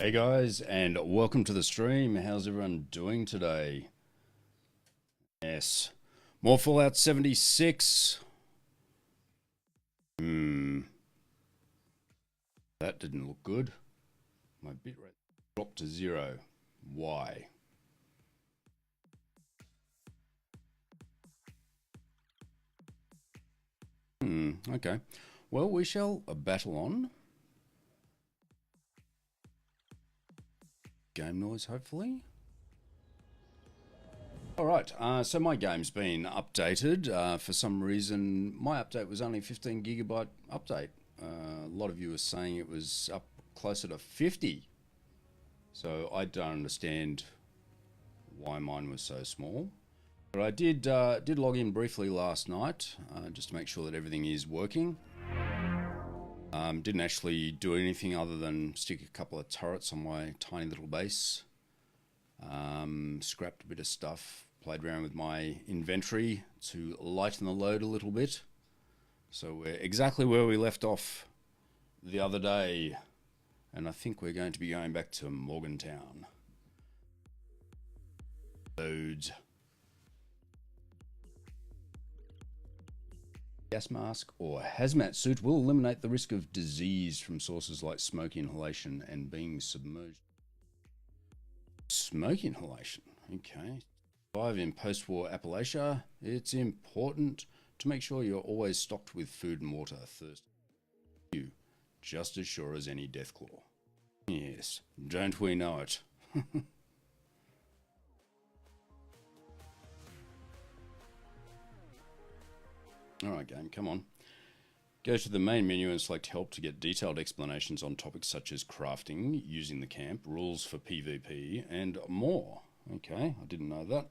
Hey guys, and welcome to the stream. How's everyone doing today? Yes. More Fallout 76. That didn't look good. My bitrate dropped to 0. Why? Okay. Well, we shall battle on. Game noise, hopefully. Alright, so my game's been updated. For some reason, my update was only 15 gigabyte update. A lot of you were saying it was up closer to 50. So I don't understand why mine was so small. But I did log in briefly last night, just to make sure that everything is working. Didn't actually do anything other than stick a couple of turrets on my tiny little base. Scrapped a bit of stuff, played around with my inventory to lighten the load a little bit. So we're exactly where we left off the other day. And I think we're going to be going back to Morgantown. Loads. Gas mask or hazmat suit will eliminate the risk of disease from sources like smoke inhalation and being submerged. Smoke inhalation, okay. Survive in post-war Appalachia. It's important to make sure you're always stocked with food and water. Thirst. You, just as sure as any deathclaw. Yes, don't we know it? Alright game, come on. Go to the main menu and select help to get detailed explanations on topics such as crafting, using the camp, rules for PvP, and more. Okay, I didn't know that.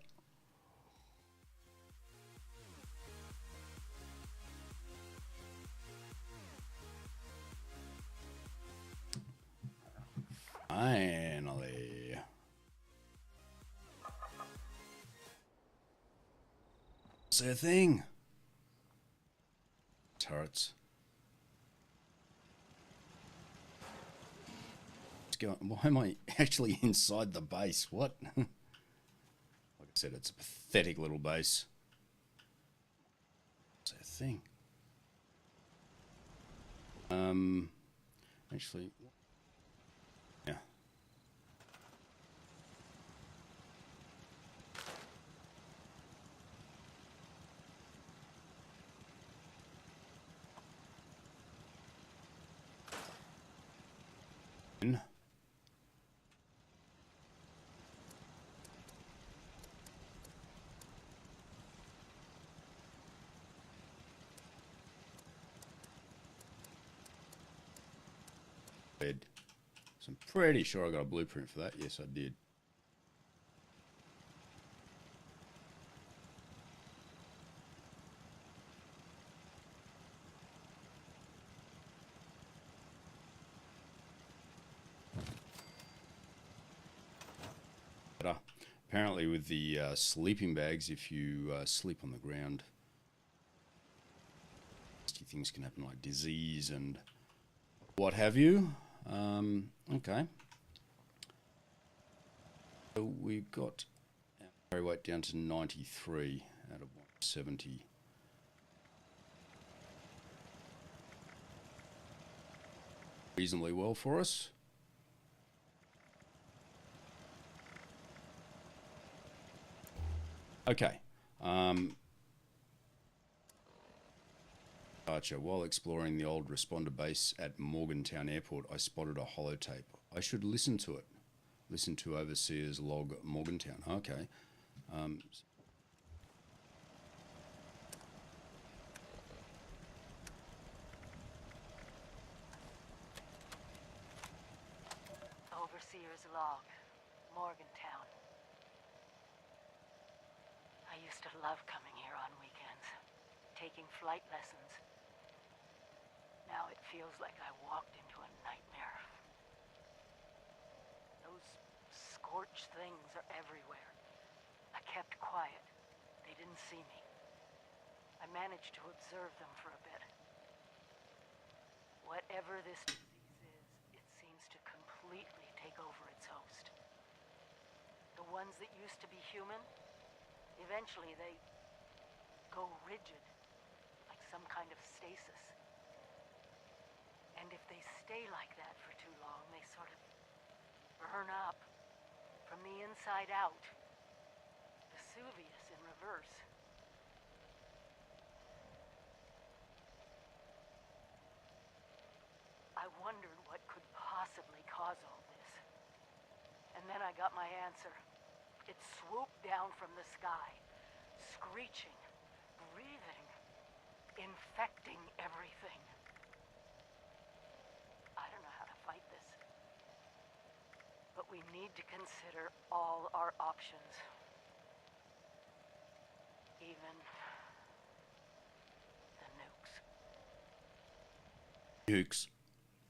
Finally. What's their thing? Turrets. Why am I actually inside the base? What? Like I said, it's a pathetic little base. What's that thing? Actually, yeah. So I'm pretty sure I got a blueprint for that. Yes, I did. But apparently with the sleeping bags, if you sleep on the ground, things can happen like disease and what have you. Okay. So we've got our carry weight down to 93 out of 170. Reasonably well for us. Okay. Archer, while exploring the old responder base at Morgantown Airport, I spotted a holotape. I should listen to it. Listen to Overseer's log Morgantown. Okay. Overseer's log, Morgantown. I used to love coming here on weekends, taking flight lessons. Now it feels like I walked into a nightmare. Those scorched things are everywhere. I kept quiet. They didn't see me. I managed to observe them for a bit. Whatever this disease is, it seems to completely take over its host. The ones that used to be human, eventually they go rigid, like some kind of stasis. And if they stay like that for too long, they sort of burn up from the inside out. Vesuvius in reverse. I wondered what could possibly cause all this. And then I got my answer. It swooped down from the sky, screeching, breathing, infecting everything. I don't know how to fight this. But we need to consider all our options. Even the nukes. Nukes.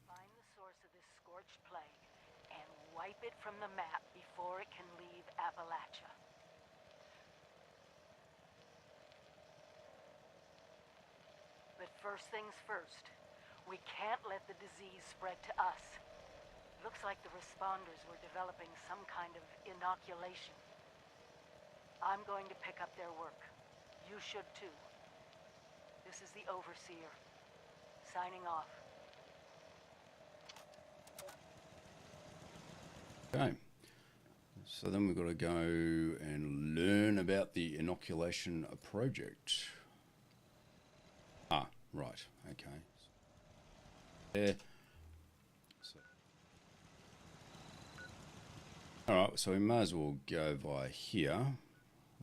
Find the source of this scorched plague and wipe it from the map before it can leave Appalachia. But first things first, we can't let the disease spread to us. Looks like the responders were developing some kind of inoculation. I'm going to pick up their work. You should too. This is the Overseer, signing off. Okay. So then we've got to go and learn about the inoculation project. Ah, right. Okay. There. So. All right. So we may as well go via here.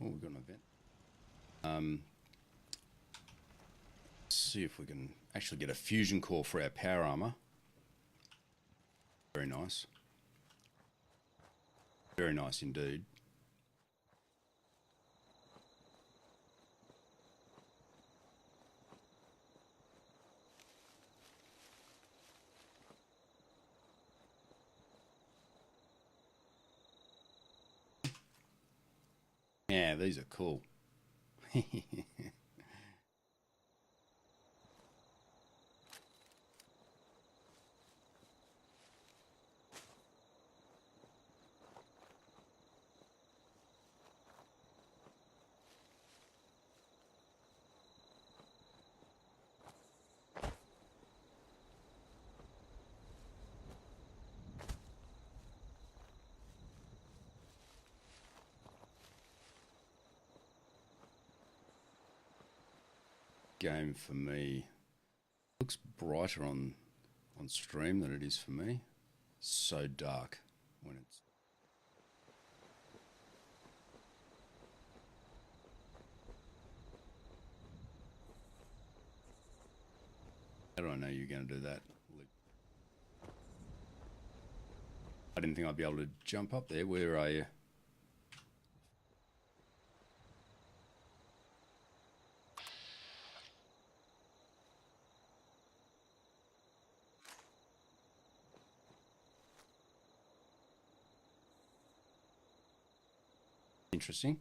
Oh, we've got an event. See if we can actually get a fusion core for our power armor. Very nice. Very nice indeed. Yeah, these are cool. Game for me. Looks brighter on stream than it is for me. So dark when it's. How do I know you're going to do that? I didn't think I'd be able to jump up there. Where are you? Interesting.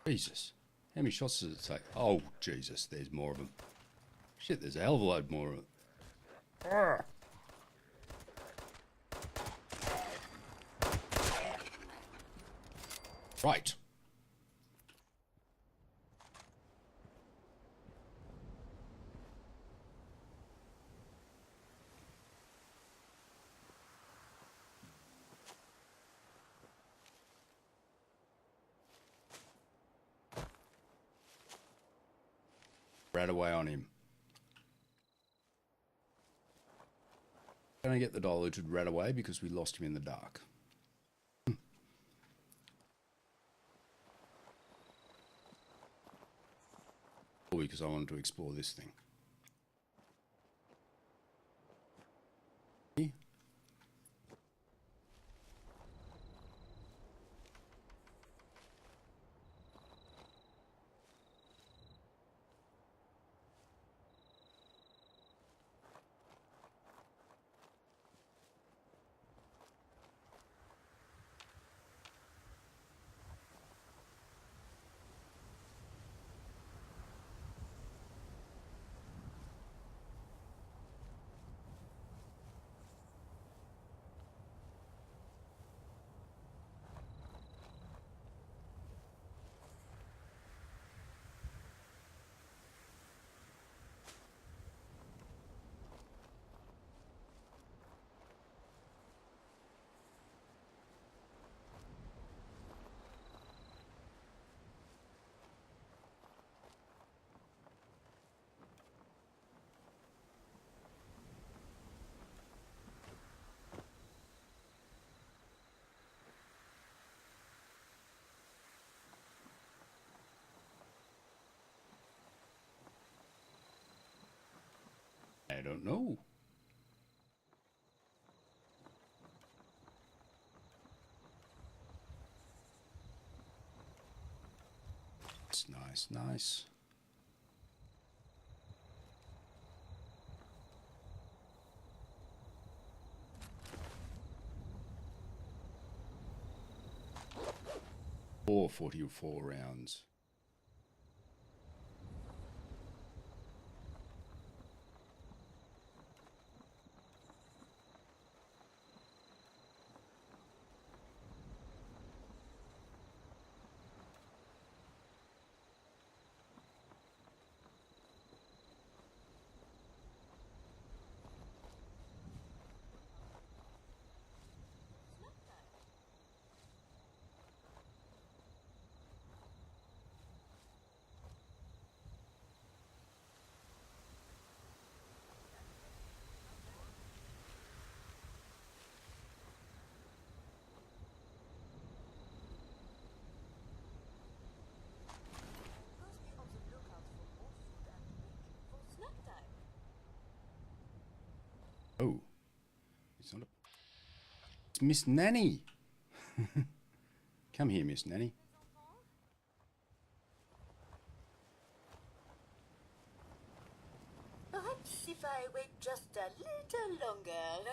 Jesus. How many shots does it take? Oh, Jesus, there's more of them. Shit, there's a hell of a load more of them. Right. Right away on him. Gonna get the diluted rat away because we lost him in the dark. Because I wanted to explore this thing. I don't know. It's nice, nice. Or 44 rounds. Oh, it's not a... It's Miss Nanny. Come here, Miss Nanny. Perhaps if I wait just a little longer.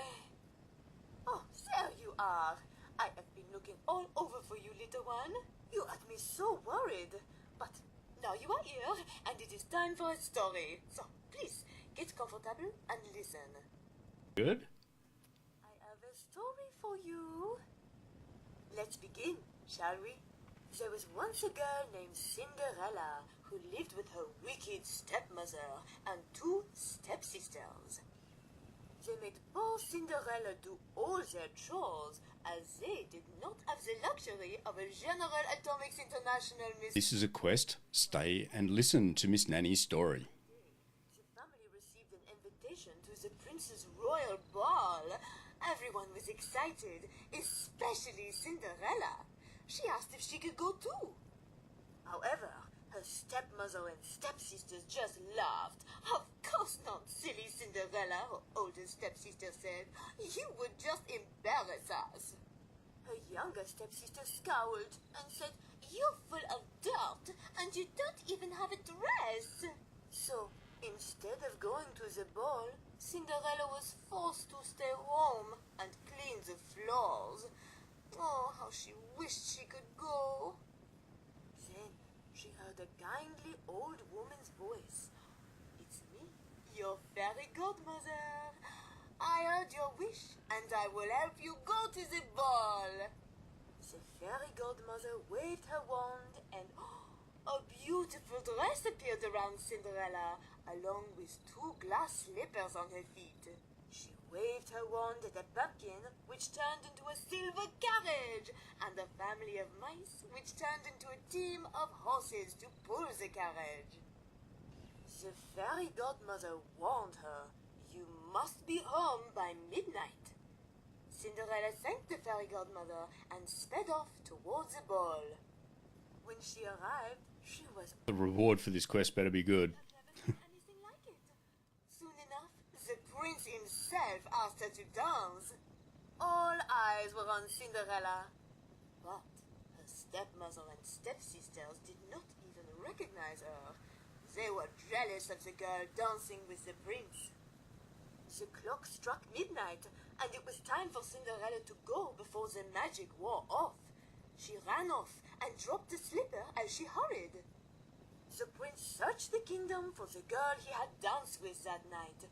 Oh, there you are. I have been looking all over for you, little one. You had me so worried. But now you are here, and it is time for a story. So, please, get comfortable and listen. Good. I have a story for you. Let's begin, shall we? There was once a girl named Cinderella who lived with her wicked stepmother and two stepsisters. They made poor Cinderella do all their chores as they did not have the luxury of a General Atomics International Miss. This is a quest. Stay and listen to Miss Nanny's story. The family received an invitation to the prince's royal ball. Everyone was excited, especially Cinderella. She asked if she could go too. However, her stepmother and stepsisters just laughed. Of course not, silly Cinderella, her older stepsister said. You would just embarrass us. Her younger stepsister scowled and said, You're full of dirt and you don't even have a dress. So, instead of going to the ball, Cinderella was forced to stay home and clean the floors. Oh, how she wished she could go. Then she heard a kindly old woman's voice. It's me, your fairy godmother. I heard your wish, and I will help you go to the ball. The fairy godmother waved her wand, and a beautiful dress appeared around Cinderella, along with two glass slippers on her feet. She waved her wand at a pumpkin, which turned into a silver carriage, and a family of mice, which turned into a team of horses to pull the carriage. The fairy godmother warned her, You must be home by midnight. Cinderella thanked the fairy godmother and sped off towards the ball. When she arrived, she was... The reward for this quest better be good. anything like it. Soon enough, the prince himself asked her to dance. All eyes were on Cinderella. But her stepmother and stepsisters did not even recognize her. They were jealous of the girl dancing with the prince. The clock struck midnight, and it was time for Cinderella to go before the magic wore off. She ran off and dropped the slipper as she hurried. The prince searched the kingdom for the girl he had danced with that night.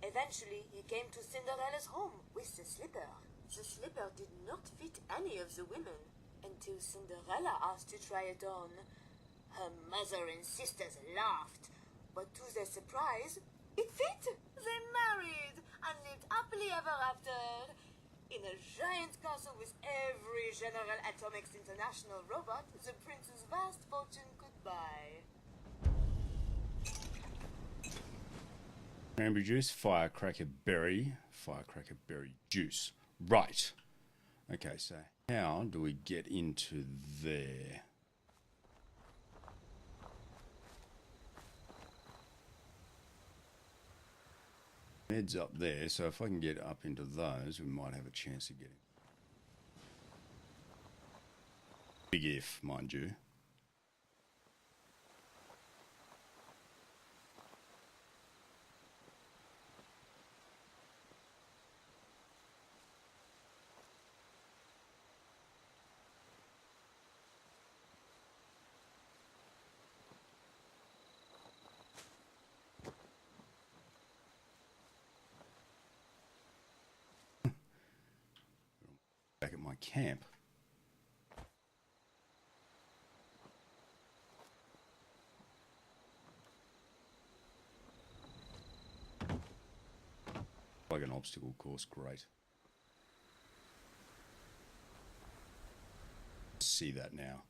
Eventually, he came to Cinderella's home with the slipper. The slipper did not fit any of the women until Cinderella asked to try it on. Her mother and sisters laughed, but to their surprise, it fit! They married and lived happily ever after. In a giant castle with every General Atomics International robot the prince's vast fortune could buy. Cranberry juice, firecracker berry juice. Right. Okay, so how do we get into there? Meds up there, so if I can get up into those, we might have a chance of getting. Big if, mind you. Back at my camp. Like an obstacle course, great. See that now.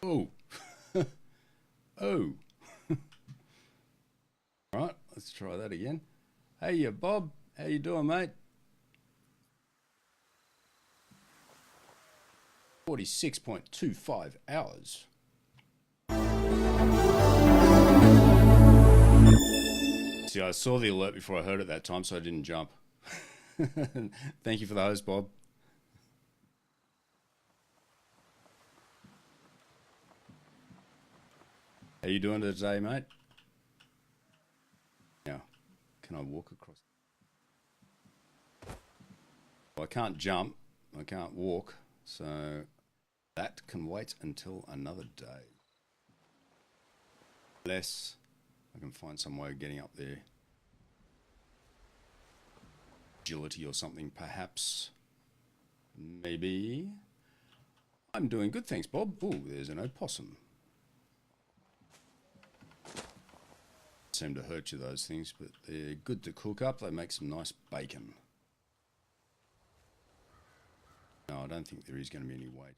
Oh. Oh. All right, let's try that again. Hey, Bob. How you doing, mate? 46.25 hours. See, I saw the alert before I heard it that time, so I didn't jump. Thank you for the host, Bob. How you doing today, mate? Now, can I walk across? Well, I can't jump. I can't walk. So that can wait until another day. Unless I can find some way of getting up there. Agility or something, perhaps. Maybe. I'm doing good, thanks, Bob. Oh, there's an opossum. Seem to hurt you, those things, but they're good to cook up. They make some nice bacon. No, I don't think there is going to be any weight.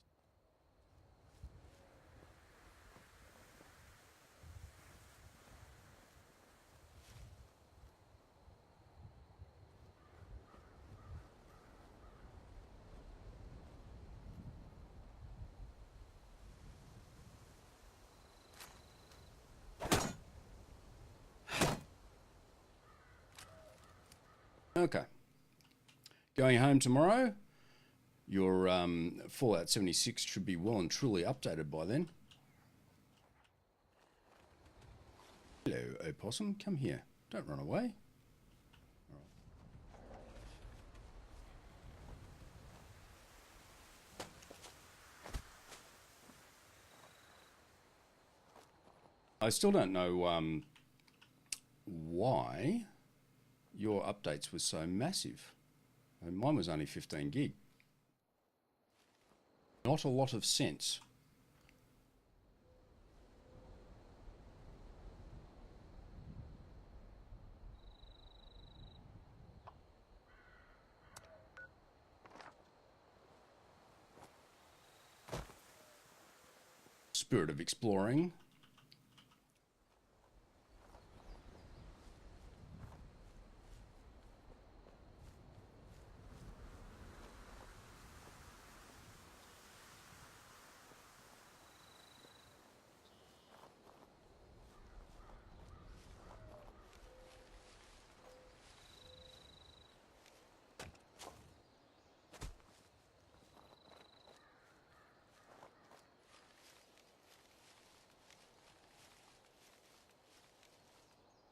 Okay. Going home tomorrow. Your Fallout 76 should be well and truly updated by then. Hello, opossum. Come here. Don't run away. I still don't know why your updates were so massive. And mine was only 15 gig. Not a lot of sense. Spirit of exploring.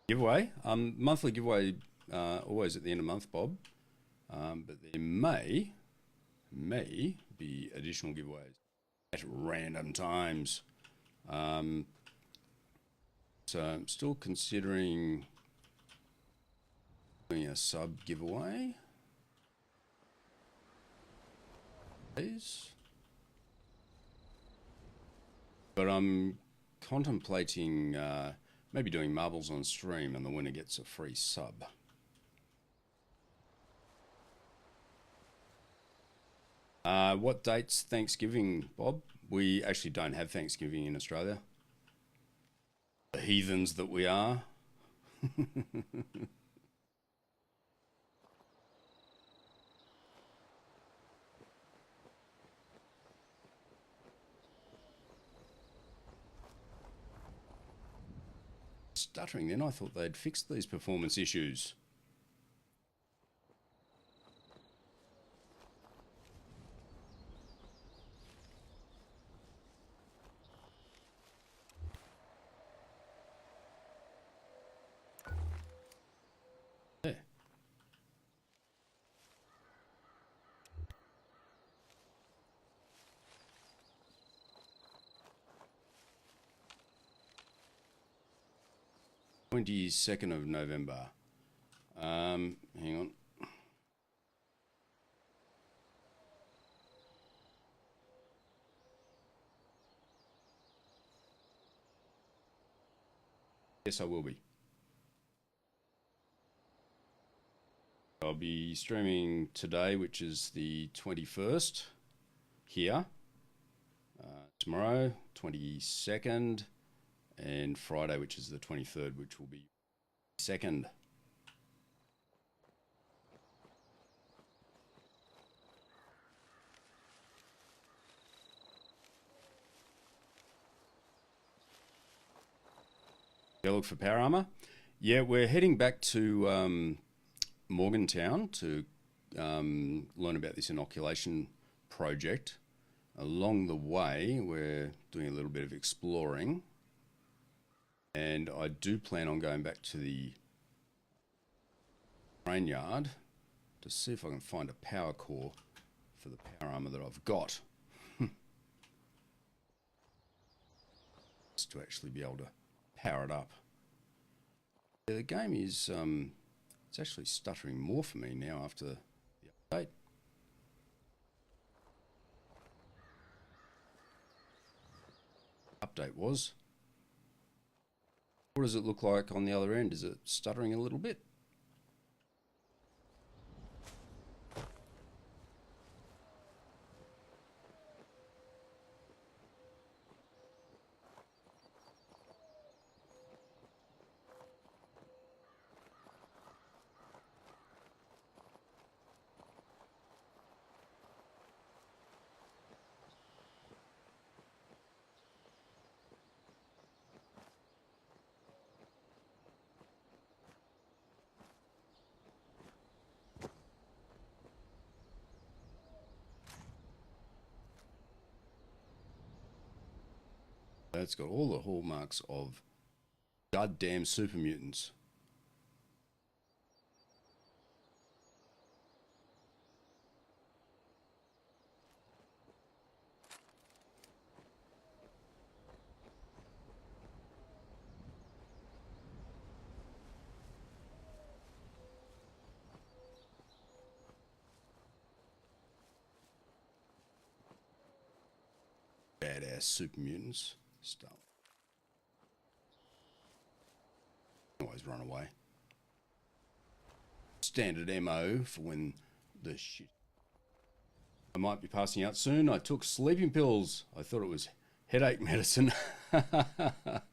Giveaway, monthly giveaway, always at the end of the month, Bob. But there may be additional giveaways at random times. So I'm still considering doing a sub giveaway. But I'm contemplating maybe doing marbles on stream and the winner gets a free sub. What date's Thanksgiving, Bob? We actually don't have Thanksgiving in Australia. The heathens that we are. Stuttering then, I thought they'd fixed these performance issues. There. "22nd of November. Hang on. Yes, I will be. I'll be streaming today, which is the 21st, here. Tomorrow, 22nd, and Friday, which is the 23rd, which will be 2nd. Go look for power armor. Yeah, we're heading back to Morgantown to learn about this inoculation project. Along the way, we're doing a little bit of exploring, and I do plan on going back to the train yard to see if I can find a power core for the power armor that I've got. Just to actually be able to power it up. Yeah, the game is it's actually stuttering more for me now after the update. Update was. What does it look like on the other end? Is it stuttering a little bit? It's got all the hallmarks of goddamn super mutants. Badass super mutants. Stuff. Always run away. Standard MO for when the shit. I might be passing out soon. I took sleeping pills. I thought it was headache medicine. Well,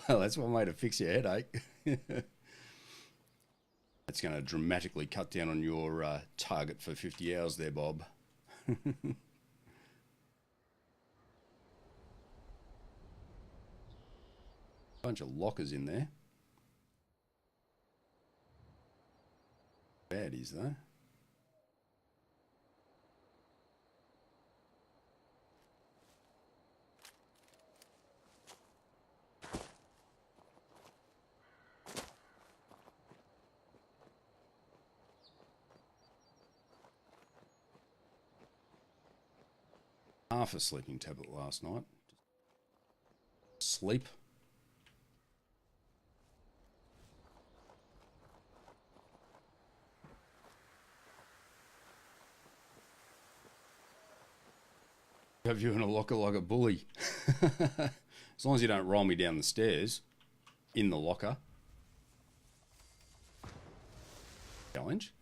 that's one way to fix your headache. That's going to dramatically cut down on your target for 50 hours there, Bob. Bunch of lockers in there. Baddies, though. Half a sleeping tablet last night. Sleep. Have you in a locker like a bully. As long as you don't roll me down the stairs in the locker. Challenge.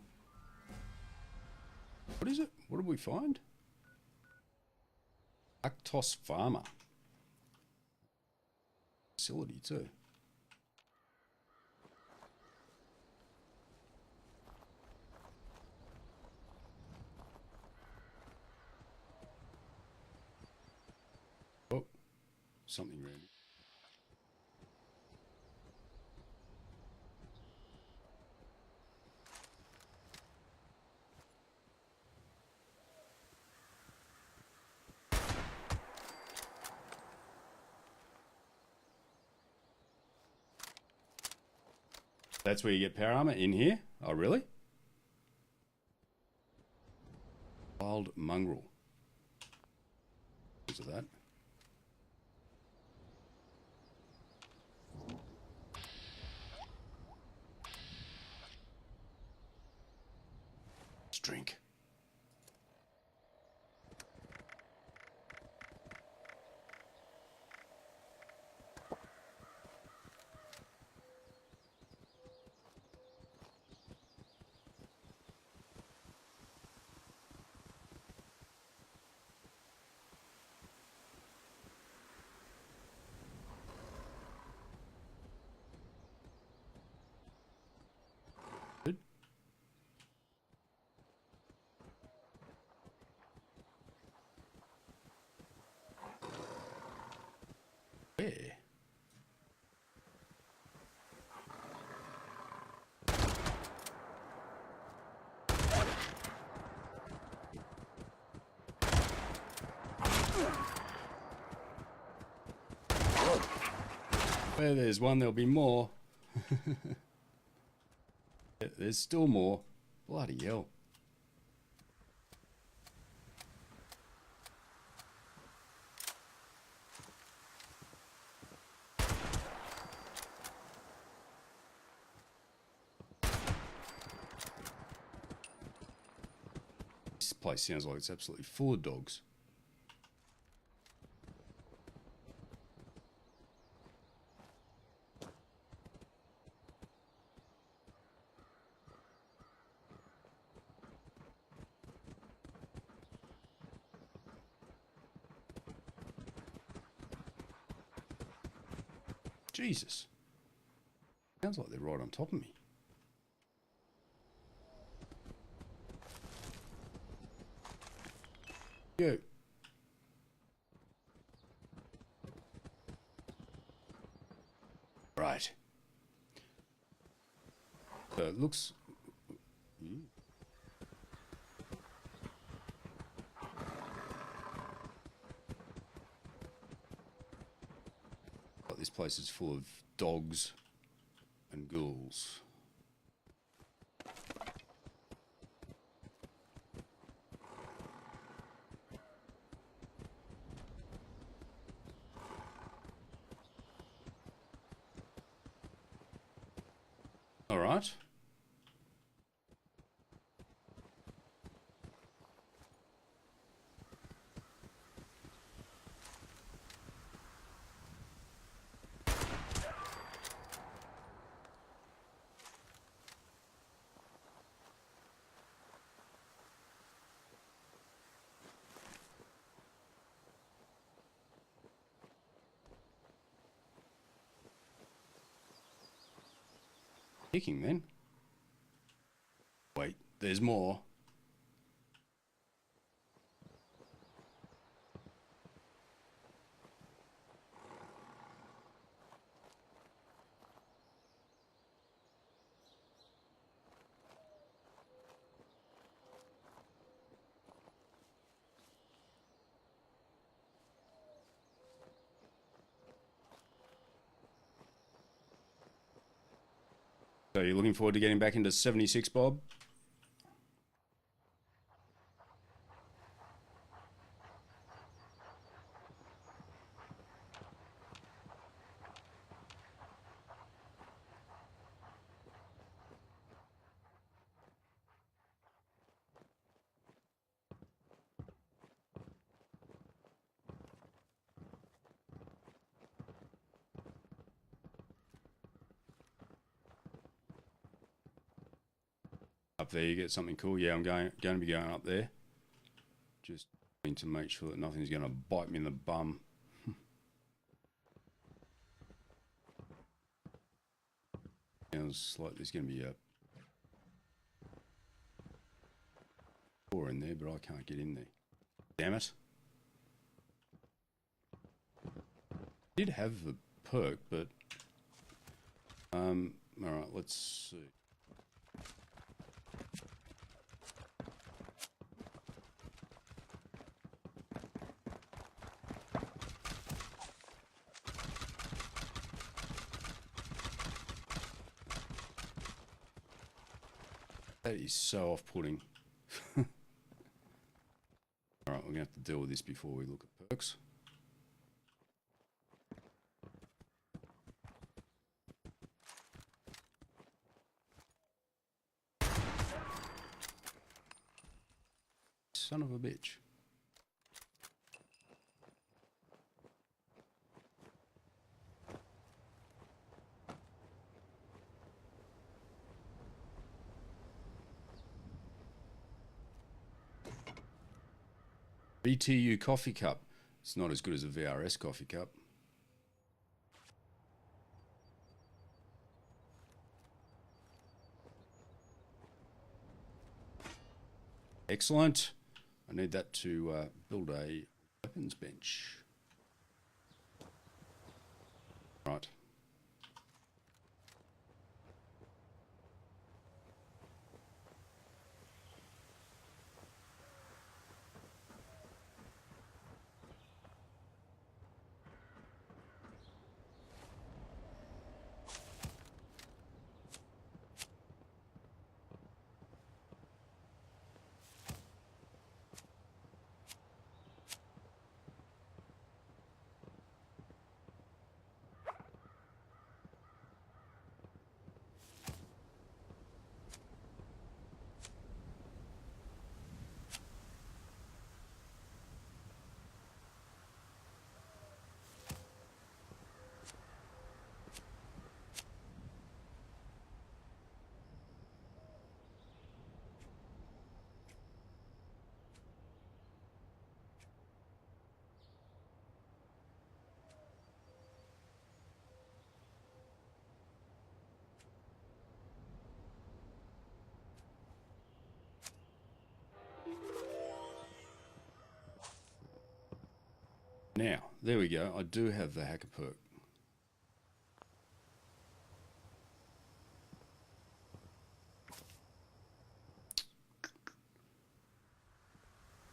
What is it? What did we find? Actos Farmer. Facility too. something random. That's where you get power armor, in here? Oh, really? Wild mongrel. Because of that. Let's drink. Good. Where? Where there's one, there'll be more. There's still more. Bloody hell. This place sounds like it's absolutely full of dogs. Jesus. Sounds like they're right on top of me. Yo. Right. So it looks... This place is full of dogs and ghouls. All right. Kicking then. Wait, there's more. So you're looking forward to getting back into 76, Bob? Up there you get something cool. Yeah, I'm going to be going up there. Just need to make sure that nothing's going to bite me in the bum. Sounds like there's going to be a door in there, but I can't get in there. Damn it. Did have a perk, but all right, let's see. That is so off-putting. All right, we're gonna have to deal with this before we look at perks. Son of a bitch. BTU coffee cup. It's not as good as a VRS coffee cup. Excellent. I need that to build a weapons bench. Right. Now, there we go. I do have the hacker perk.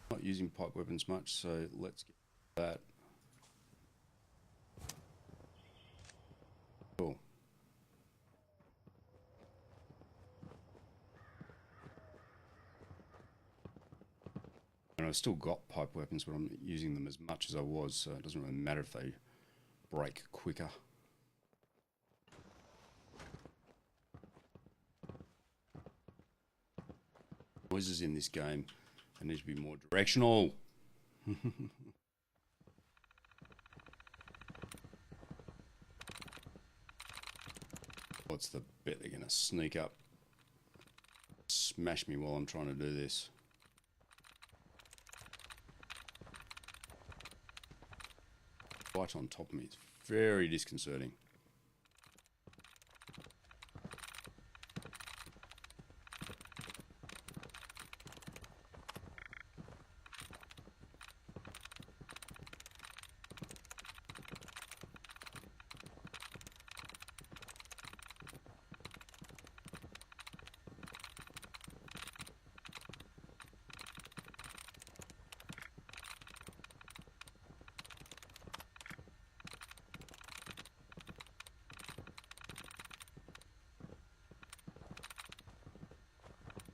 Not using pipe weapons much, so let's get that. Cool. And I've still got pipe weapons, but I'm not using them as much as I was, so it doesn't really matter if they break quicker. Noises in this game, they need to be more directional. What's the bet they're going to sneak up, smash me while I'm trying to do this? Right on top of me. It's very disconcerting.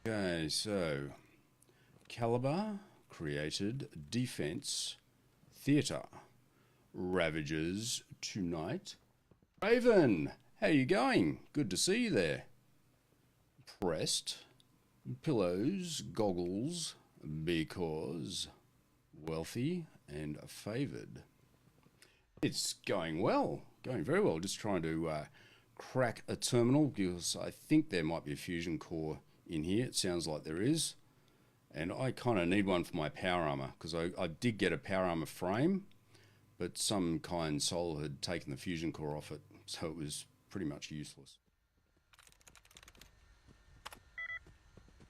Okay, so Caliber created Defense Theatre. Ravagers tonight. Raven, how you going? Good to see you there. Pressed. Pillows, goggles, because wealthy and favoured. It's going well, going very well. Just trying to crack a terminal because I think there might be a fusion core in here. It sounds like there is. And I kind of need one for my power armor because I did get a power armor frame, but some kind soul had taken the fusion core off it, so it was pretty much useless.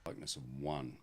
Likeness of 1.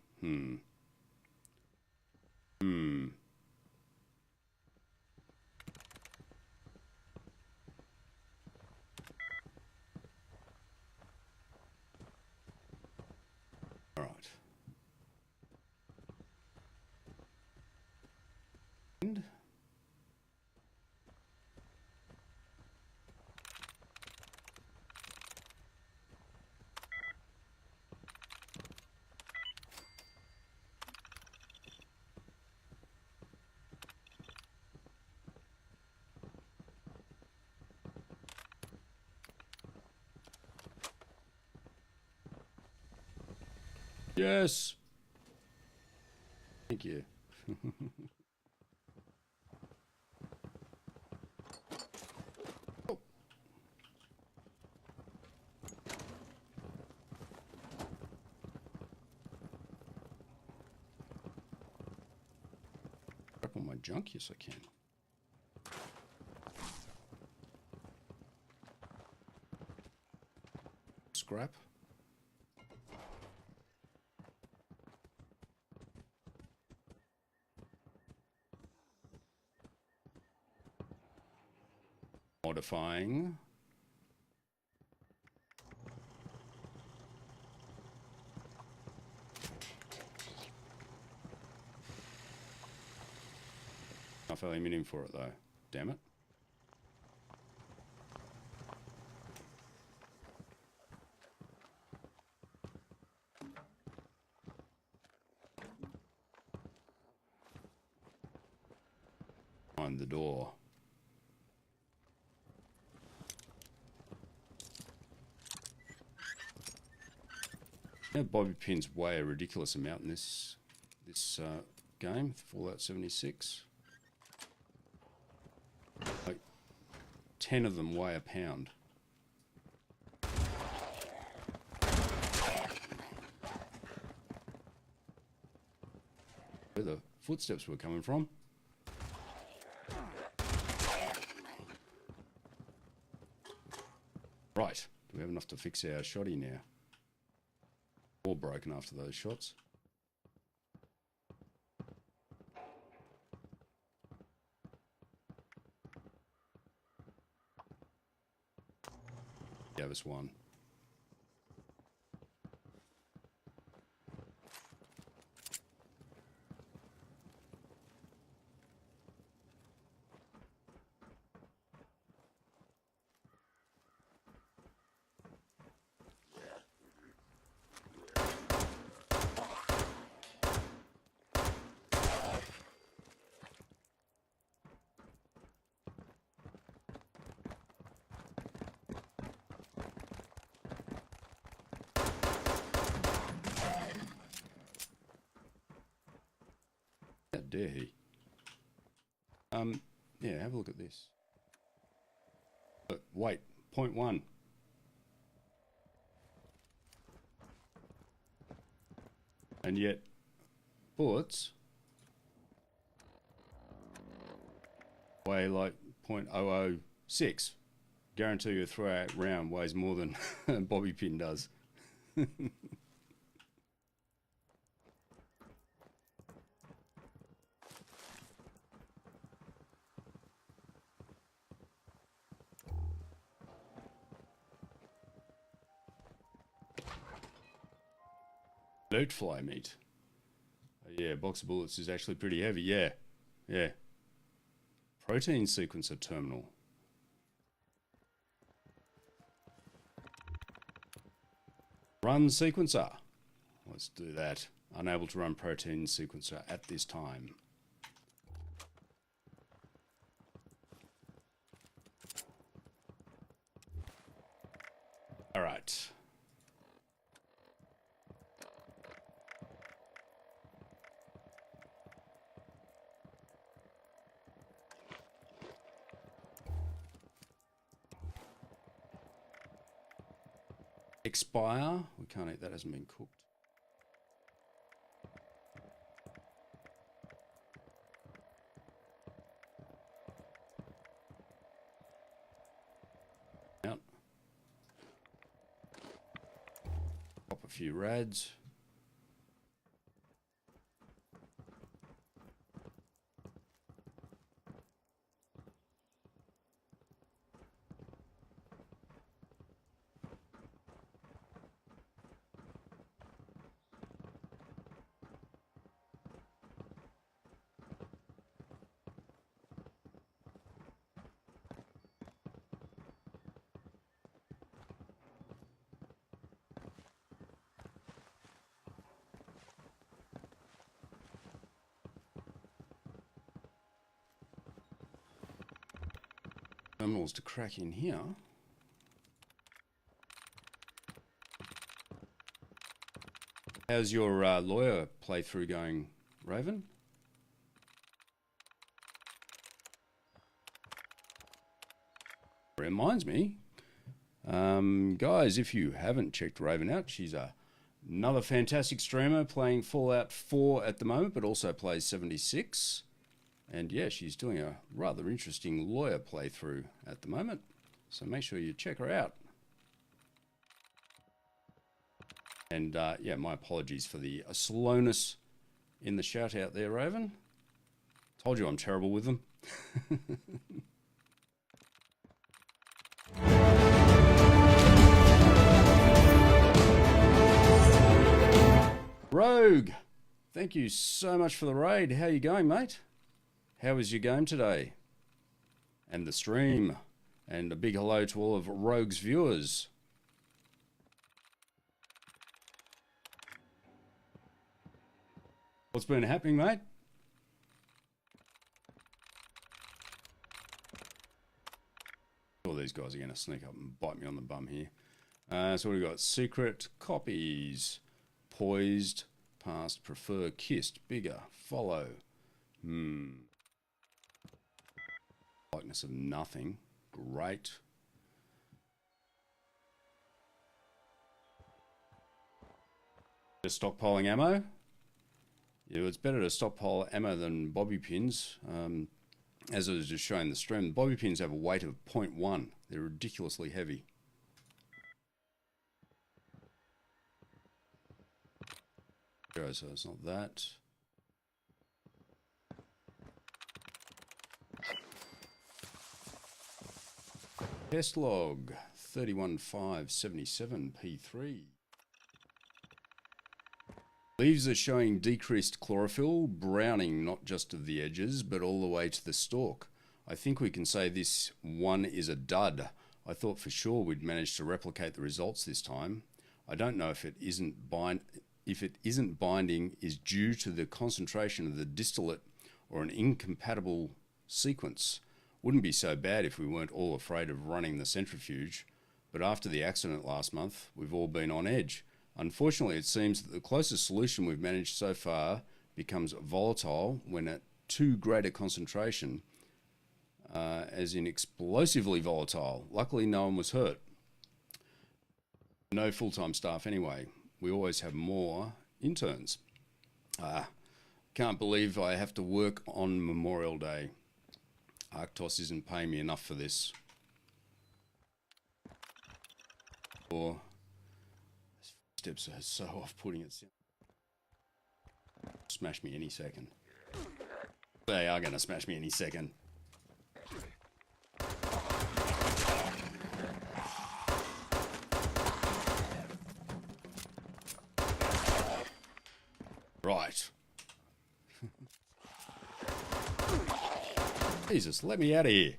Yes. Thank you. Grab all my junk? Yes, I can. Scrap. Modifying. Enough aluminium for it though. Damn it. Find the door. Yeah, bobby pins weigh a ridiculous amount in this game, Fallout 76. Like 10 of them weigh a pound. Where the footsteps were coming from. Right, do we have enough to fix our shotty now? All broken after those shots. Gave us one. How dare he? Yeah, have a look at this. But wait, point one. And yet, bullets weigh like 0.006. Guarantee you a throw-out round weighs more than a bobby pin does. Loot fly meat. Yeah, box of bullets is actually pretty heavy. Yeah, yeah. Protein sequencer terminal. Run sequencer. Let's do that. Unable to run protein sequencer at this time. All right. Expire. We can't eat that, hasn't been cooked. Out. Pop a few rads. Terminals to crack in here. How's your lawyer playthrough going, Raven? Reminds me, guys, if you haven't checked Raven out, she's another fantastic streamer playing Fallout 4 at the moment, but also plays 76. And yeah, she's doing a rather interesting lawyer playthrough at the moment. So make sure you check her out. And yeah, my apologies for the slowness in the shout out there, Raven. Told you I'm terrible with them. Rogue, thank you so much for the raid. How you going, mate? How was your game today? And the stream? And a big hello to all of Rogue's viewers. What's been happening, mate? All these guys are going to sneak up and bite me on the bum here. So what do we got? Secret copies. Poised, past, prefer, kissed, bigger, follow. Likeness of nothing. Great. Just stockpiling ammo? Yeah, it's better to stockpile ammo than bobby pins. As I was just showing the stream, bobby pins have a weight of 0.1. They're ridiculously heavy. So it's not that. Test log 31577 P3. Leaves are showing decreased chlorophyll, browning not just of the edges, but all the way to the stalk. I think we can say this one is a dud. I thought for sure we'd manage to replicate the results this time. I don't know if it isn't binding is due to the concentration of the distillate or an incompatible sequence. Wouldn't be so bad if we weren't all afraid of running the centrifuge, but after the accident last month, we've all been on edge. Unfortunately, it seems that the closest solution we've managed so far becomes volatile when at too great a concentration, as in explosively volatile. Luckily, no one was hurt. No full-time staff anyway. We always have more interns. Can't believe I have to work on Memorial Day. Arctos isn't paying me enough for this. Or steps are so off-putting it. Smash me any second. They are going to smash me any second. Right. Jesus, let me out of here.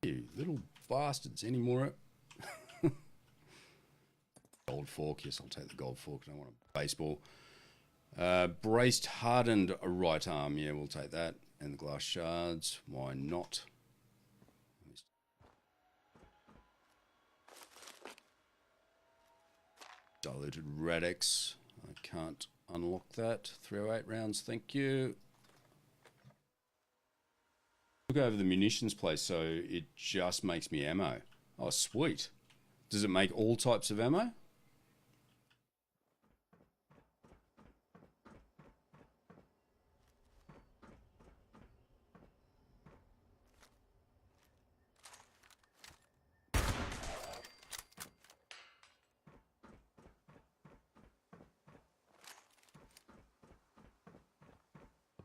You little bastards. Any more? Gold fork. Yes, I'll take the gold fork. I don't want a baseball. Braced, hardened right arm. Yeah, we'll take that. And the glass shards. Why not? Diluted Radix. I can't unlock that. 308 rounds, thank you. Look over the munitions place, so it just makes me ammo. Oh, sweet. Does it make all types of ammo?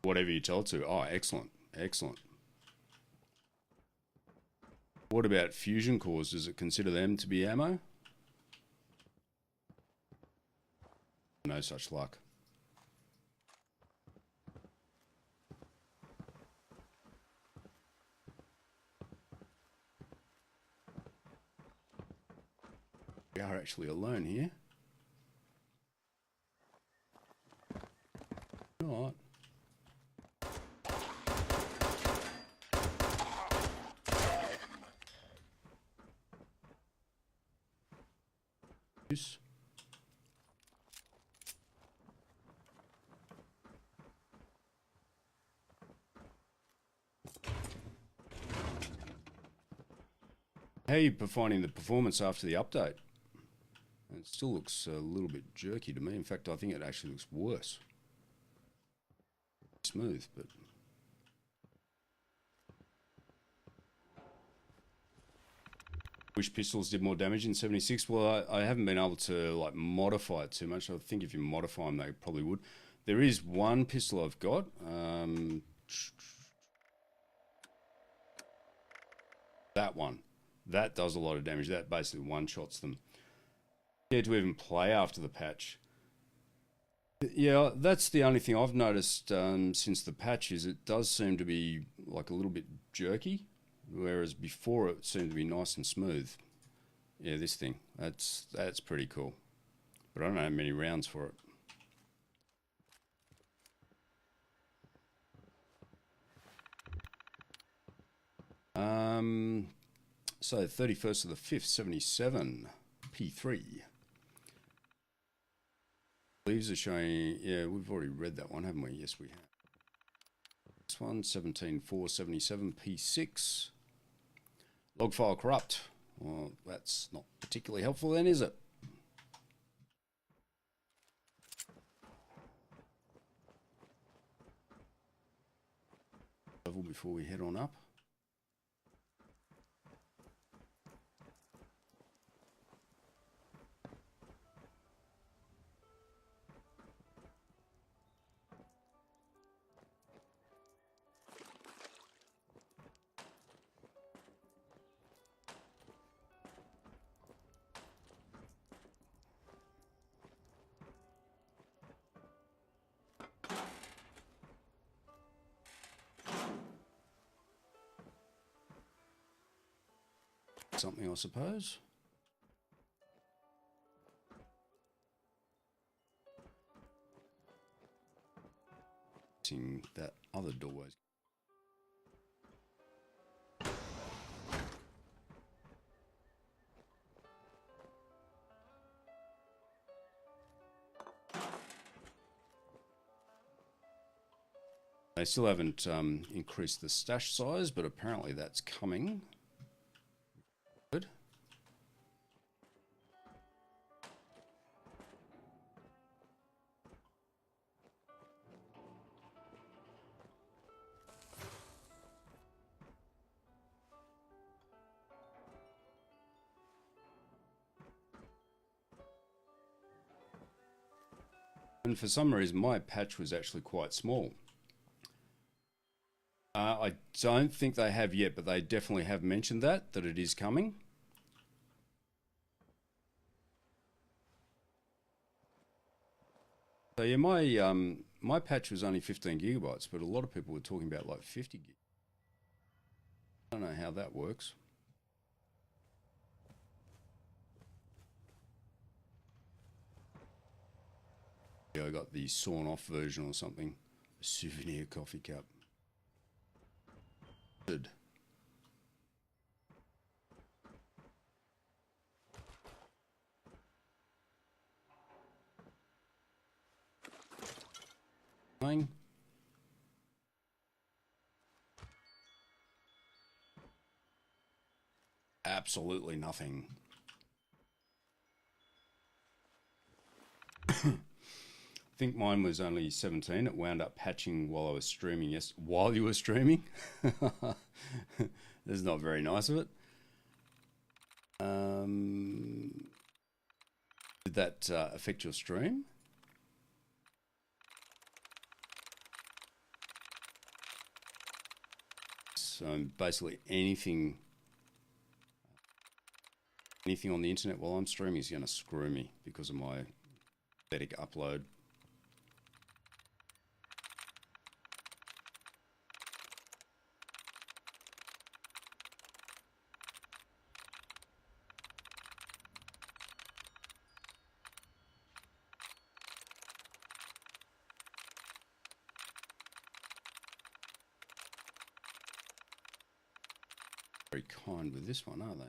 Whatever you tell it to. Oh, excellent. Excellent. What about fusion cores? Does it consider them to be ammo? No such luck. We are actually alone here. All right. How are you finding the performance after the update? It still looks a little bit jerky to me. In fact, I think it actually looks worse. Smooth, but... Wish pistols did more damage in 76. Well, I haven't been able to like modify it too much. I think if you modify them, they probably would. There is one pistol I've got. That one. That does a lot of damage. That basically one-shots them. Scared to even play after the patch. Yeah, that's the only thing I've noticed since the patch is it does seem to be like a little bit jerky. Whereas before it seemed to be nice and smooth. Yeah, this thing. That's pretty cool. But I don't have many rounds for it. So 31st of the 5th, 77, P3. Leaves are showing, yeah, we've already read that one, haven't we? Yes, we have. This one, 17.477, P6. Log file corrupt. Well, that's not particularly helpful then, is it? Level before we head on up. Something, I suppose. Seeing that other doorway. They still haven't increased the stash size, but apparently that's coming. Good. And for some reason, my patch was actually quite small. I don't think they have yet, but they definitely have mentioned that it is coming. So yeah, my patch was only 15 gigabytes, but a lot of people were talking about like 50 gig. I don't know how that works. Yeah, I got the sawn off version or something. A souvenir coffee cup. Good. Absolutely nothing. I think mine was only 17. It wound up patching while I was streaming. Yes, while you were streaming. That's not very nice of it. Did that affect your stream? So basically anything on the internet while I'm streaming is going to screw me because of my pathetic upload. Very kind with this one, are they?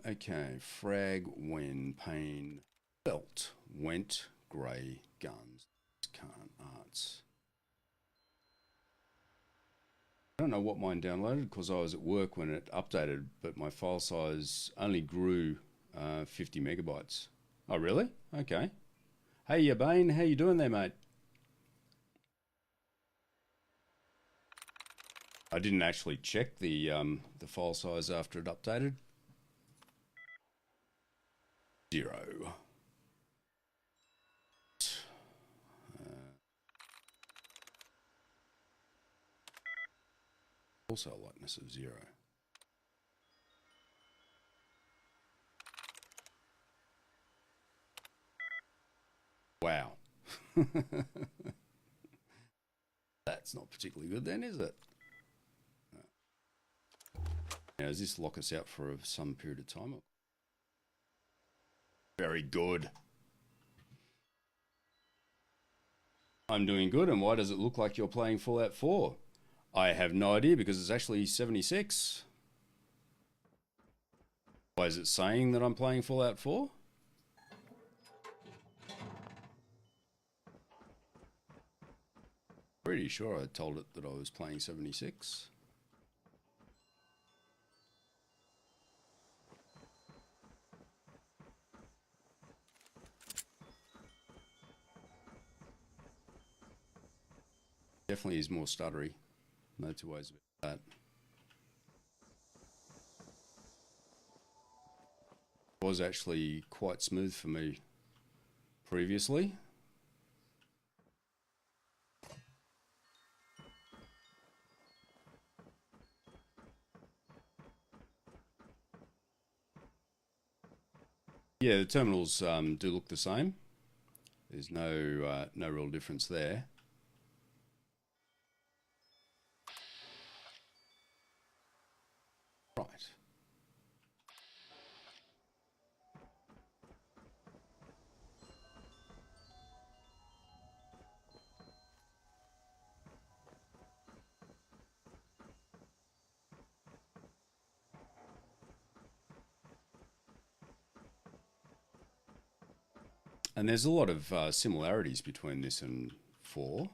Okay, frag when pain felt went grey guns can't arts. I don't know what mine downloaded because I was at work when it updated, but my file size only grew 50 megabytes. Oh, really? Okay. Hey, ya Bane, how you doing there, mate? I didn't actually check the file size after it updated. 0. Also a lightness of 0. Wow. That's not particularly good then, is it? Now, does this lock us out for some period of time? Very good. I'm doing good, and why does it look like you're playing Fallout 4? I have no idea because it's actually 76. Why is it saying that I'm playing Fallout 4? Pretty sure I told it that I was playing 76. Definitely is more stuttery. No two ways about that. It was actually quite smooth for me previously. Yeah, the terminals do look the same. There's no real difference there. Right. And there's a lot of similarities between this and 4.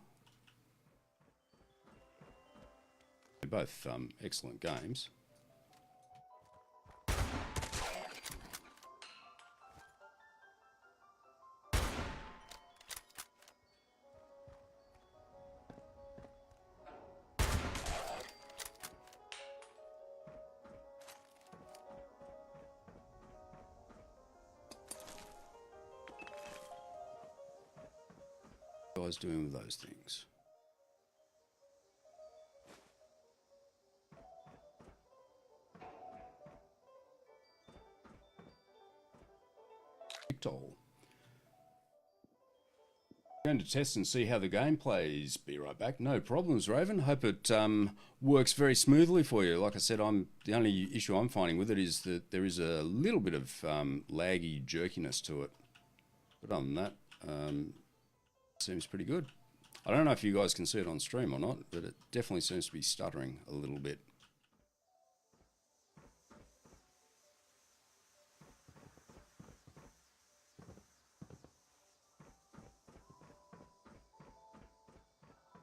They're both excellent games. What I was doing with those things. Going to test and see how the game plays. Be right back. No problems, Raven. Hope it works very smoothly for you. Like I said, the only issue I'm finding with it is that there is a little bit of laggy jerkiness to it. But other than that, seems pretty good. I don't know if you guys can see it on stream or not, but it definitely seems to be stuttering a little bit.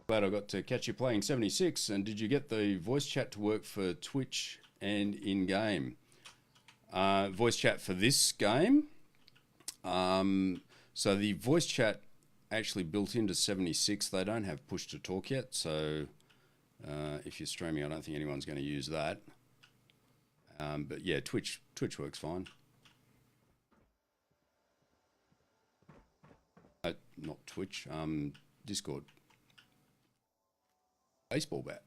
Glad I got to catch you playing 76. And did you get the voice chat to work for Twitch and in-game? Voice chat for this game. So the voice chat actually built into 76. They don't have push to talk yet. So if you're streaming, I don't think anyone's going to use that. But yeah, Twitch works fine. Not Twitch, Discord. Baseball bat.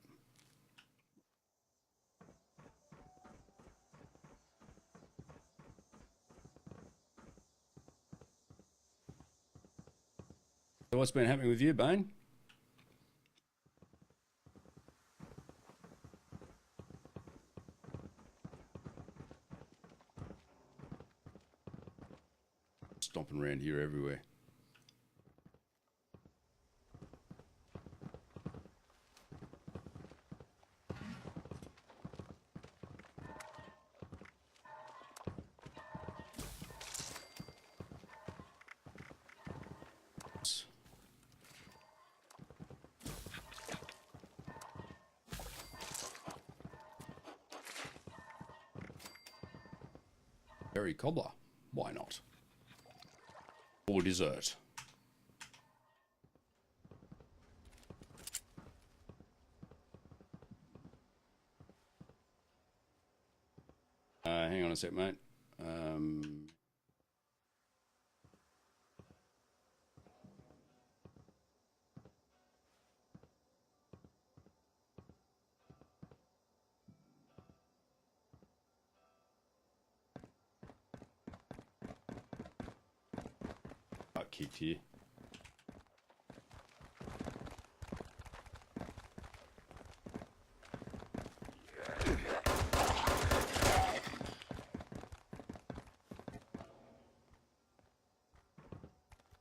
So what's been happening with you, Bane? Stomping around here everywhere. Berry cobbler. Why not? Or dessert. Hang on a sec, mate. Got kicked here.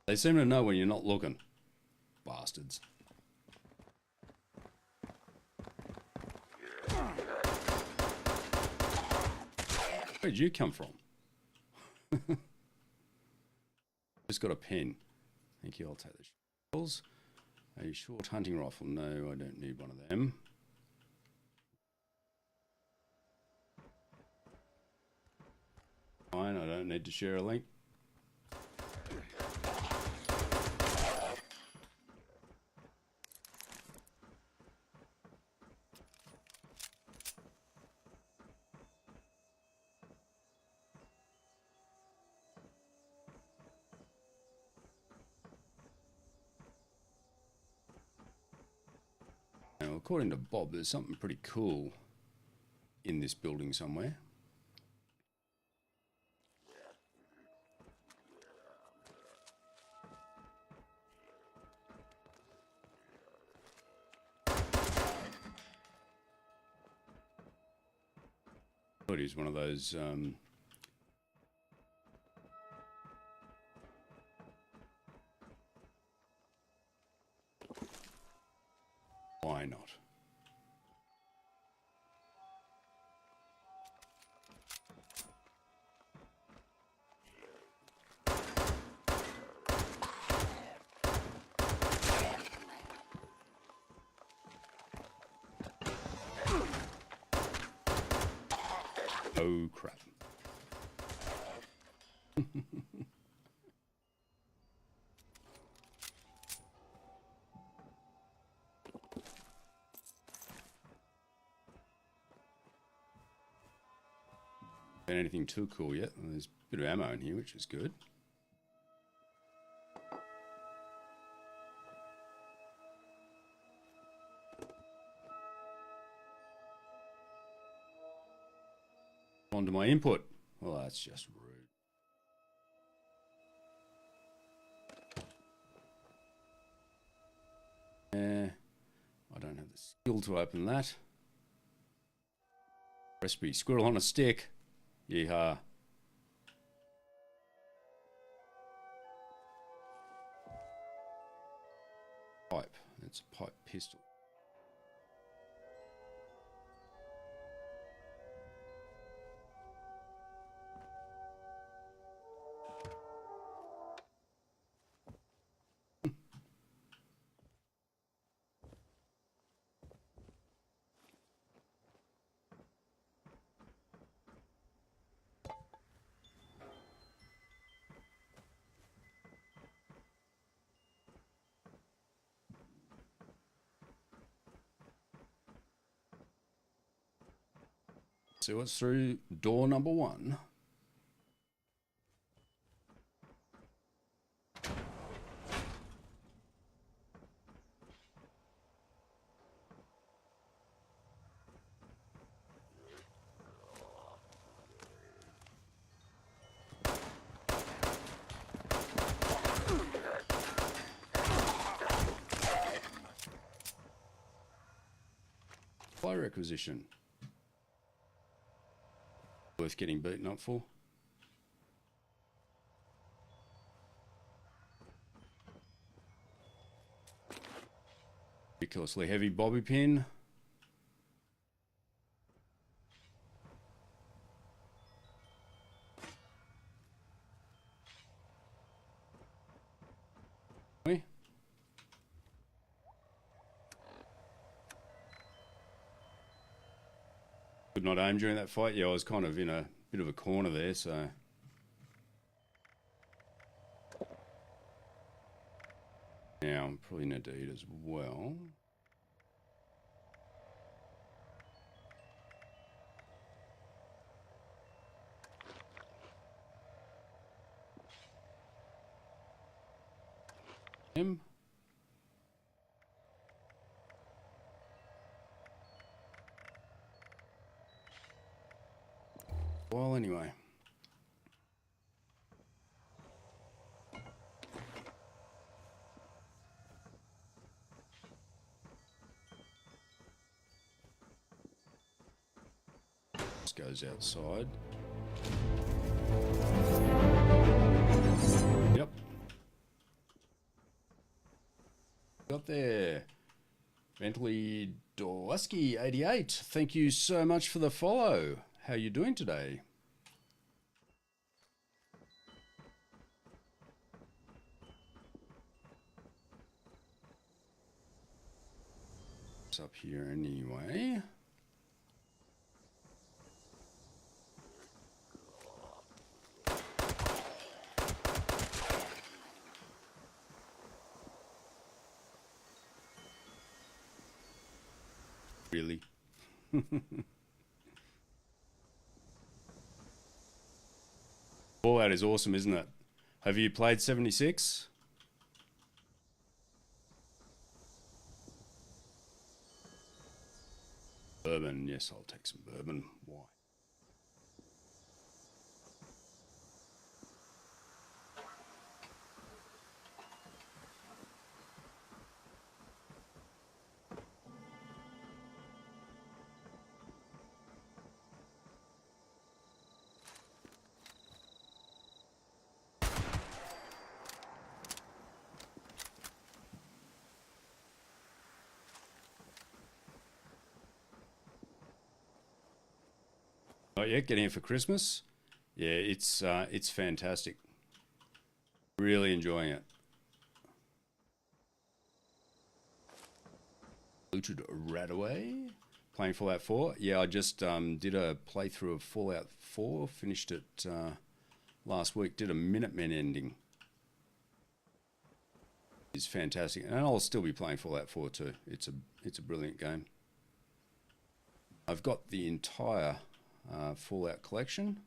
They seem to know when you're not looking. Bastards. Where'd you come from? Just got a pen. Thank you, I'll take the shells. A short hunting rifle. No, I don't need one of them. Fine, I don't need to share a link. Now, according to Bob, there's something pretty cool in this building somewhere. But he's one of those why not? Oh crap. Been anything too cool yet? Well, there's a bit of ammo in here, which is good. On to my input. Well, that's just rude. I don't have the skill to open that. Recipe, squirrel on a stick. Yeehaw. Pipe. It's a pipe pistol. So what's through door number 1? Fire requisition. Worth getting beaten up for. Ridiculously heavy bobby pin. Could not aim during that fight. Yeah, I was kind of in a bit of a corner there, so Now, I'm probably need to eat as well. Him. Well, anyway. This goes outside. Yep. Got there. Bentley Dorski 88. Thank you so much for the follow. How you doing today? It's up here anyway. Really? Fallout is awesome, isn't it? Have you played 76? Bourbon. Yes, I'll take some bourbon. Why? Not yet. Getting it for Christmas. Yeah, it's fantastic. Really enjoying it. Looted Radaway. Playing Fallout 4. Yeah, I just did a playthrough of Fallout 4. Finished it last week. Did a Minutemen ending. It's fantastic, and I'll still be playing Fallout 4 too. It's a brilliant game. I've got the entire Fallout collection.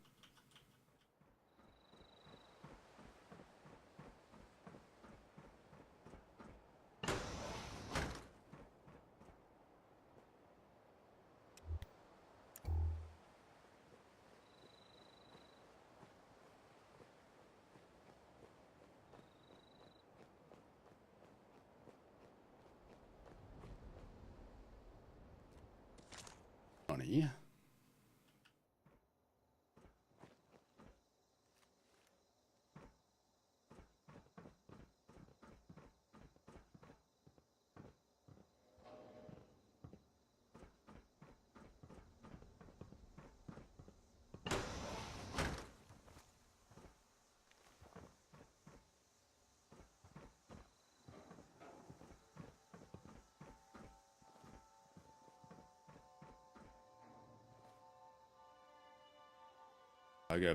Funny.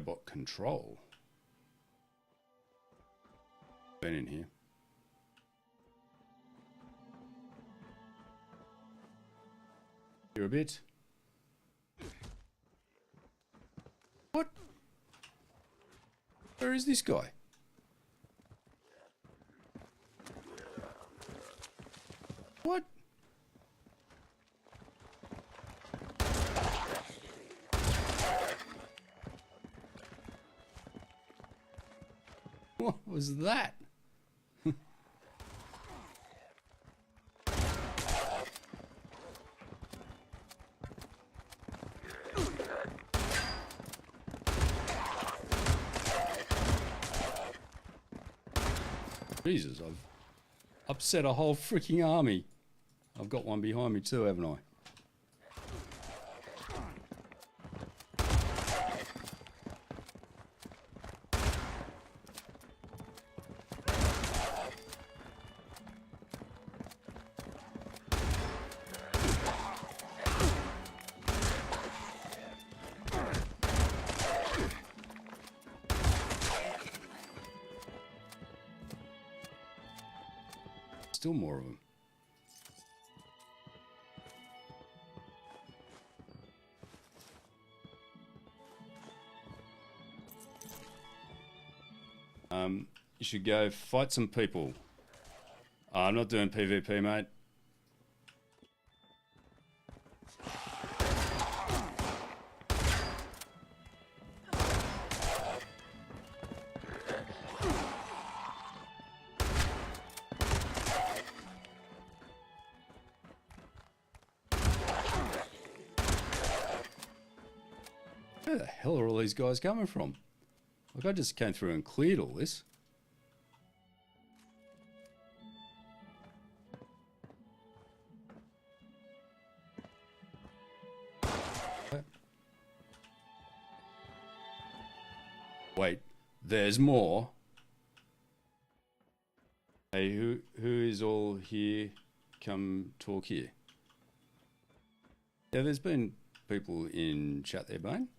Bot control. Been in here. Here a bit. What? Where is this guy? What? What was that? Jesus, I've upset a whole freaking army. I've got one behind me too, haven't I? still more of them. You should go fight some people. I'm not doing PvP, mate. Where the hell are all these guys coming from? Like, I just came through and cleared all this. Wait, there's more. Hey, who is all here? Come talk here. Yeah, there's been people in chat there, Bane.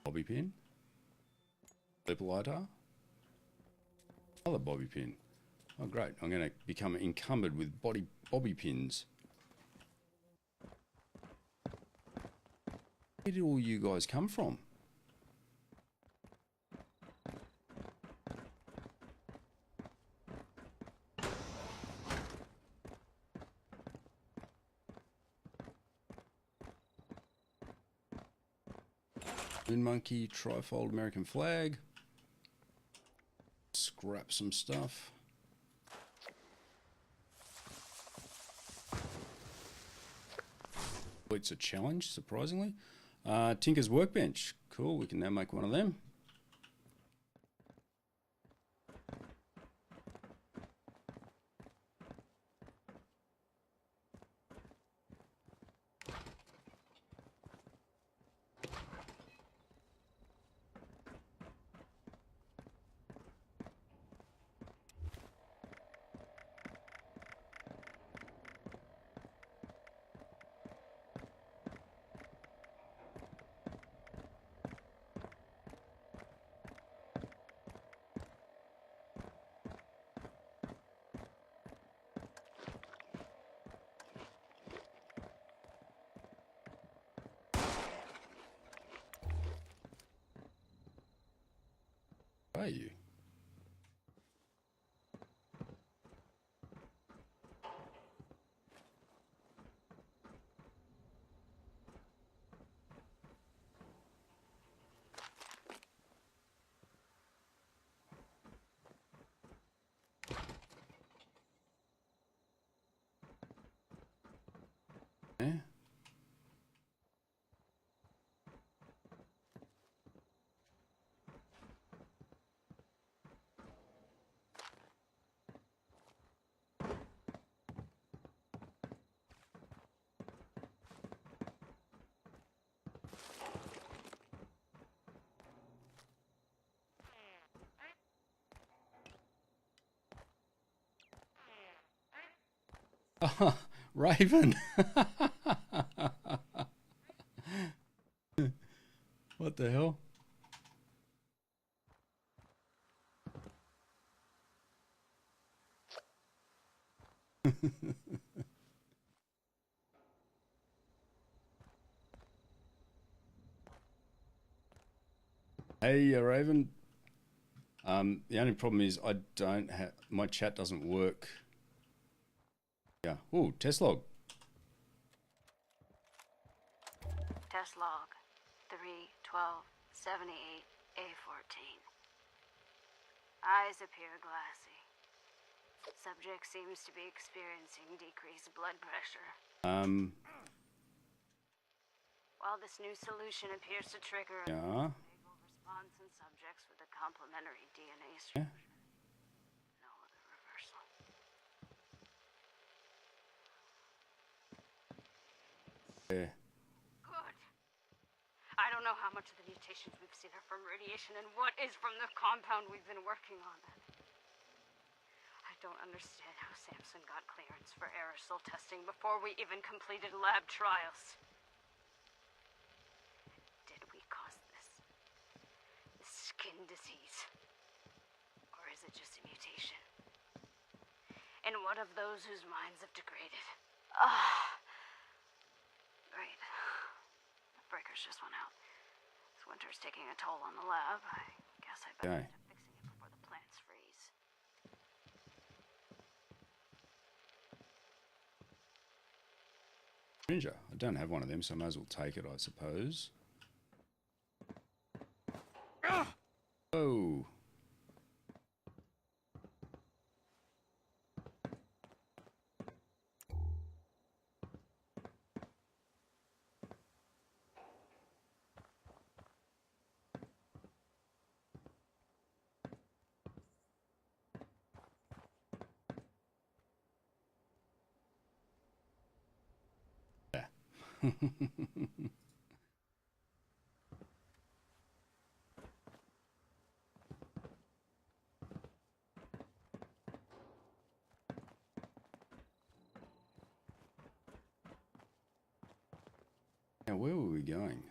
Bobby pin. Lighter. Another bobby pin. Oh, great. I'm going to become encumbered with bobby pins. Where did all you guys come from? Moon monkey, trifold American flag. Scrap some stuff. It's a challenge, surprisingly. Tinker's workbench. Cool, we can now make one of them. Are you? Yeah. Raven. What the hell? Hey, Raven. The only problem is I don't have, my chat doesn't work. Yeah. Oh, test log. Test log 3-12-78-A14. Eyes appear glassy. Subject seems to be experiencing decreased blood pressure. While this new solution appears to trigger a favorable response in subjects with a complementary DNA structure. No other reversal. Yeah. Good. I don't know how much of the mutations we've seen are from radiation and what is from the compound we've been working on. I don't understand how Samson got clearance for aerosol testing before we even completed lab trials. Did we cause this? The skin disease? Or is it just a mutation? in one of those whose minds have degraded. Ah, right. The breakers just went out. This winter's taking a toll on the lab. I guess I better get to fixing it before the plants freeze. Ginger. I don't have one of them, so I may as well take it, I suppose. Oh. Yeah. Now, where were we going?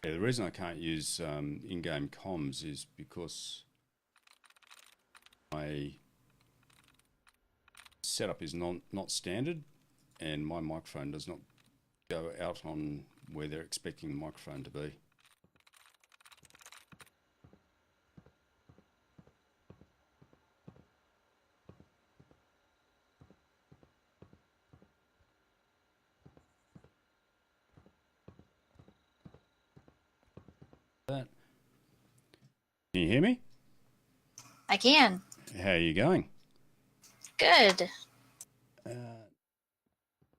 Yeah, the reason I can't use in-game comms is because my setup is not standard, and my microphone does not go out on where they're expecting the microphone to be. That. Can you hear me? I can. How are you going? Good.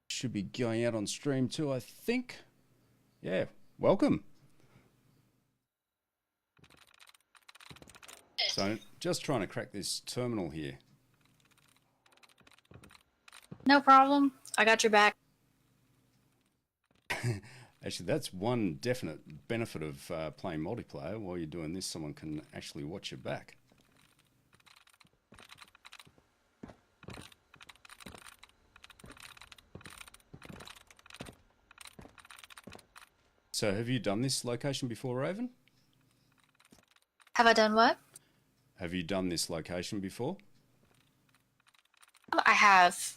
Should be going out on stream too, I think. Yeah, welcome. So, just trying to crack this terminal here. No problem. I got your back. Actually, that's one definite benefit of playing multiplayer. While you're doing this, someone can actually watch your back. So, have you done this location before, Raven? Have I done what? Have you done this location before? I have.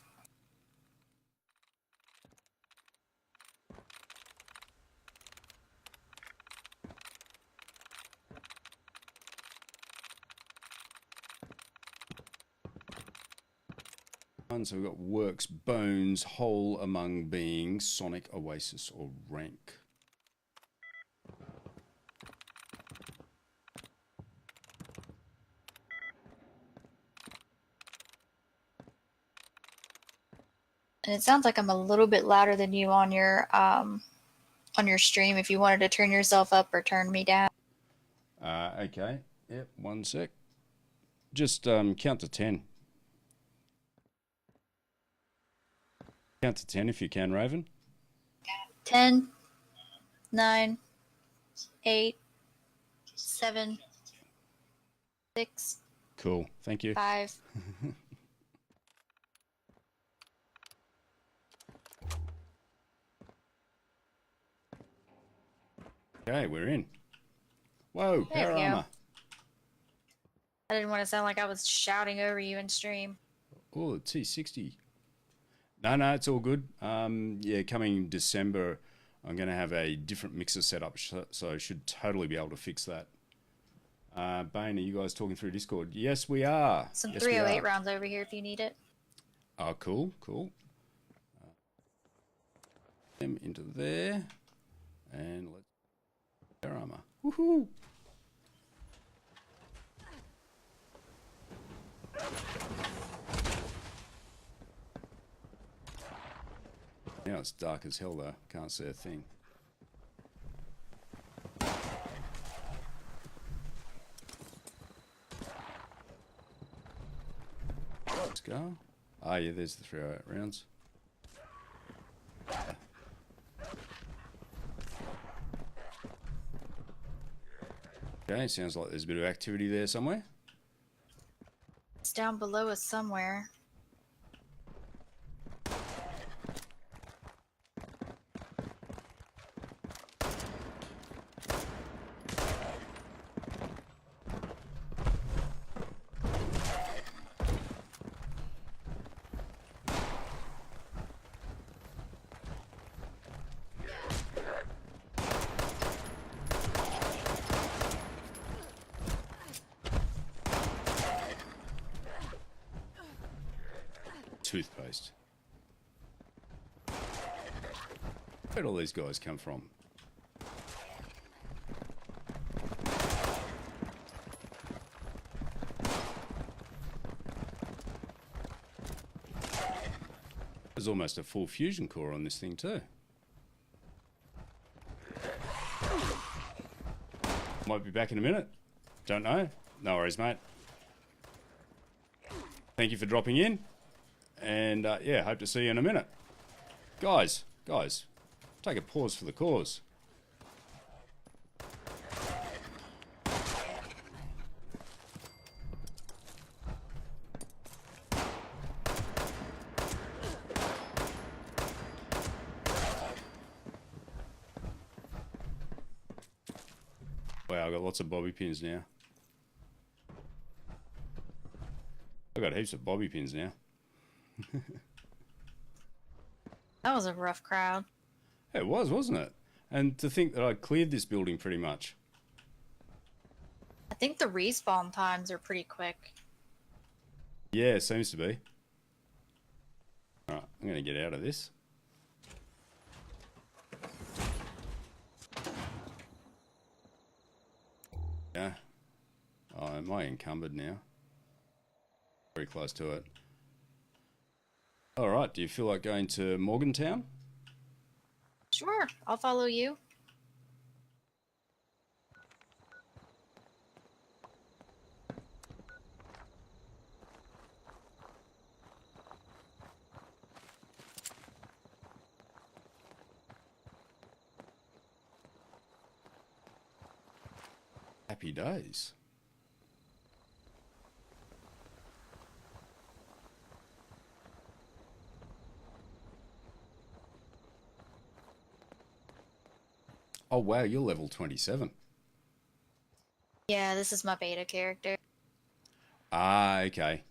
So we've got Works, Bones, Whole Among Beings, Sonic, Oasis, or Rank. And it sounds like I'm a little bit louder than you on your stream. If you wanted to turn yourself up or turn me down. Okay. Yep, one sec. Just count to 10. Count to 10 if you can, Raven. 10, 9, 8, 7, 6. Cool. Thank you. 5. Okay, we're in. Whoa, There power we go. armor. I didn't want to sound like I was shouting over you in stream. Oh, T60. No, it's all good. Yeah, coming December, I'm going to have a different mixer setup, so I should totally be able to fix that. Bane, are you guys talking through Discord? Yes, we are. Some Yes, we 308 are. rounds over here if you need it. Oh, cool. them into there. And let's their armor. Woohoo! Now it's dark as hell though. Can't see a thing. Let's go. Ah, yeah, there's the 308 rounds. Okay, sounds like there's a bit of activity there somewhere. It's down below us somewhere. Toothpaste. Where'd all these guys come from? There's almost a full fusion core on this thing too. Might be back in a minute. Don't know. No worries, mate. Thank you for dropping in. And yeah, hope to see you in a minute. Guys, take a pause for the cause. Wow, I've got lots of bobby pins now. I've got heaps of bobby pins now. That was a rough crowd. It was, wasn't it? And to think that I cleared this building pretty much. I think the respawn times are pretty quick. Yeah, it seems to be. Alright, I'm going to get out of this. Yeah. Oh, am I encumbered now? Very close to it. Alright, do you feel like going to Morgantown? Sure, I'll follow you. Happy days. Oh wow, you're level 27. Yeah, this is my beta character. Ah, okay.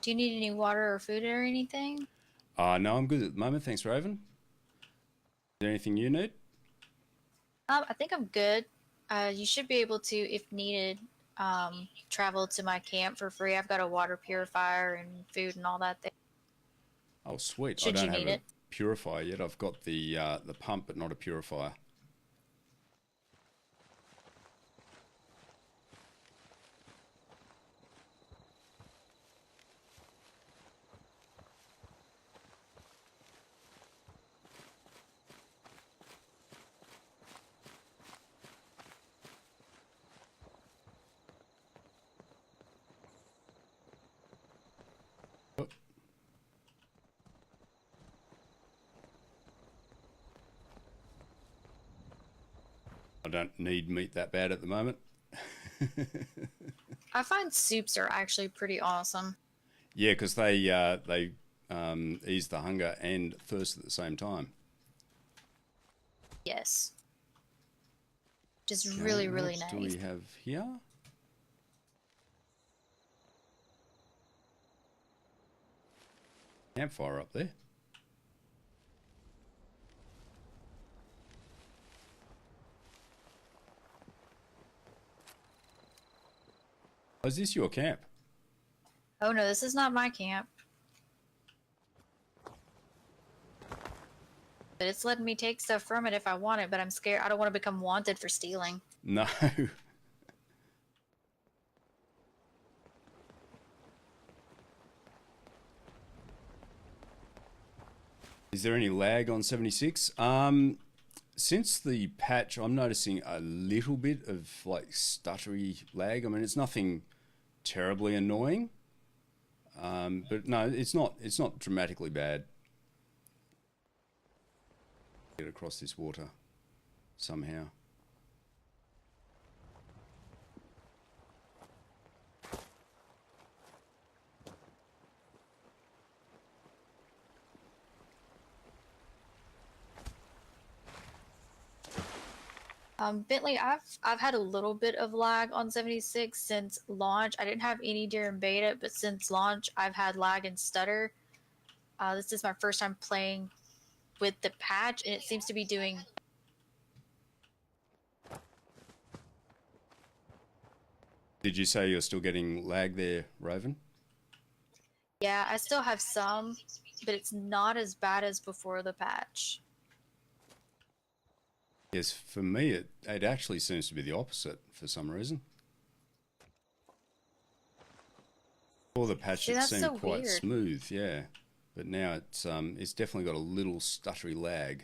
Do you need any water or food or anything? No, I'm good at the moment. Thanks, Raven. Is there anything you need? I think I'm good. You should be able to, if needed, travel to my camp for free. I've got a water purifier and food and all that there. Oh, sweet. Should I you don't have need a it? purifier yet. I've got the pump, but not a purifier. Oh. I don't need meat that bad at the moment. I find soups are actually pretty awesome. Yeah, because they ease the hunger and thirst at the same time. Yes. Just Okay, really, really what nice. do we have here? Campfire up there. Oh, is this your camp? Oh no, this is not my camp. But it's letting me take stuff from it if I want it, but I'm scared. I don't want to become wanted for stealing. No. Is there any lag on 76? Since the patch, I'm noticing a little bit of like stuttery lag. I mean, it's nothing terribly annoying, but no, it's not dramatically bad. Get across this water somehow. Bentley, I've had a little bit of lag on 76 since launch. I didn't have any during beta, but since launch, I've had lag and stutter. This is my first time playing with the patch, and it seems to be doing. Did you say you're still getting lag there, Raven? Yeah, I still have some, but it's not as bad as before the patch. Yes, for me, it actually seems to be the opposite for some reason. Before the patch, it seemed so quite weird. smooth, yeah. But now it's definitely got a little stuttery lag.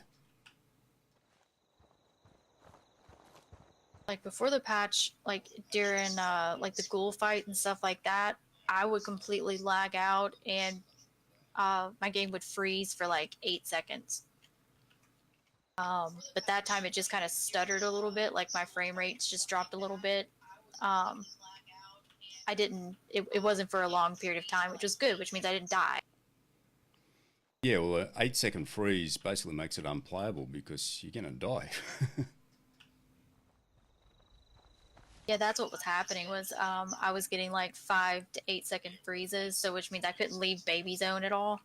Like before the patch, like during like the ghoul fight and stuff like that, I would completely lag out and my game would freeze for like 8 seconds. But that time it just kind of stuttered a little bit, like my frame rates just dropped a little bit. It wasn't for a long period of time, which was good, which means I didn't die. Yeah, well, an 8-second freeze basically makes it unplayable because you're going to die. Yeah, that's what was happening was I was getting like 5 to 8 second freezes, so which means I couldn't leave baby zone at all.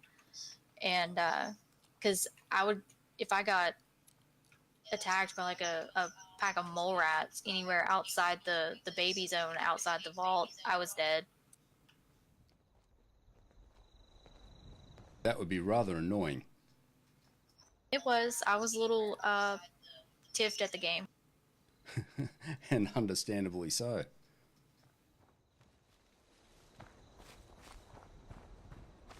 And because if I got attacked by like a pack of mole rats anywhere outside the baby zone, outside the vault, I was dead. That would be rather annoying. It was. I was a little tiffed at the game. And understandably so.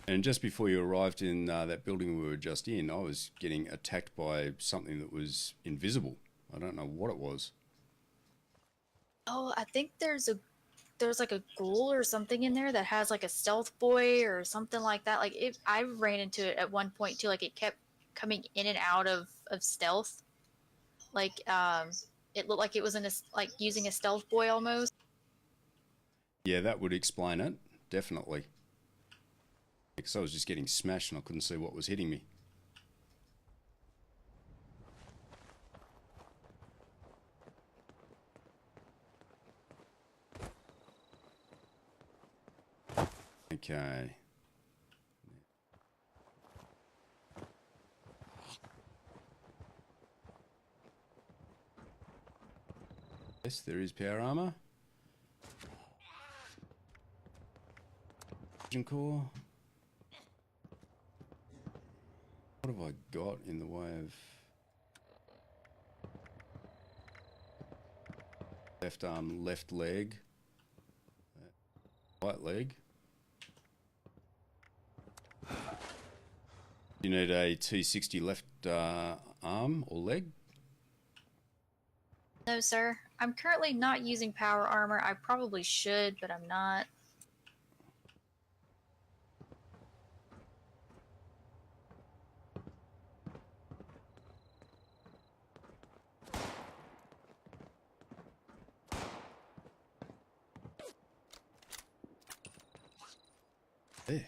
And just before you arrived in that building we were just in, I was getting attacked by something that was invisible. I don't know what it was. Oh, I think there's like a ghoul or something in there that has like a stealth boy or something like that. Like I ran into it at one point too. Like it kept coming in and out of stealth. Like it looked like it was like using a stealth boy almost. Yeah, that would explain it, definitely. Because I was just getting smashed and I couldn't see what was hitting me. Okay. Yes, there is power armor. Vision core. What have I got in the way of left arm, left leg, right leg? You need a T60 left arm or leg? No, sir. I'm currently not using power armor. I probably should, but I'm not. There.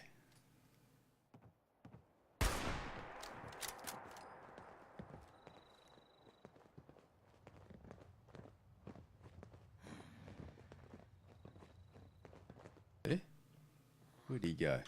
There? Where'd he go?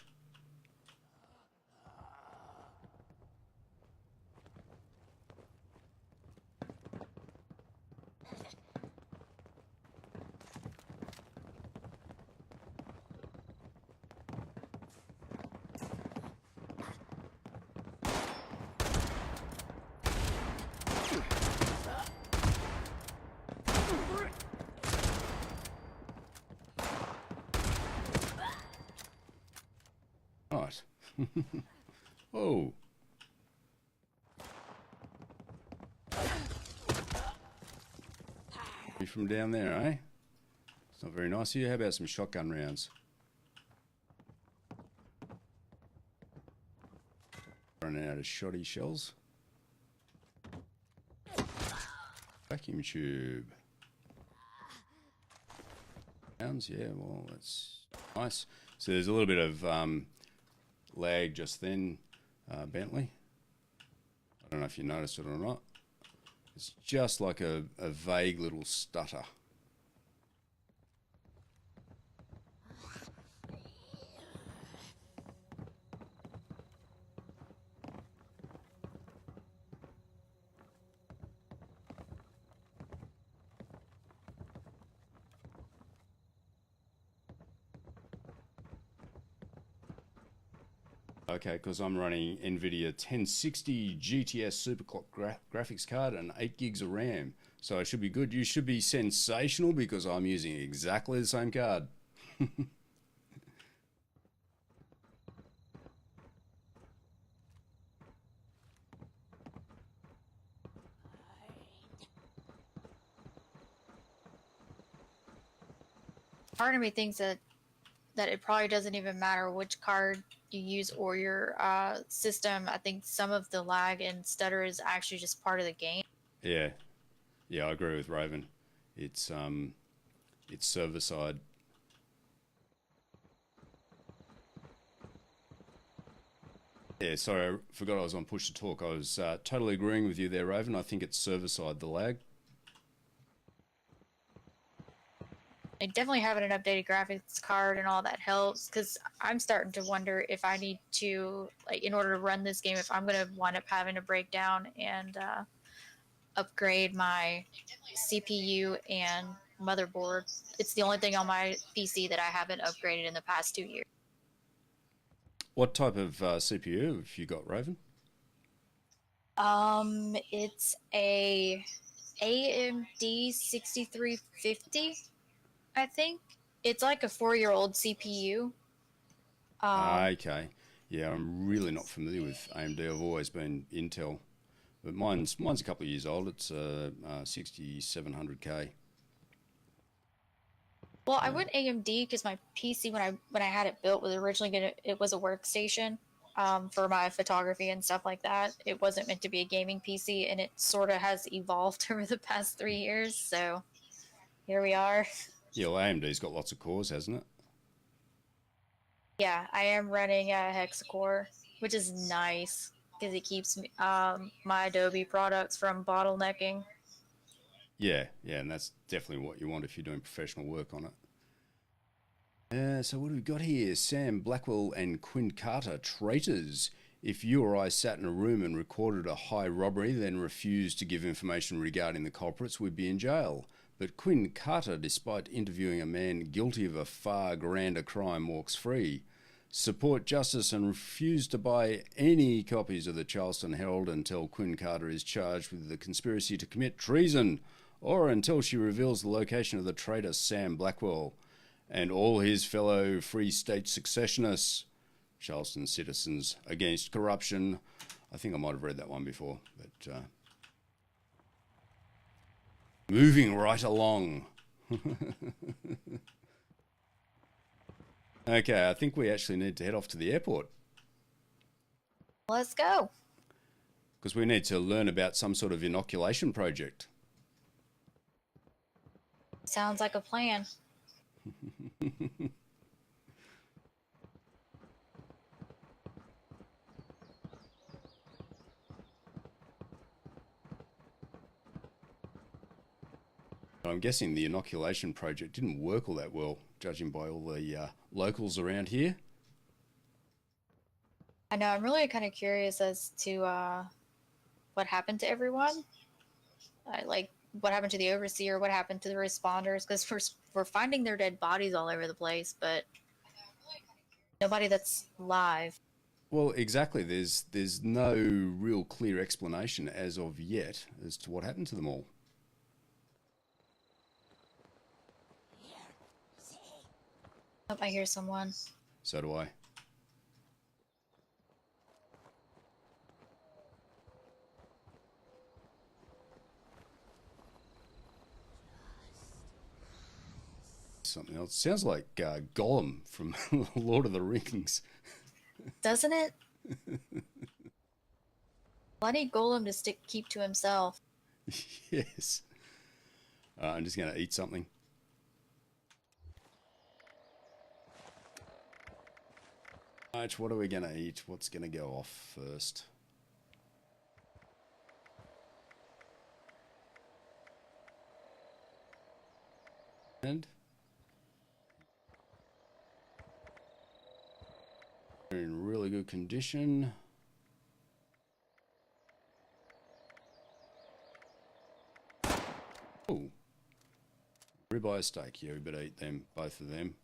Oh. You from down there, eh? It's not very nice of you. How about some shotgun rounds? Running out of shoddy shells. Vacuum tube. Rounds, yeah, well, that's nice. So there's a little bit of lag just then, Bentley. I don't know if you noticed it or not. It's just like a vague little stutter. Okay, because I'm running NVIDIA 1060 GTS Superclock graphics card and 8 gigs of RAM. So it should be good. You should be sensational because I'm using exactly the same card. Part of me thinks that it probably doesn't even matter which card you use or your system. I think some of the lag and stutter is actually just part of the game. Yeah, yeah, I agree with Raven. It's server side. Yeah, sorry, I forgot I was on push to talk. I was totally agreeing with you there, Raven. I think it's server side, the lag. I definitely having an updated graphics card and all that helps, because I'm starting to wonder if I need to, like, in order to run this game, if I'm going to wind up having to break down and upgrade my CPU and motherboard. It's the only thing on my PC that I haven't upgraded in the past 2 years. What type of CPU have you got, Raven? It's a AMD 6350, I think. It's like a 4-year-old CPU. Okay. Yeah, I'm really not familiar with AMD. I've always been Intel. But mine's a couple of years old. It's 6700K. Well, I went AMD because my PC when I had it built was originally it was a workstation for my photography and stuff like that. It wasn't meant to be a gaming PC, and it sort of has evolved over the past 3 years. So here we are. Yeah, well, AMD's got lots of cores, hasn't it? Yeah, I am running a hexacore, which is nice because it keeps my Adobe products from bottlenecking. Yeah, and that's definitely what you want if you're doing professional work on it. So what have we got here? Sam Blackwell and Quinn Carter, traitors. If you or I sat in a room and recorded a high robbery, then refused to give information regarding the culprits, we'd be in jail. But Quinn Carter, despite interviewing a man guilty of a far grander crime, walks free. Support justice and refuse to buy any copies of the Charleston Herald until Quinn Carter is charged with the conspiracy to commit treason, or until she reveals the location of the traitor Sam Blackwell and all his fellow Free State successionists. Charleston Citizens Against Corruption. I think I might have read that one before, but moving right along. Okay, I think we actually need to head off to the airport. Let's go. Because we need to learn about some sort of inoculation project. Sounds like a plan. I'm guessing the inoculation project didn't work all that well, judging by all the locals around here. I know, I'm really kind of curious as to what happened to everyone. Like, what happened to the overseer, what happened to the responders, because we're finding their dead bodies all over the place, but nobody that's live. Well, exactly. There's no real clear explanation as of yet as to what happened to them all. Oh, I hear someone. So do I. something else. Sounds like Gollum from Lord of the Rings. Doesn't it? Well, I need Golem to keep to himself. Yes. I'm just going to eat something. Right, what are we going to eat? What's going to go off first? And they're in really good condition. Oh, ribeye steak. Yeah, we better eat them, both of them.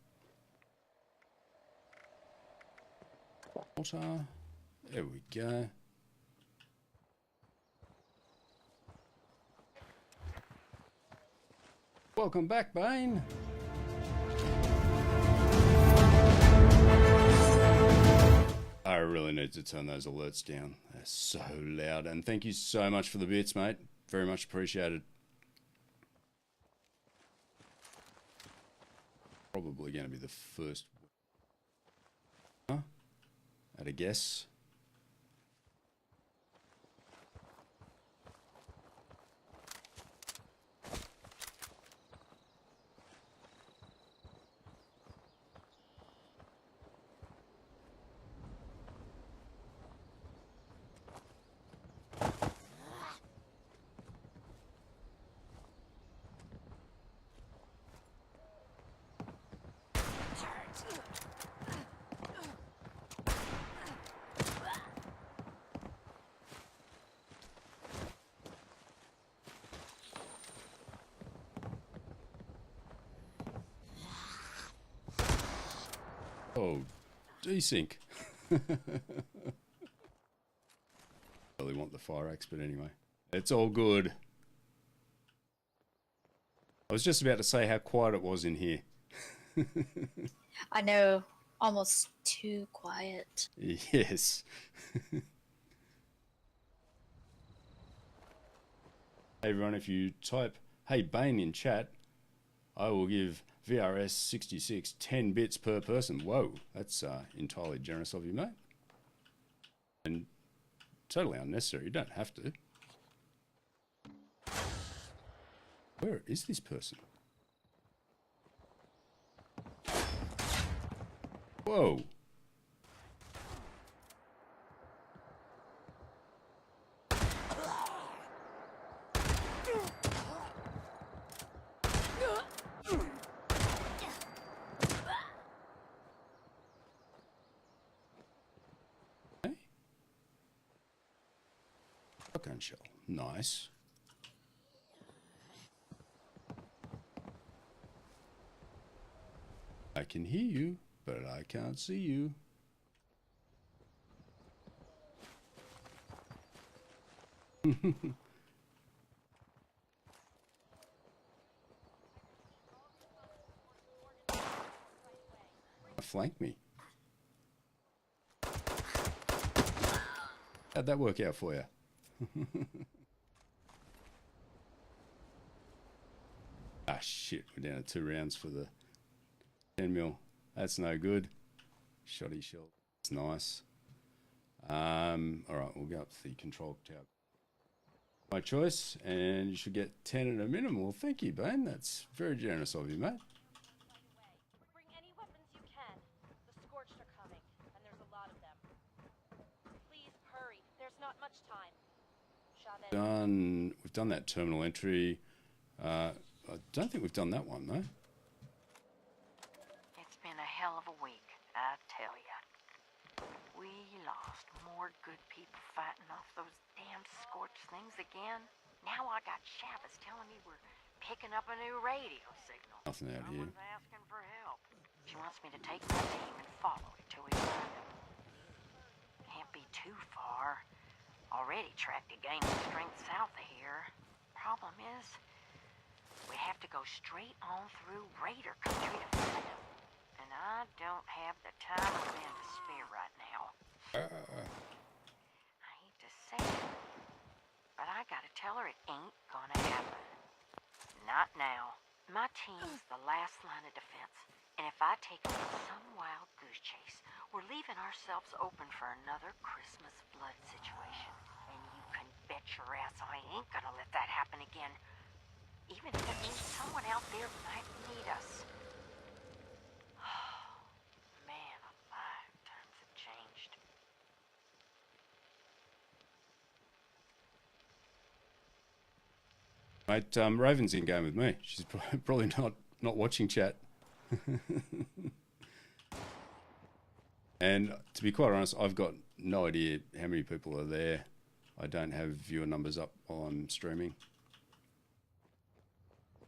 Water. There we go. Welcome back, Bane. I really need to turn those alerts down. They're so loud. And thank you so much for the bits, mate. Very much appreciated. Probably going to be the first. Huh? At a guess. Oh, desync. Really want the fire axe, but anyway. It's all good. I was just about to say how quiet it was in here. I know, almost too quiet. Yes. Hey everyone, if you type "Hey Bane" in chat, I will give VRS 66 10 bits per person. Whoa, that's entirely generous of you, mate. And totally unnecessary. You don't have to. Where is this person? Whoa. Hey. Shotgun shell. Nice. I can hear you, but I can't see you. Flank me. How'd that work out for you? Ah, shit. We're down to 2 rounds for the 10 mil. That's no good. Shoddy shell. It's nice. Alright, we'll go up to the control tower. My choice, and you should get 10 at a minimum. Well, thank you, Bane. That's very generous of you, mate. Bring any weapons you can. The Scorched are coming, and there's a lot of them. Please hurry. There's not much time. We've done that terminal entry. I don't think we've done that one, though. It's been a hell of a week, I tell ya. We lost more good people fighting off those damn scorched things again. Now I got Shabbos telling me we're picking up a new radio signal. Nothing out here. Someone's asking for help. She wants me to take my team and follow it till we find them. Can't be too far. Already tracked a gain of strength south of here. Problem is, we have to go straight on through Raider country to find them. And I don't have the time or men to spare right now. I hate to say it, but I gotta tell her it ain't gonna happen. Not now. My team's the last line of defense, and if I take on some wild goose chase, we're leaving ourselves open for another Christmas flood situation. And you can bet your ass I ain't gonna let that happen again, even if it means someone out there might need us. Man alive, times have changed. Mate, Raven's in game with me. She's probably not watching chat. And to be quite honest, I've got no idea how many people are there. I don't have viewer numbers up while I'm streaming.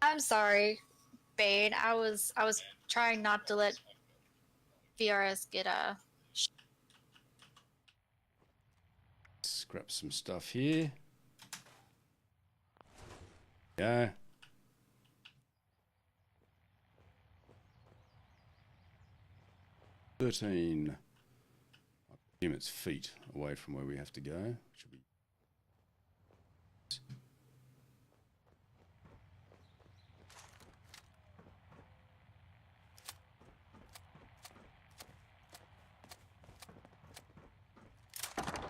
I'm sorry, Bane. I was trying not to let VRS get a. Scrap some stuff here. Yeah. I assume it's feet away from where we have to go. Should be.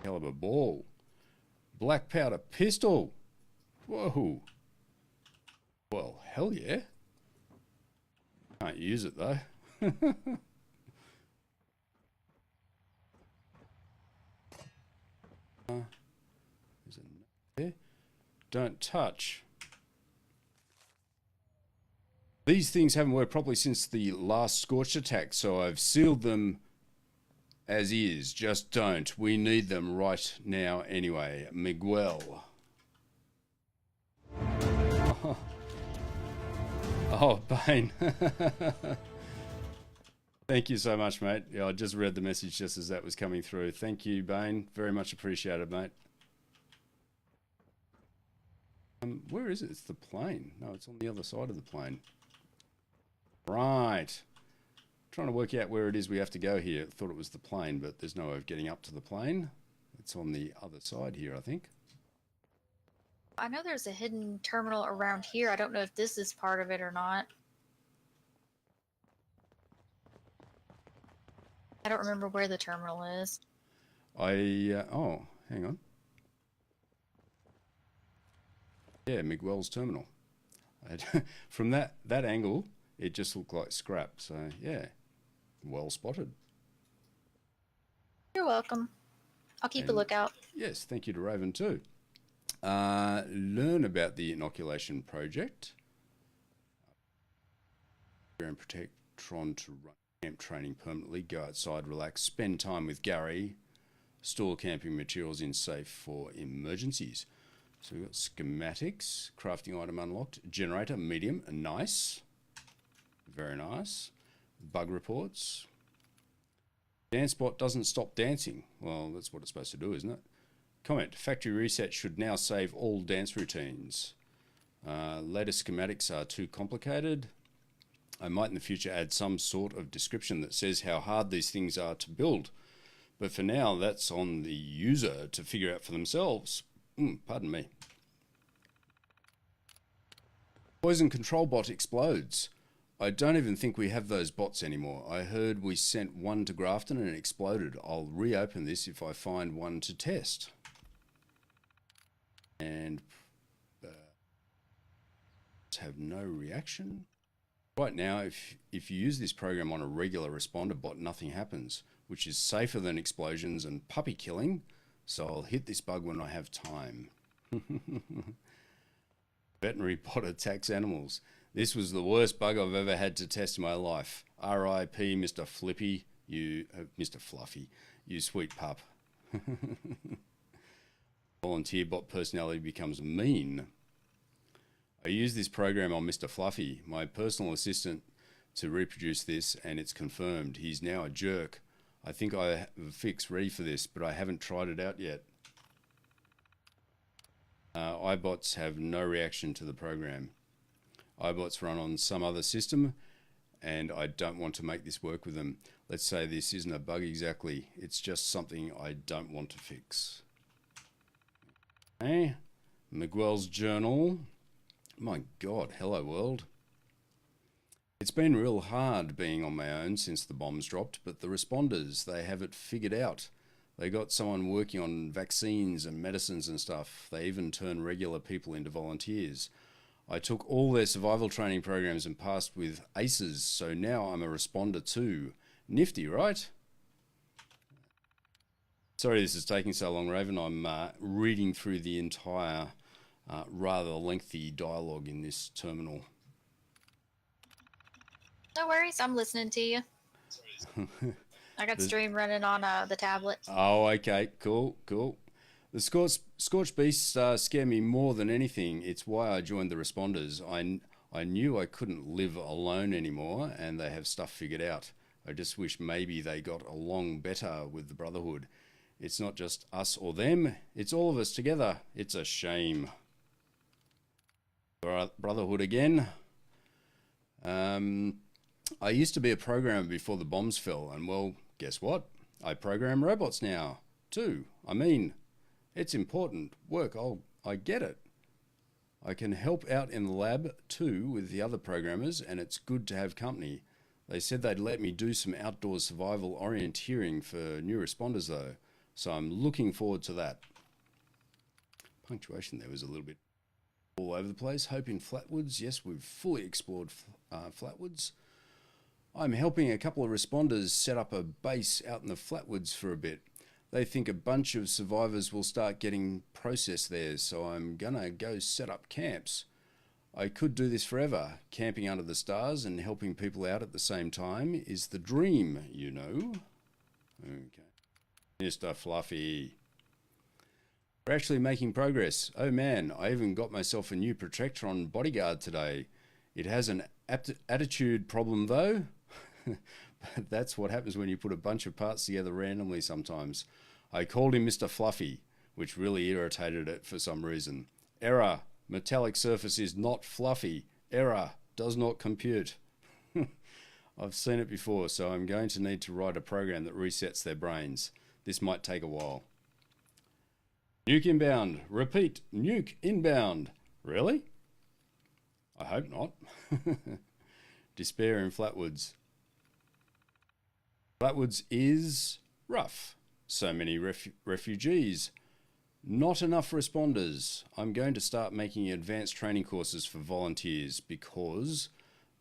Hell of a ball. Black powder pistol. Whoa. Well, hell yeah. Can't use it though. Is it there? Don't touch. These things haven't worked properly since the last scorched attack, so I've sealed them as is. Just don't. We need them right now anyway. Miguel. Oh, Bane. Thank you so much, mate. Yeah, I just read the message just as that was coming through. Thank you, Bane. Very much appreciated, mate. Where is it? It's the plane. No, it's on the other side of the plane. Right. Trying to work out where it is we have to go here. Thought it was the plane, but there's no way of getting up to the plane. It's on the other side here, I think. I know there's a hidden terminal around here. I don't know if this is part of it or not. I don't remember where the terminal is. Oh, hang on. Yeah, Miguel's terminal. From that angle, it just looked like scrap. So, yeah, well spotted. You're welcome. I'll keep a lookout. Yes, thank you to Raven too. Learn about the inoculation project. And protect Tron to run camp training permanently. Go outside, relax, spend time with Gary. Store camping materials in safe for emergencies. So we've got schematics, crafting item unlocked, generator, medium, nice. Very nice. Bug reports. Dance bot doesn't stop dancing. Well, that's what it's supposed to do, isn't it? Comment, factory reset should now save all dance routines. Later schematics are too complicated. I might in the future add some sort of description that says how hard these things are to build. But for now, that's on the user to figure out for themselves. Pardon me. Poison control bot explodes. I don't even think we have those bots anymore. I heard we sent one to Grafton and it exploded. I'll reopen this if I find one to test. And have no reaction. Right now, if you use this program on a regular responder bot, nothing happens, which is safer than explosions and puppy killing. So I'll hit this bug when I have time. Veterinary bot attacks animals. This was the worst bug I've ever had to test in my life. R.I.P. Mr. Flippy, Mr. Fluffy, you sweet pup. Volunteer bot personality becomes mean. I used this program on Mr. Fluffy, my personal assistant, to reproduce this, and it's confirmed. He's now a jerk. I think I have a fix ready for this, but I haven't tried it out yet. iBots have no reaction to the program. iBots run on some other system, and I don't want to make this work with them. Let's say this isn't a bug exactly. It's just something I don't want to fix. Okay. Miguel's journal. My God, hello world. It's been real hard being on my own since the bombs dropped, but the responders, they have it figured out. They got someone working on vaccines and medicines and stuff. They even turn regular people into volunteers. I took all their survival training programs and passed with aces, so now I'm a responder too. Nifty, right? Sorry this is taking so long, Raven. I'm reading through the entire rather lengthy dialogue in this terminal. No worries, I'm listening to you. I got stream running on the tablet. Oh, okay, cool. The scorched beasts scare me more than anything. It's why I joined the responders. I knew I couldn't live alone anymore, and they have stuff figured out. I just wish maybe they got along better with the Brotherhood. It's not just us or them, it's all of us together. It's a shame. Brotherhood again. I used to be a programmer before the bombs fell, and well, guess what? I program robots now, too. I mean, it's important work, I get it. I can help out in the lab, too, with the other programmers, and it's good to have company. They said they'd let me do some outdoor survival orienteering for new responders, though, so I'm looking forward to that. Punctuation there was a little bit all over the place. Hope in Flatwoods. Yes, we've fully explored Flatwoods. I'm helping a couple of responders set up a base out in the Flatwoods for a bit. They think a bunch of survivors will start getting processed there, so I'm gonna go set up camps. I could do this forever. Camping under the stars and helping people out at the same time is the dream, you know. Okay. Mr. Fluffy. We're actually making progress. Oh man, I even got myself a new Protectron bodyguard today. It has an attitude problem though. But that's what happens when you put a bunch of parts together randomly sometimes. I called him Mr. Fluffy, which really irritated it for some reason. Error. Metallic surface is not fluffy. Error. Does not compute. I've seen it before, so I'm going to need to write a program that resets their brains. This might take a while. Nuke inbound. Repeat. Nuke inbound. Really? I hope not. Despair in Flatwoods. Flatwoods is rough. So many refugees. Not enough responders. I'm going to start making advanced training courses for volunteers because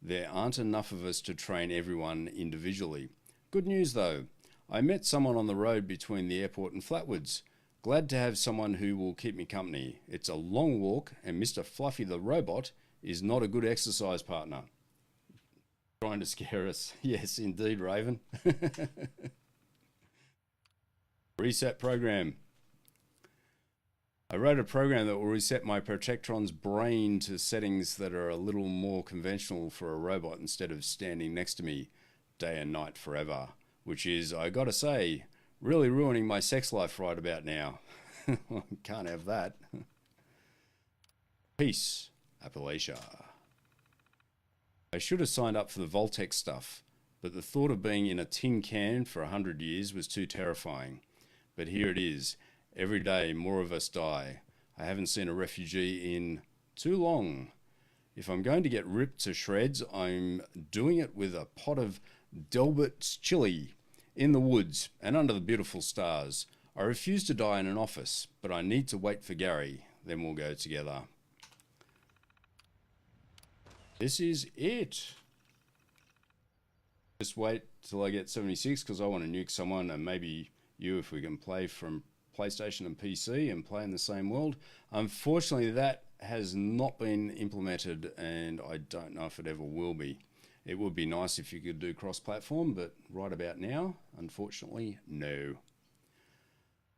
there aren't enough of us to train everyone individually. Good news though. I met someone on the road between the airport and Flatwoods. Glad to have someone who will keep me company. It's a long walk and Mr. Fluffy the robot is not a good exercise partner. Trying to scare us. Yes, indeed, Raven. Reset program. I wrote a program that will reset my Protectron's brain to settings that are a little more conventional for a robot instead of standing next to me day and night forever, which is, I gotta say, really ruining my sex life right about now. Can't have that. Peace, Appalachia. I should have signed up for the Voltex stuff, but the thought of being in a tin can for 100 years was too terrifying. But here it is. Every day more of us die. I haven't seen a refugee in too long. If I'm going to get ripped to shreds, I'm doing it with a pot of Delbert's chili in the woods and under the beautiful stars. I refuse to die in an office, but I need to wait for Gary. Then we'll go together. This is it. Just wait till I get 76 because I want to nuke someone and maybe you if we can play from PlayStation and PC and play in the same world. Unfortunately, that has not been implemented and I don't know if it ever will be. It would be nice if you could do cross-platform, but right about now, unfortunately, no.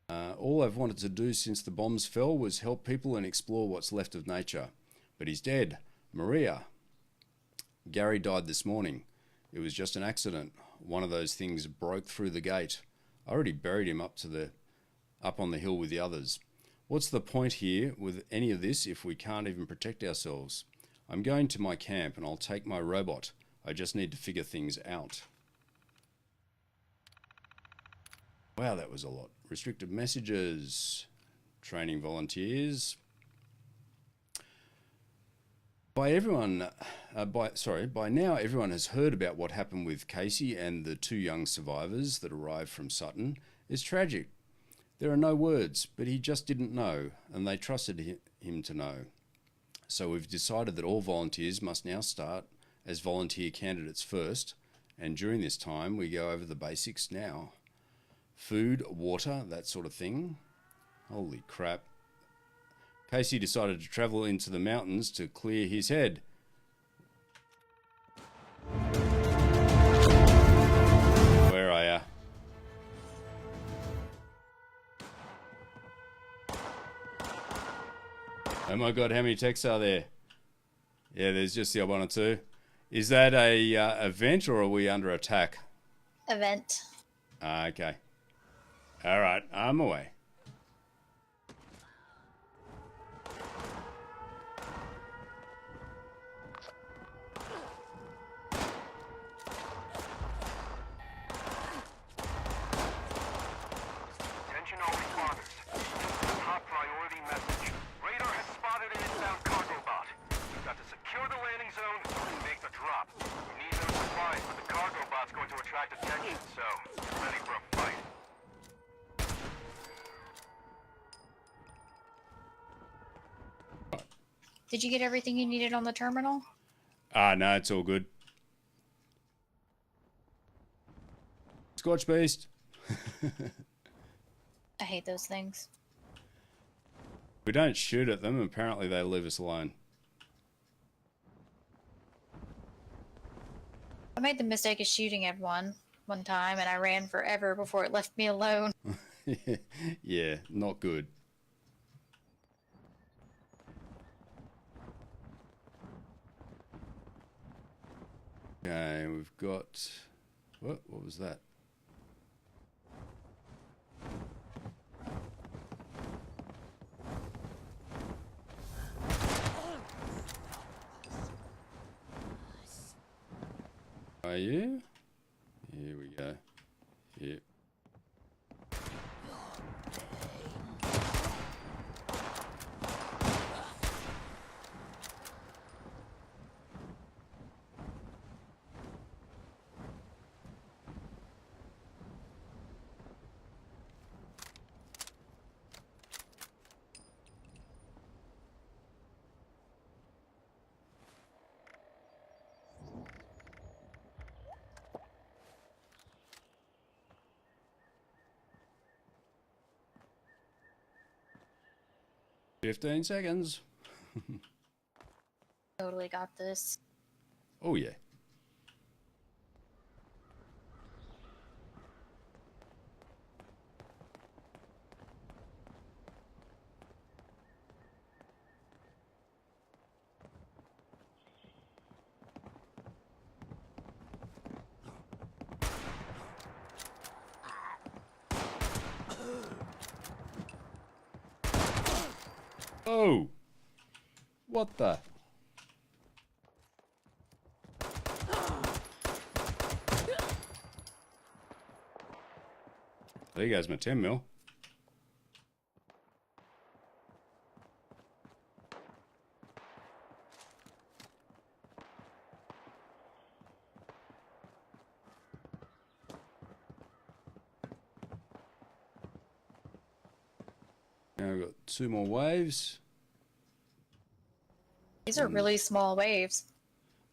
All I've wanted to do since the bombs fell was help people and explore what's left of nature. But he's dead. Maria. Gary died this morning. It was just an accident. One of those things broke through the gate. I already buried him up on the hill with the others. What's the point here with any of this if we can't even protect ourselves? I'm going to my camp and I'll take my robot. I just need to figure things out. Wow, that was a lot. Restricted messages. Training volunteers. By now everyone has heard about what happened with Casey and the 2 young survivors that arrived from Sutton. It's tragic. There are no words, but he just didn't know, and they trusted him to know. So we've decided that all volunteers must now start as volunteer candidates first, and during this time we go over the basics now. Food, water, that sort of thing. Holy crap. Casey decided to travel into the mountains to clear his head. Where are ya? Oh my god, how many texts are there? Yeah, there's just the odd 1 or 2. Is that a event or are we under attack? Event. Okay. Alright, I'm away. Attention all responders. Top priority message. Radar has spotted an inbound cargo bot. We've got to secure the landing zone and make the drop. We need those supplies, but the cargo bot's going to attract attention, so get ready for a fight. Did you get everything you needed on the terminal? No, it's all good. Scotch Beast. I hate those things. We don't shoot at them, apparently they leave us alone. I made the mistake of shooting at one time, and I ran forever before it left me alone. Yeah, not good. Okay, we've got... What was that? Are you? Here we go. Here. "15 seconds. Totally got this. Oh, yeah. Oh! What the? There goes my 10 mil. Now we've got 2 more waves. These are really small waves.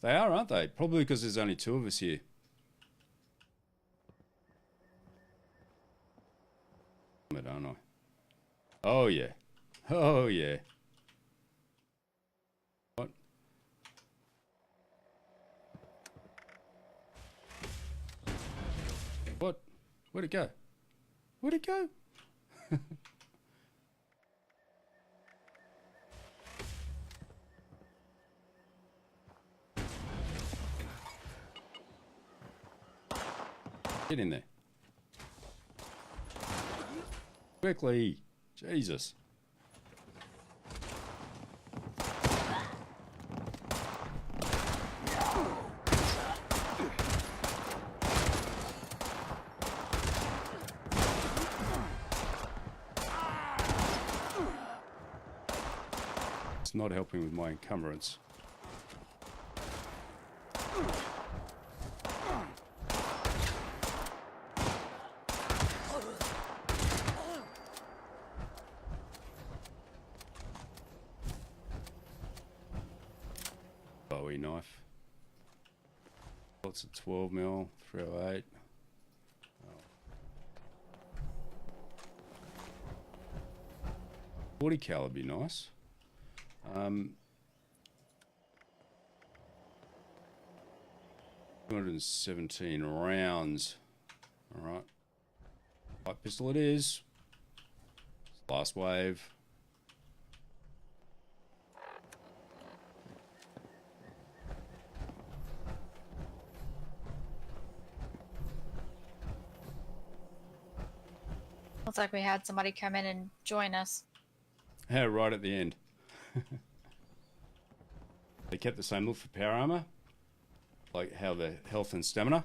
They are, aren't they? Probably because there's only 2 of us here. Aren't I? Oh, yeah. Oh, yeah. What? What? Where'd it go? Where'd it go? Get in there. Quickly. Jesus. It's not helping with my encumbrance. Bowie knife. What's a 12 mil? 308. Oh. 40 cal would be nice. 217 rounds. All right. Light pistol it is. Last wave. Looks like we had somebody come in and join us. Yeah, right at the end. They kept the same look for power armor, like how the health and stamina.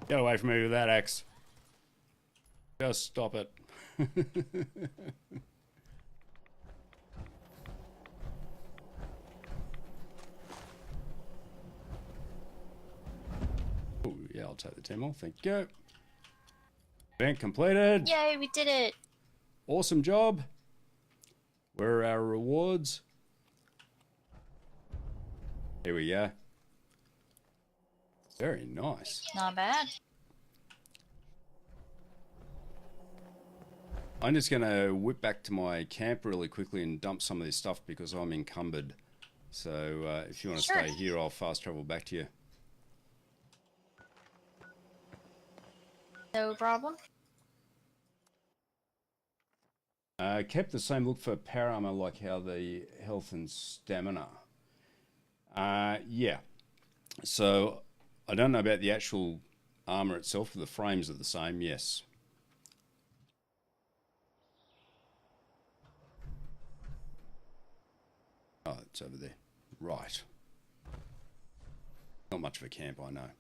Get away from me with that axe. Just stop it. Oh, yeah, I'll take the 10 mil. Thank you. Event completed. Yay, we did it. Awesome job. Where are our rewards? Here we go. Very nice. Not bad. I'm just going to whip back to my camp really quickly and dump some of this stuff because I'm encumbered. So if you want to stay here, I'll fast travel back to you. No problem. Kept the same look for power armor like how the health and stamina. Yeah. So I don't know about the actual armor itself. The frames are the same, yes. Oh, it's over there. Right. Not much of a camp, I know.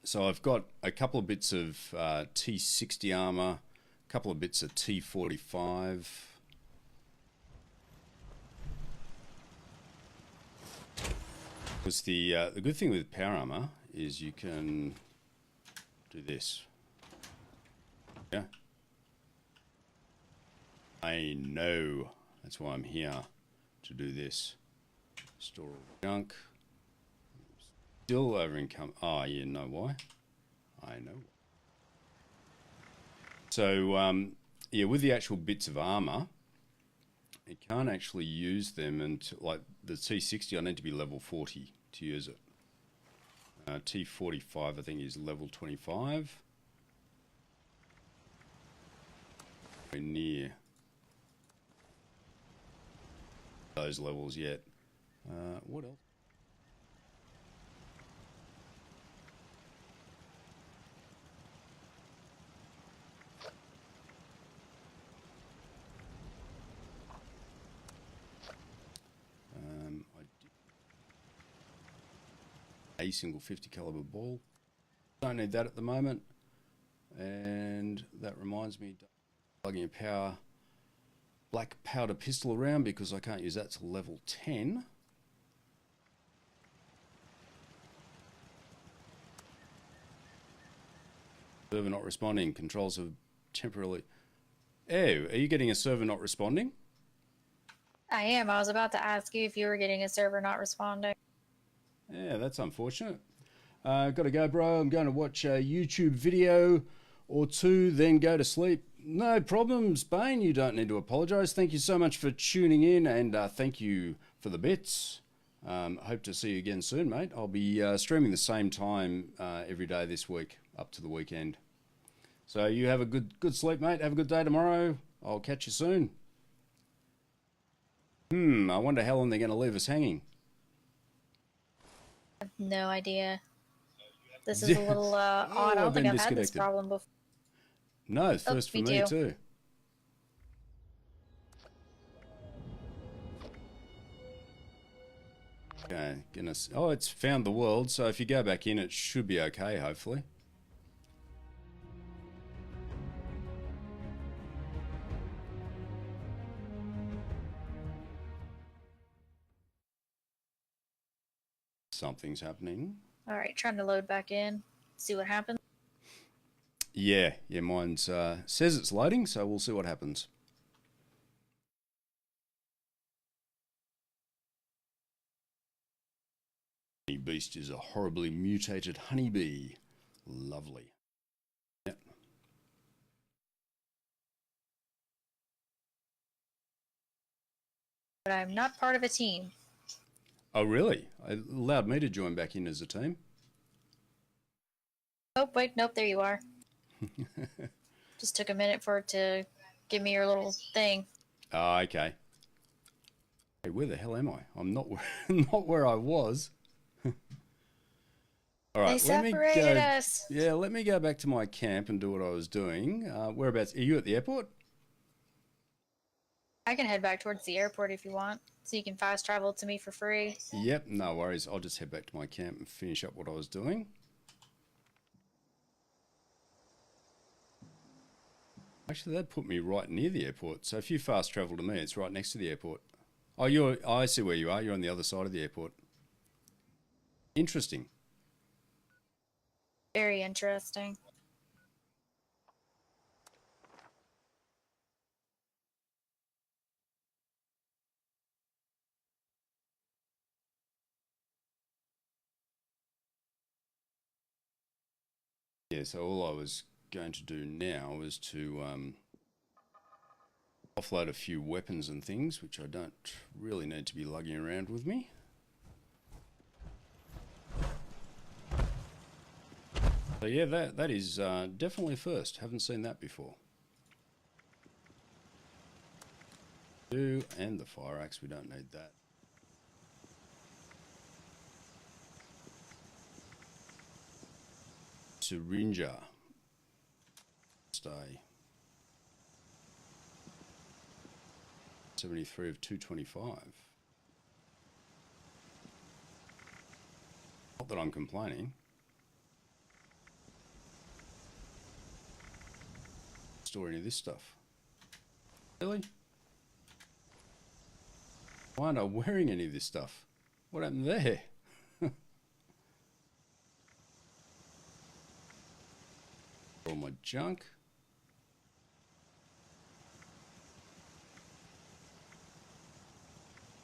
So I've got a couple of bits of T60 armor, a couple of bits of T45. Because the good thing with power armor is you can do this. Yeah. I know. That's why I'm here, to do this. Store junk. Still over income. Oh, you know why? I know. So, yeah, with the actual bits of armor, you can't actually use them until, like, the T60, I need to be level 40 to use it. T45, I think, is level 25. We're near those levels yet. What else? A single 50 caliber ball. Don't need that at the moment. And that reminds me, plugging a power black powder pistol around because I can't use that till level 10. Server not responding. Controls have temporarily... Oh, are you getting a server not responding? I am. I was about to ask you if you were getting a server not responding. Yeah, that's unfortunate. Got to go, bro. I'm going to watch a YouTube video or two, then go to sleep. No problems, Bane. You don't need to apologise. Thank you so much for tuning in, and thank you for the bits. Hope to see you again soon, mate. I'll be streaming the same time every day this week, up to the weekend. So you have a good sleep, mate. Have a good day tomorrow. I'll catch you soon. I wonder how long they're going to leave us hanging. I have no idea. This is a little odd. I don't think I've had this problem before. No, first for me too. Okay, goodness. Oh, it's found the world, so if you go back in, it should be okay, hopefully. Something's happening. All right, trying to load back in. See what happens. Yeah, mine's says it's loading, so we'll see what happens. Beast is a horribly mutated honeybee. Lovely. Yep. But I'm not part of a team. Oh, really? It allowed me to join back in as a team. Oh, wait, nope, there you are. Just took a minute for it to give me your little thing. Oh, okay. Hey, where the hell am I? I'm not where, not where I was. All right, They separated us. Yeah, let me go back to my camp and do what I was doing. Whereabouts? Are you at the airport? I can head back towards the airport if you want, so you can fast travel to me for free. Yep, no worries. I'll just head back to my camp and finish up what I was doing. Actually, that put me right near the airport. So if you fast travel to me, it's right next to the airport. Oh, I see where you are. You're on the other side of the airport. Interesting. Very interesting. Yeah, so all I was going to do now was to offload a few weapons and things, which I don't really need to be lugging around with me. So yeah, that is definitely a first. Haven't seen that before. And the fire axe, we don't need that. Syringer. Stay. 73 of 225. Not that I'm complaining. Store any of this stuff. Really? Why aren't I wearing any of this stuff? What happened there? All my junk.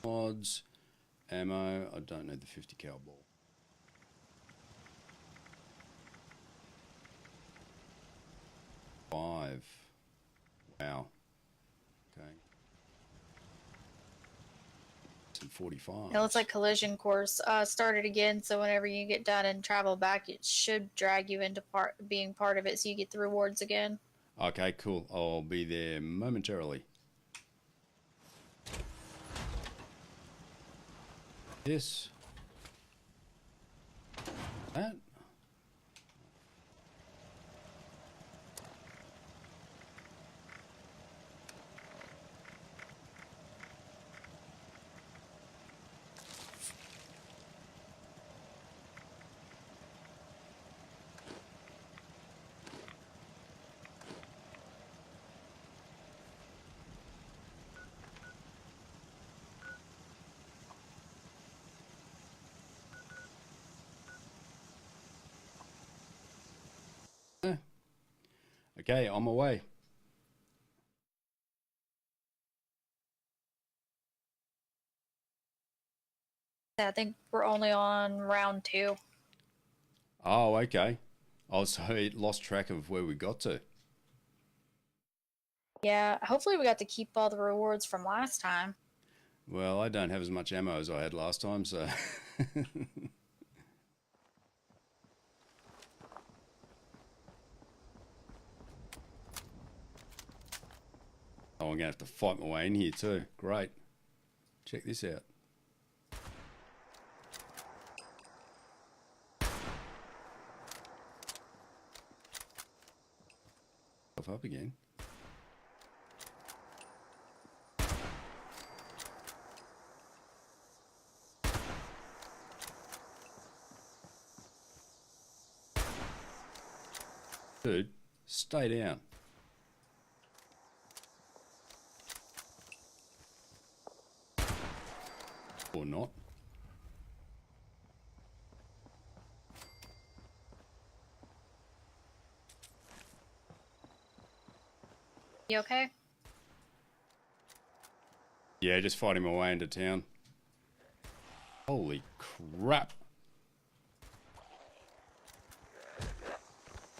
Mods, ammo. I don't need the 50 cal ball. Five. Wow. Okay. Some 45. It looks like collision course started again, so whenever you get done and travel back, it should drag you into being part of it, so you get the rewards again. Okay, cool. I'll be there momentarily. This. That. Okay, on my way. I think we're only on round 2. Oh, okay. Oh, so it lost track of where we got to. Yeah, hopefully we got to keep all the rewards from last time. Well, I don't have as much ammo as I had last time, so... Oh, I'm going to have to fight my way in here too. Great. Check this out. Up again. Dude, stay down. Or not. You okay? Yeah, just fighting my way into town. Holy crap.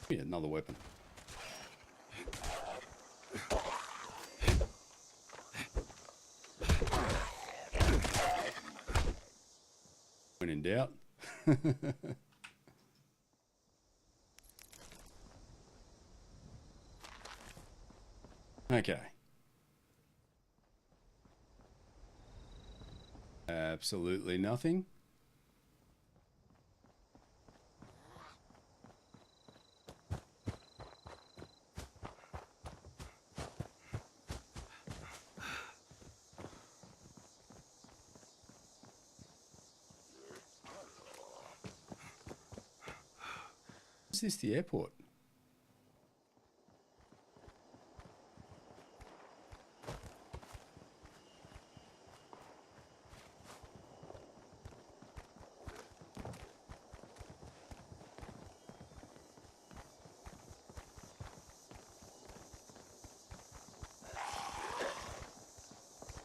Yeah, another weapon. When in doubt. Okay. Absolutely nothing. Is this the airport?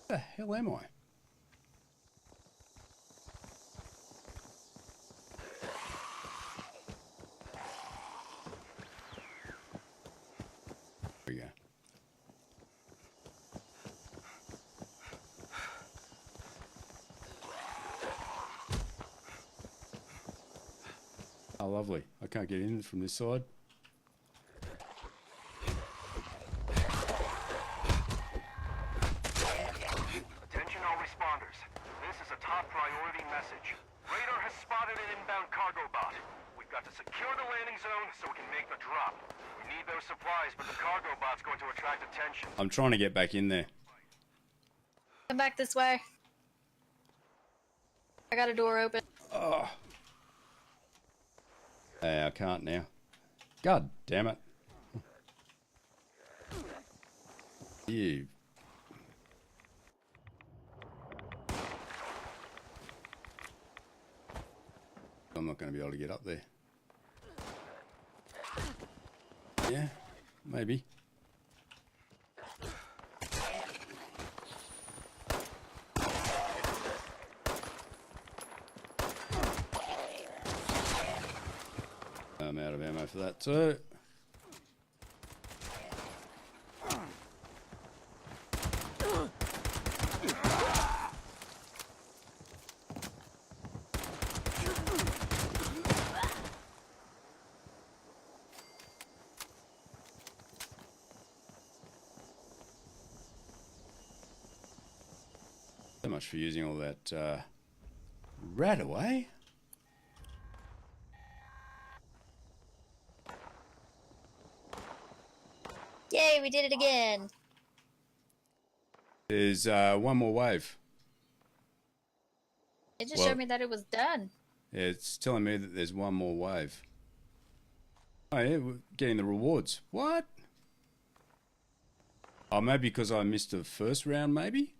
Where the hell am I? There we go. Oh, lovely. I can't get in from this side. Attention all responders. This is a top priority message. Radar has spotted an inbound cargo bot. We've got to secure the landing zone so we can make the drop. We need those supplies, but the cargo bot's going to attract attention. I'm trying to get back in there. Come back this way. I got a door open. Oh. Hey, I can't now. God damn it. You. I'm not going to be able to get up there. Yeah, maybe. I'm out of ammo for that too. So much for using all that rat away. Yay, we did it again. There's one more wave. It just Well- showed me that it was done. Yeah, it's telling me that there's one more wave. Oh yeah, we're getting the rewards. What? Oh, maybe because I missed the first round, maybe?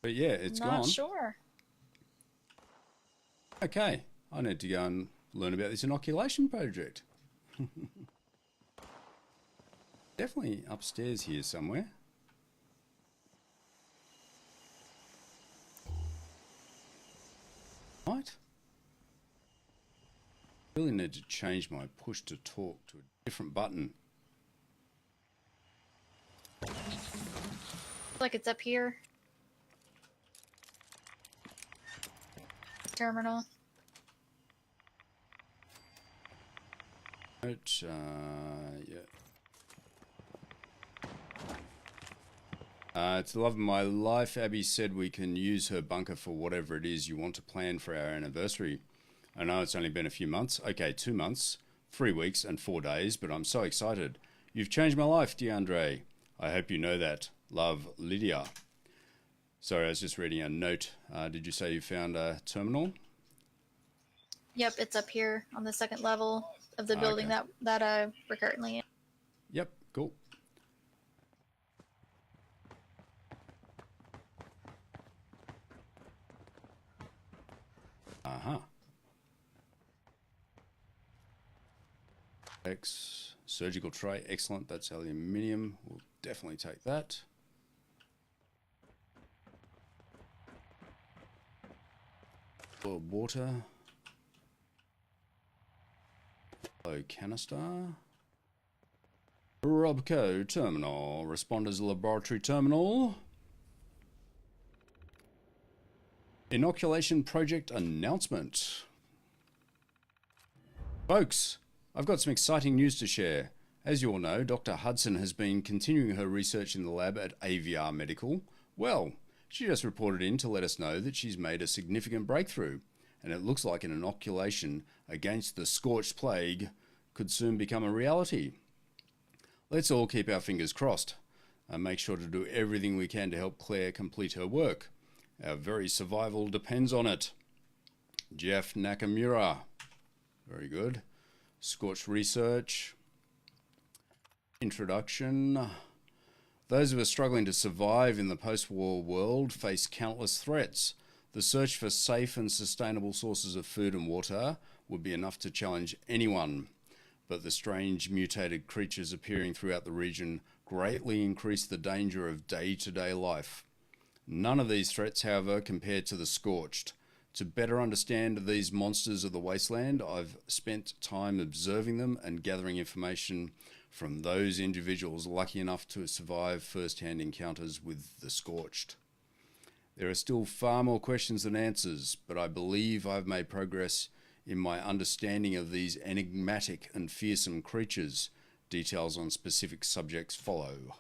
But yeah, it's Not gone. sure. Okay, I need to go and learn about this inoculation project. Definitely upstairs here somewhere. Right. Really need to change my push to talk to a different button. Like it's up here. Terminal. Right, yeah. It's the love of my life. Abby said we can use her bunker for whatever it is you want to plan for our anniversary. I know it's only been a few months. Okay, 2 months, 3 weeks and 4 days, but I'm so excited. You've changed my life, DeAndre. I hope you know that. Love, Lydia. Sorry, I was just reading a note. Did you say you found a terminal? Yep, it's up here on the second level. of the building Okay. that we're currently in. Yep, cool. Uh-huh. X surgical tray, excellent. That's aluminium. We'll definitely take that. Boiled water. Low canister. Robco terminal. Responders laboratory terminal. Inoculation project announcement. Folks, I've got some exciting news to share. As you all know, Dr. Hudson has been continuing her research in the lab at AVR Medical. Well, she just reported in to let us know that she's made a significant breakthrough, and it looks like an inoculation against the scorched plague could soon become a reality. Let's all keep our fingers crossed and make sure to do everything we can to help Claire complete her work. Our very survival depends on it. Jeff Nakamura. Very good. Scorched research. Introduction. Those of us struggling to survive in the post-war world face countless threats. The search for safe and sustainable sources of food and water would be enough to challenge anyone. But the strange mutated creatures appearing throughout the region greatly increase the danger of day-to-day life. None of these threats, however, compare to the scorched. To better understand these monsters of the wasteland, I've spent time observing them and gathering information from those individuals lucky enough to survive first-hand encounters with the scorched. There are still far more questions than answers, but I believe I've made progress in my understanding of these enigmatic and fearsome creatures. Details on specific subjects follow.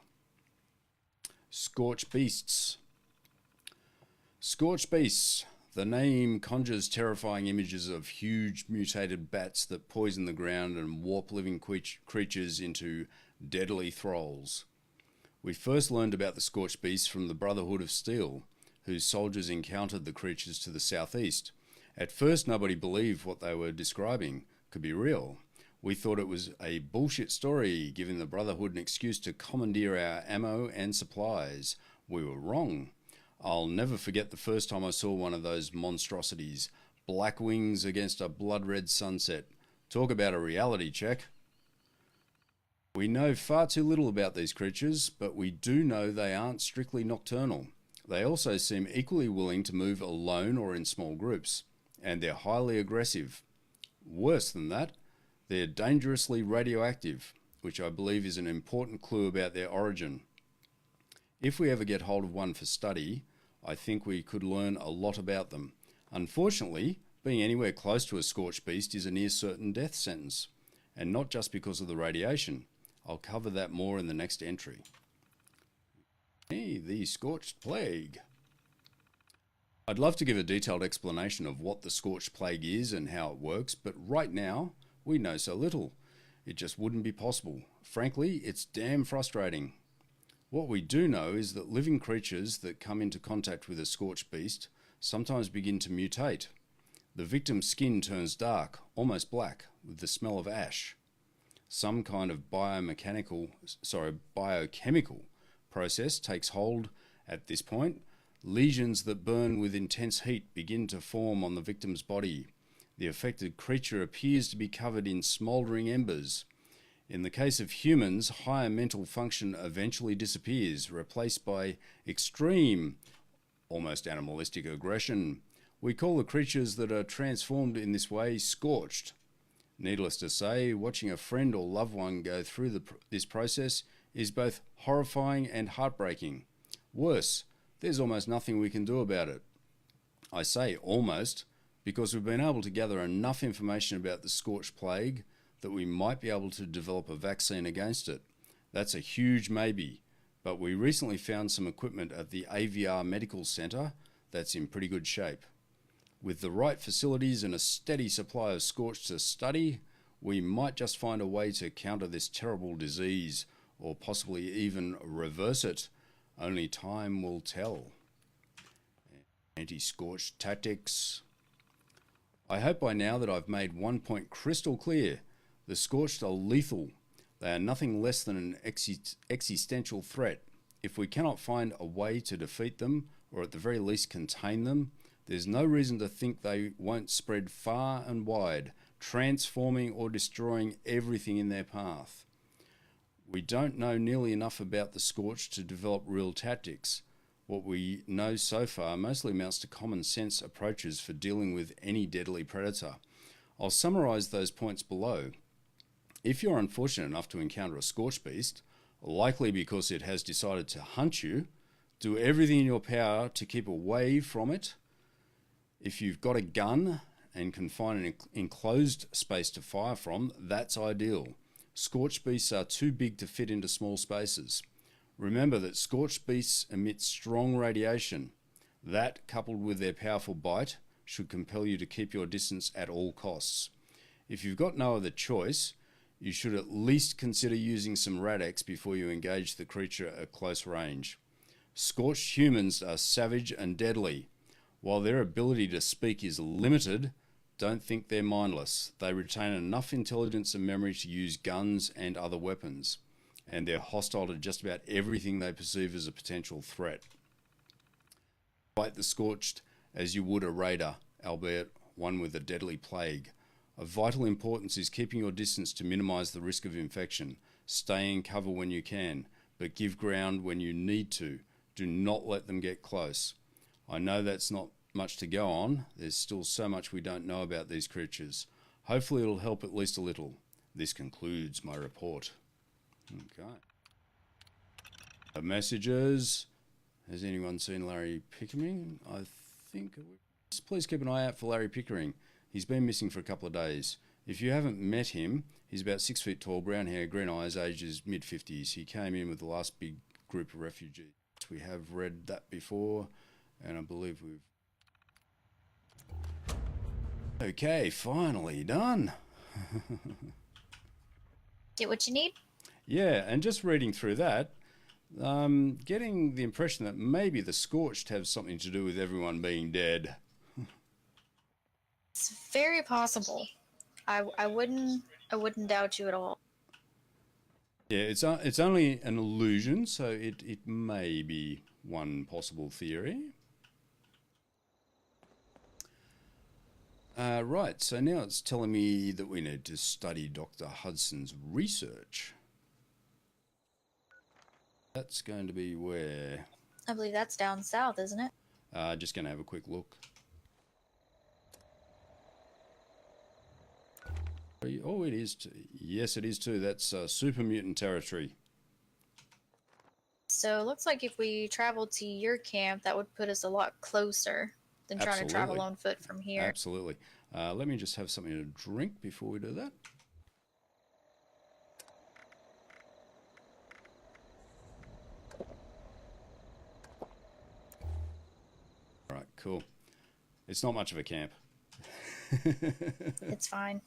Scorched beasts. Scorched beasts. The name conjures terrifying images of huge mutated bats that poison the ground and warp living creatures into deadly thralls. We first learned about the scorched beasts from the Brotherhood of Steel, whose soldiers encountered the creatures to the southeast. At first, nobody believed what they were describing could be real. We thought it was a bullshit story, giving the Brotherhood an excuse to commandeer our ammo and supplies. We were wrong. I'll never forget the first time I saw one of those monstrosities. Black wings against a blood-red sunset. Talk about a reality check. We know far too little about these creatures, but we do know they aren't strictly nocturnal. They also seem equally willing to move alone or in small groups, and they're highly aggressive. Worse than that, they're dangerously radioactive, which I believe is an important clue about their origin. If we ever get hold of one for study, I think we could learn a lot about them. Unfortunately, being anywhere close to a scorched beast is a near certain death sentence, and not just because of the radiation. I'll cover that more in the next entry. The scorched plague. I'd love to give a detailed explanation of what the scorched plague is and how it works, but right now, we know so little. It just wouldn't be possible. Frankly, it's damn frustrating. What we do know is that living creatures that come into contact with a scorched beast sometimes begin to mutate. The victim's skin turns dark, almost black, with the smell of ash. Some kind of biochemical process takes hold at this point. Lesions that burn with intense heat begin to form on the victim's body. The affected creature appears to be covered in smouldering embers. In the case of humans, higher mental function eventually disappears, replaced by extreme, almost animalistic aggression. We call the creatures that are transformed in this way scorched. Needless to say, watching a friend or loved one go through this process is both horrifying and heartbreaking. Worse, there's almost nothing we can do about it. I say almost because we've been able to gather enough information about the scorched plague that we might be able to develop a vaccine against it. That's a huge maybe, but we recently found some equipment at the AVR Medical Center that's in pretty good shape. With the right facilities and a steady supply of scorched to study, we might just find a way to counter this terrible disease, or possibly even reverse it. Only time will tell. Anti-scorched tactics. I hope by now that I've made one point crystal clear. The Scorched are lethal. They are nothing less than an existential threat. If we cannot find a way to defeat them, or at the very least contain them, there's no reason to think they won't spread far and wide, transforming or destroying everything in their path. We don't know nearly enough about the Scorched to develop real tactics. What we know so far mostly amounts to common sense approaches for dealing with any deadly predator. I'll summarise those points below. If you're unfortunate enough to encounter a Scorched beast, likely because it has decided to hunt you, do everything in your power to keep away from it. If you've got a gun and can find an enclosed space to fire from, that's ideal. Scorched beasts are too big to fit into small spaces. Remember that Scorched beasts emit strong radiation. That, coupled with their powerful bite, should compel you to keep your distance at all costs. If you've got no other choice, you should at least consider using some Rad-X before you engage the creature at close range. Scorched humans are savage and deadly. While their ability to speak is limited, don't think they're mindless. They retain enough intelligence and memory to use guns and other weapons, and they're hostile to just about everything they perceive as a potential threat. Fight the Scorched as you would a raider, albeit one with a deadly plague. Of vital importance is keeping your distance to minimize the risk of infection. Stay in cover when you can, but give ground when you need to. Do not let them get close. I know that's not much to go on. There's still so much we don't know about these creatures. Hopefully it'll help at least a little. This concludes my report. Okay. Messages. Has anyone seen Larry Pickering? I think... Please keep an eye out for Larry Pickering. He's been missing for a couple of days. If you haven't met him, he's about 6 feet tall, brown hair, green eyes, age is mid-50s. He came in with the last big group of refugees. We have read that before, and I believe we've... Okay, finally done. Get what you need? Yeah, and just reading through that, getting the impression that maybe the Scorched have something to do with everyone being dead. It's very possible. I wouldn't doubt you at all. Yeah, it's only an illusion, so it may be one possible theory. Right, so now it's telling me that we need to study Dr. Hudson's research. That's going to be where? I believe that's down south, isn't it? Just going to have a quick look. Oh, it is too. Yes, it is too. That's super mutant territory. So it looks like if we traveled to your camp, that would put us a lot closer than trying to travel on foot from here. Absolutely. Let me just have something to drink before we do that. All right, cool. It's not much of a camp. It's fine.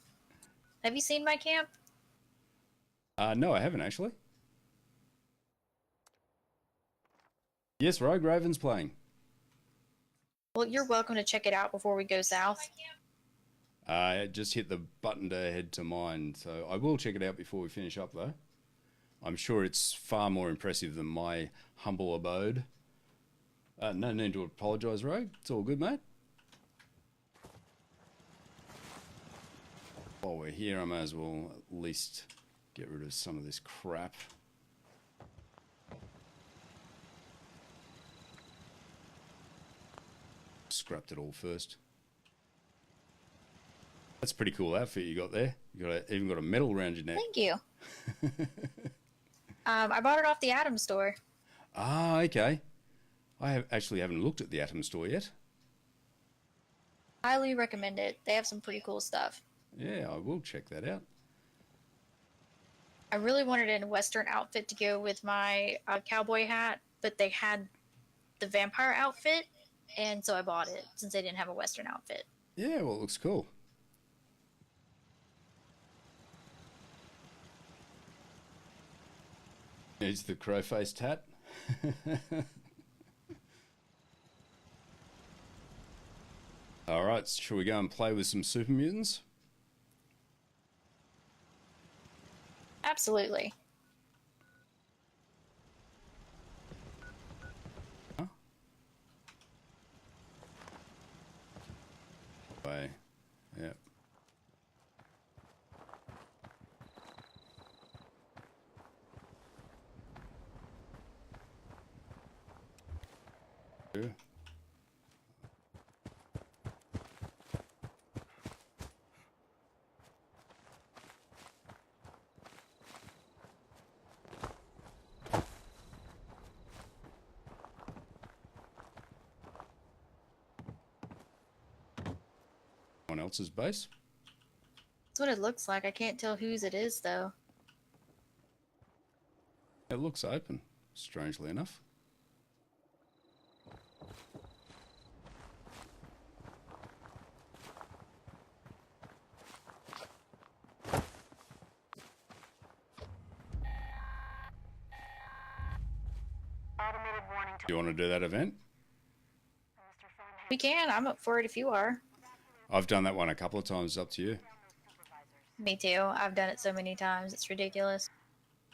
Have you seen my camp? No, I haven't actually. Yes, Rogue Raven's playing. Well, you're welcome to check it out before we go south. I just hit the button to head to mine, so I will check it out before we finish up, though. I'm sure it's far more impressive than my humble abode. No need to apologise, Rogue. It's all good, mate. While we're here, I may as well at least get rid of some of this crap. Scrapped it all first. That's a pretty cool outfit you got there. Even got a medal around your neck. Thank you. I bought it off the Atom store. Ah, okay. I actually haven't looked at the Atom store yet. Highly recommend it. They have some pretty cool stuff. Yeah, I will check that out. I really wanted a Western outfit to go with my cowboy hat, but they had the vampire outfit, and so I bought it since they didn't have a Western outfit. Yeah, well, it looks cool. Needs the crow-faced hat. All right, shall we go and play with some super mutants? Absolutely. Huh? Way. Yeah. Yeah. Someone else's base? That's what it looks like. I can't tell whose it is, though. It looks open, strangely enough. Automated warning to Do you want to do that event? Mr. Thornhill. We can. I'm up for it if you are. I've done that one a couple of times, up to you. Me too. I've done it so many times. It's ridiculous.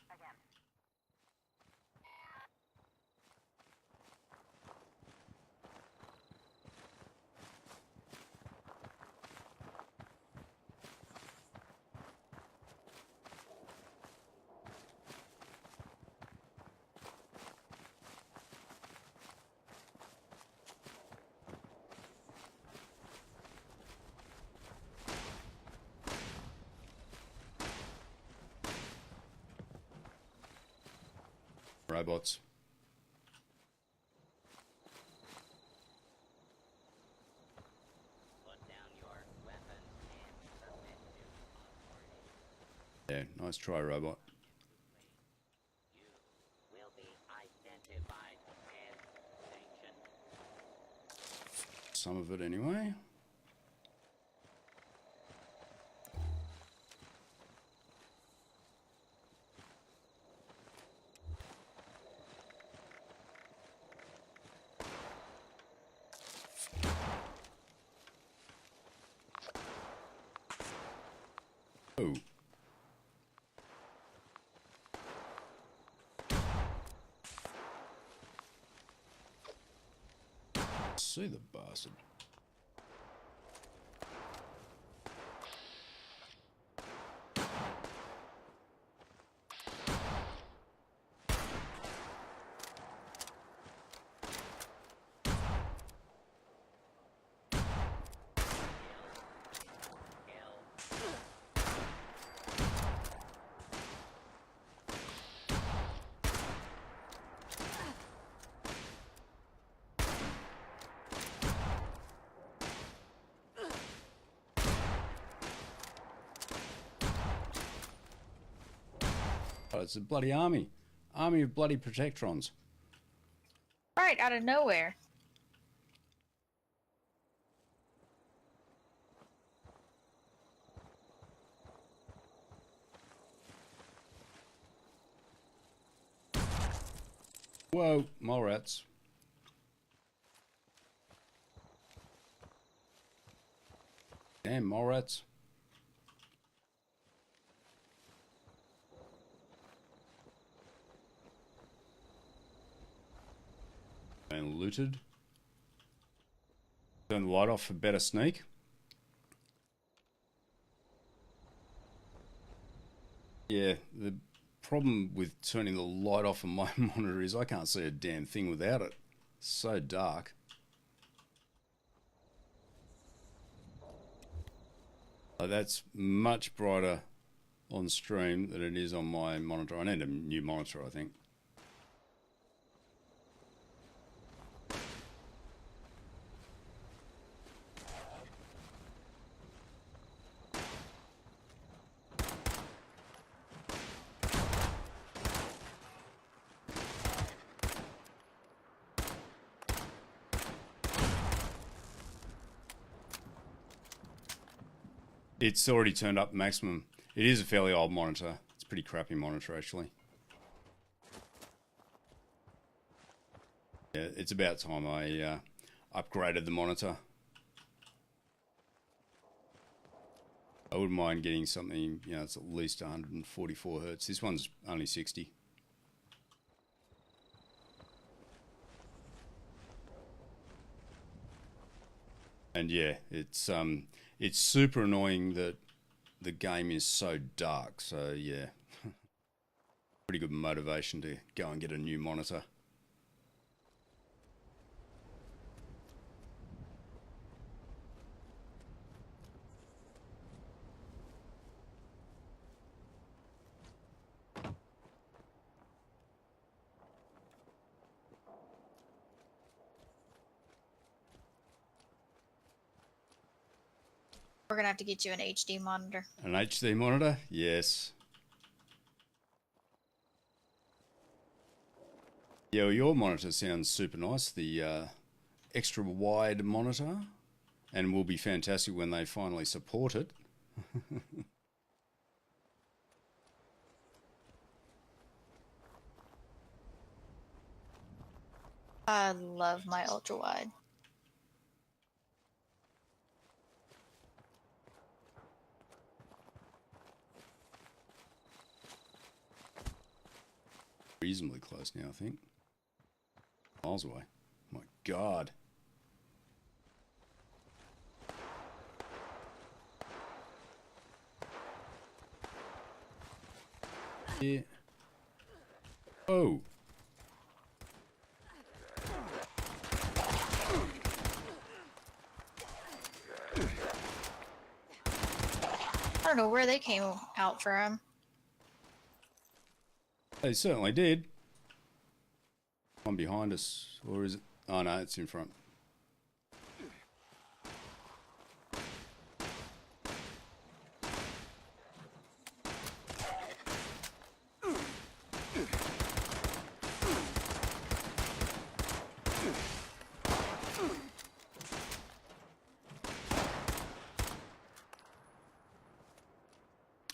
Again. Robots. Put down your weapons and submit to authority. Yeah, nice try, robot. You will be identified and sanctioned. Some of it anyway. Oh. See the bastard. Oh, it's a bloody army. Army of bloody Protectrons. Right out of nowhere. Whoa, mole rats. Damn, mole rats. And looted. Turn the light off for better sneak. Yeah, the problem with turning the light off on my monitor is I can't see a damn thing without it. It's so dark. That's much brighter on stream than it is on my monitor. I need a new monitor, I think. It's already turned up maximum. It is a fairly old monitor. It's a pretty crappy monitor, actually. Yeah, it's about time I upgraded the monitor. I wouldn't mind getting something, you know, it's at least 144 hertz. This one's only 60. And yeah, it's super annoying that the game is so dark. So yeah, pretty good motivation to go and get a new monitor. We're gonna have to get you an HD monitor. An HD monitor? Yes. Yeah, well, your monitor sounds super nice. The extra wide monitor, and will be fantastic when they finally support it. I love my ultra wide. Reasonably close now, I think. Miles away. My God. Yeah. Oh. I don't know where they came out from. They certainly did. One behind us, or is it? Oh no, it's in front.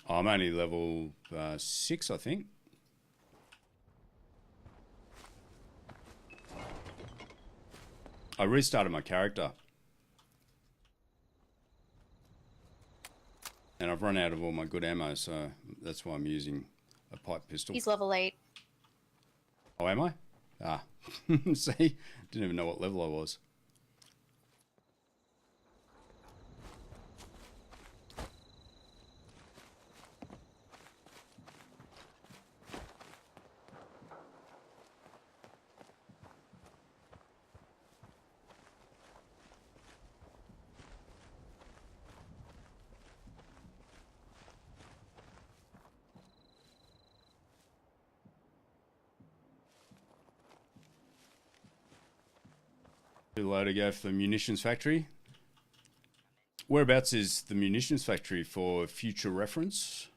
I'm only level 6, I think. I restarted my character. And I've run out of all my good ammo, so that's why I'm using a pipe pistol. He's level 8. Oh, am I? Ah. See? Didn't even know what level I was. Too low to go for the munitions factory. Whereabouts is the munitions factory for future reference?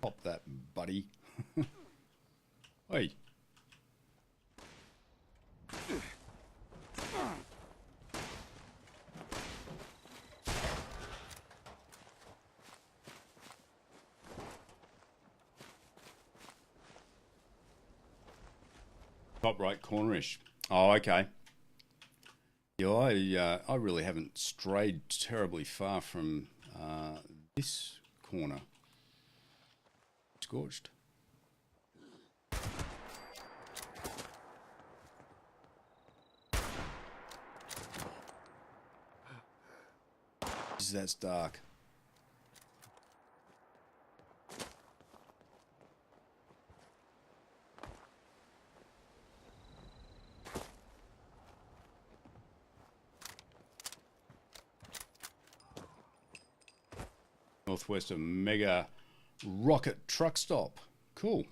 Pop that, buddy. Hey. Top right cornerish. Oh, okay. Yeah, I really haven't strayed terribly far from this corner. Scorched. That's dark. Northwest of Mega Rocket Truck Stop. Cool.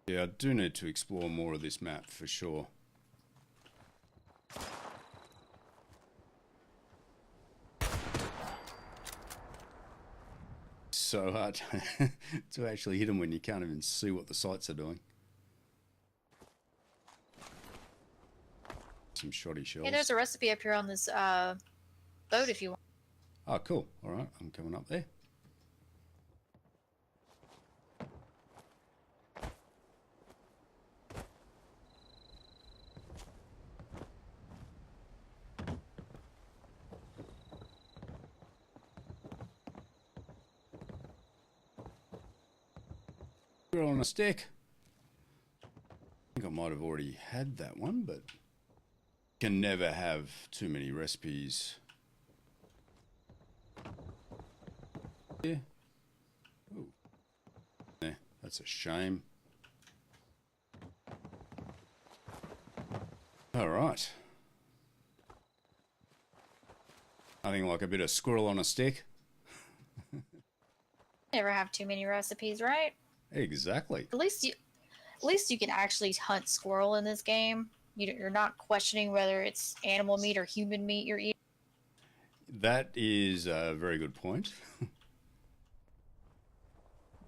Yeah, I do need to explore more of this map for sure. So hard to actually hit them when you can't even see what the sights are doing. Some shoddy shells. Hey, there's a recipe up here on this boat if you want. Oh, cool. All right, I'm coming up there. Squirrel on a stick. I think I might have already had that one, but can never have too many recipes. Yeah. Ooh. Yeah, that's a shame. All right. Nothing like a bit of squirrel on a stick. Never have too many recipes, right? Exactly. At least you can actually hunt squirrel in this game. You're not questioning whether it's animal meat or human meat you're eating. That is a very good point.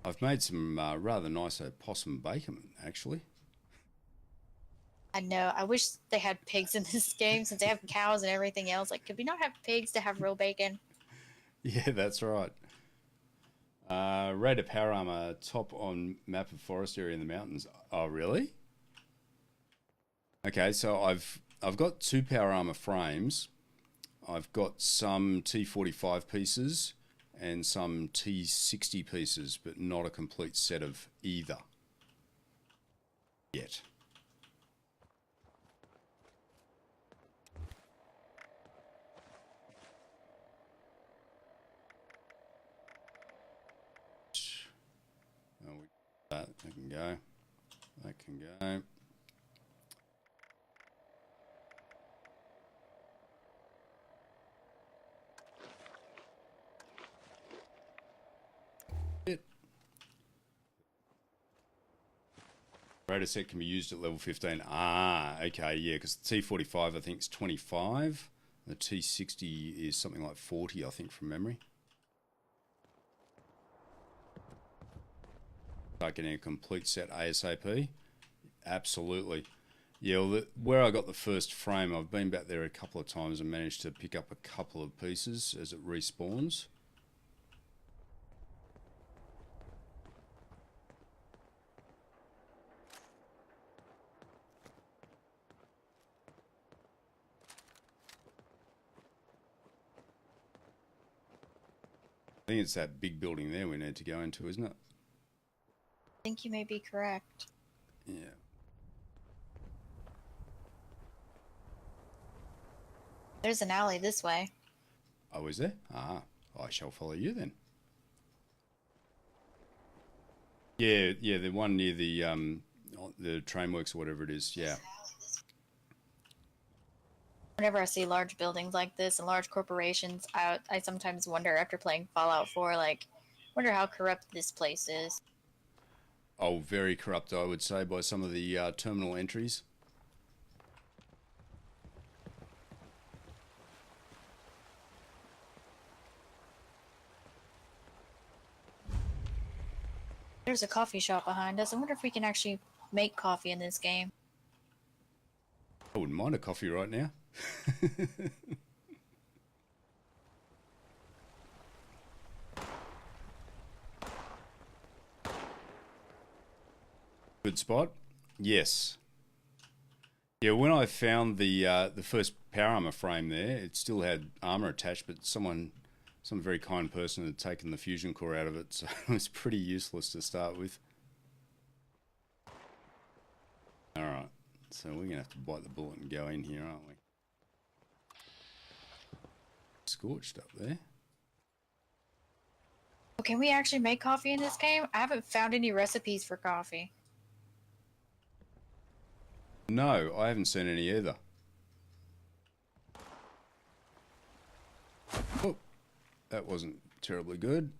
I've made some rather nice possum bacon, actually. I know. I wish they had pigs in this game since they have cows and everything else. Like, could we not have pigs to have real bacon? Yeah, that's right. Rate of power armor top on map of forest area in the mountains. Oh, really? Okay, so I've got 2 power armor frames. I've got some T45 pieces and some T60 pieces, but not a complete set of either yet. Oh, that can go. That can go. Radar set can be used at level 15. Ah, okay, yeah, because the T45 I think is 25. The T60 is something like 40, I think, from memory. Start getting a complete set ASAP. Absolutely. Yeah, well, where I got the first frame, I've been back there a couple of times and managed to pick up a couple of pieces as it respawns. I think it's that big building there we need to go into, isn't it? I think you may be correct. Yeah. There's an alley this way. Oh, is there? Ah, I shall follow you then. Yeah, yeah, the one near the train works or whatever it is. Yeah. Whenever I see large buildings like this and large corporations, I sometimes wonder after playing Fallout 4, like, wonder how corrupt this place is. Oh, very corrupt, I would say, by some of the terminal entries. There's a coffee shop behind us. I wonder if we can actually make coffee in this game. I wouldn't mind a coffee right now. Good spot. Yes. Yeah, when I found the first power armor frame there, it still had armor attached, but some very kind person had taken the fusion core out of it, so it was pretty useless to start with. All right, so we're gonna have to bite the bullet and go in here, aren't we? Scorched up there. Oh, can we actually make coffee in this game? I haven't found any recipes for coffee. No, I haven't seen any either. Oh, that wasn't terribly good.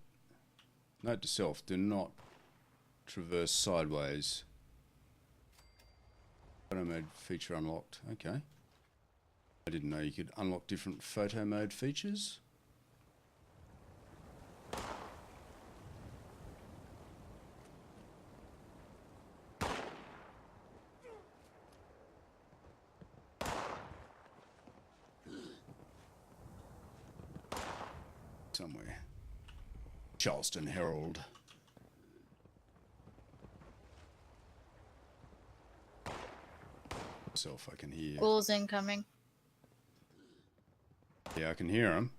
Note to self, do not traverse sideways. Photo mode feature unlocked. Okay. I didn't know you could unlock different photo mode features. Somewhere. Charleston Herald. Self, I can hear. Ghouls incoming. Yeah, I can hear them.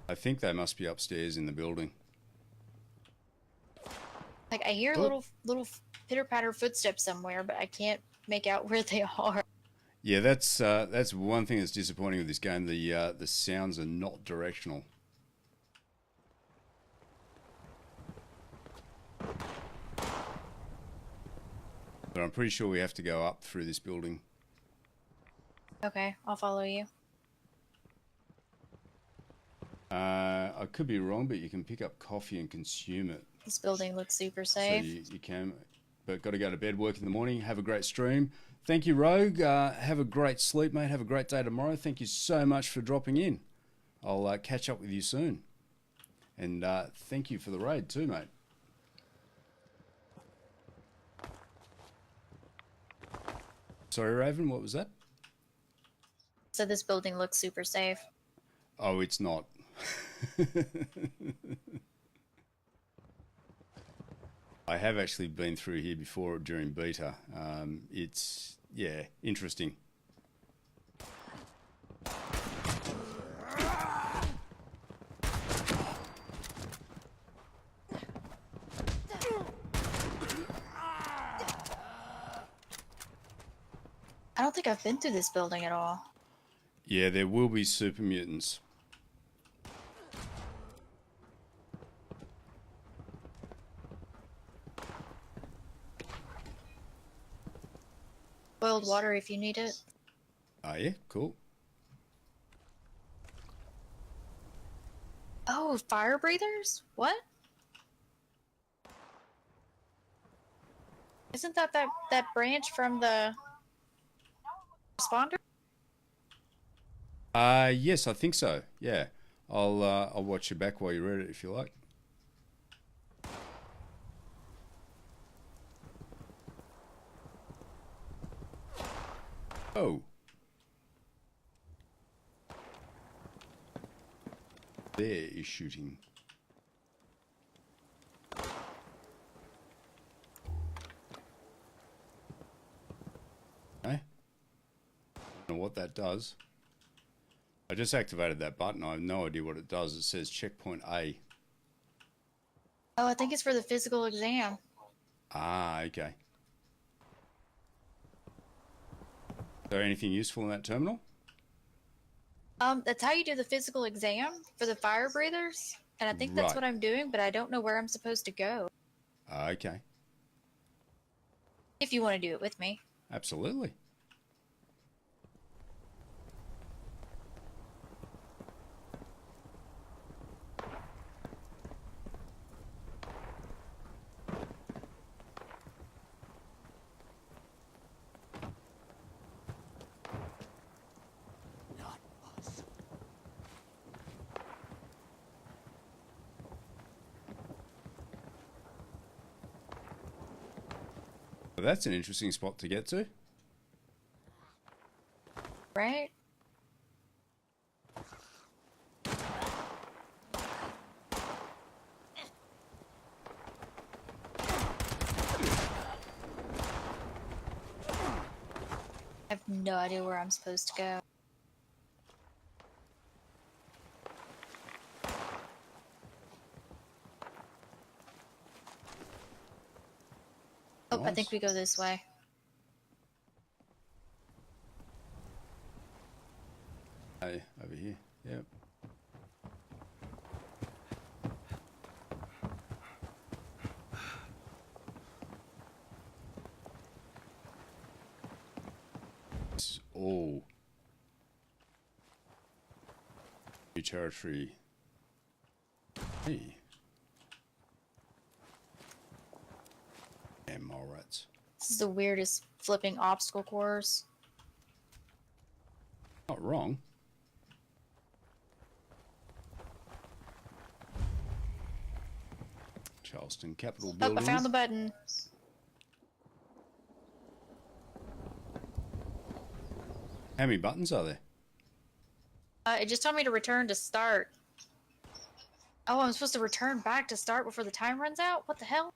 I think they must be upstairs in the building. Like I hear Oh. little pitter patter footsteps somewhere, but I can't make out where they are. Yeah, that's one thing that's disappointing with this game. The sounds are not directional. But I'm pretty sure we have to go up through this building. Okay, I'll follow you. I could be wrong, but you can pick up coffee and consume it. This building looks super So safe. you can, but got to go to bed, work in the morning. Have a great stream. Thank you, Rogue. Have a great sleep, mate. Have a great day tomorrow. Thank you so much for dropping in. I'll catch up with you soon. And thank you for the raid too, mate. Sorry, Raven, what was that? So this building looks super safe. Oh, it's not. I have actually been through here before during beta. It's, yeah, interesting. I don't think I've been through this building at all. Yeah, there will be super mutants. Boiled water if you need it. Oh, yeah, cool. Oh, fire breathers? What? Isn't that branch from the responder? Yes, I think so. Yeah, I'll watch your back while you read it if you like. Oh. There is shooting. Okay. I don't know what that does. I just activated that button. I have no idea what it does. It says checkpoint A. Oh, I think it's for the physical exam. Ah, okay. Is there anything useful in that terminal? That's how you do the physical exam for the fire breathers. And I think that's Right. what I'm doing, but I don't know where I'm supposed to go. Ah, okay. If you want to do it with me. Absolutely. Well, that's an interesting spot to get to. Right? I have no idea where I'm supposed to go. Oh, I think Nice. we go this way. Hey, over here. Yep. It's all new territory. Hey. Damn mole rats. This is the weirdest flipping obstacle course. Not wrong. Charleston Capitol Oh, Building. I found the button. How many buttons are there? It just told me to return to start. Oh, I'm supposed to return back to start before the time runs out? What the hell?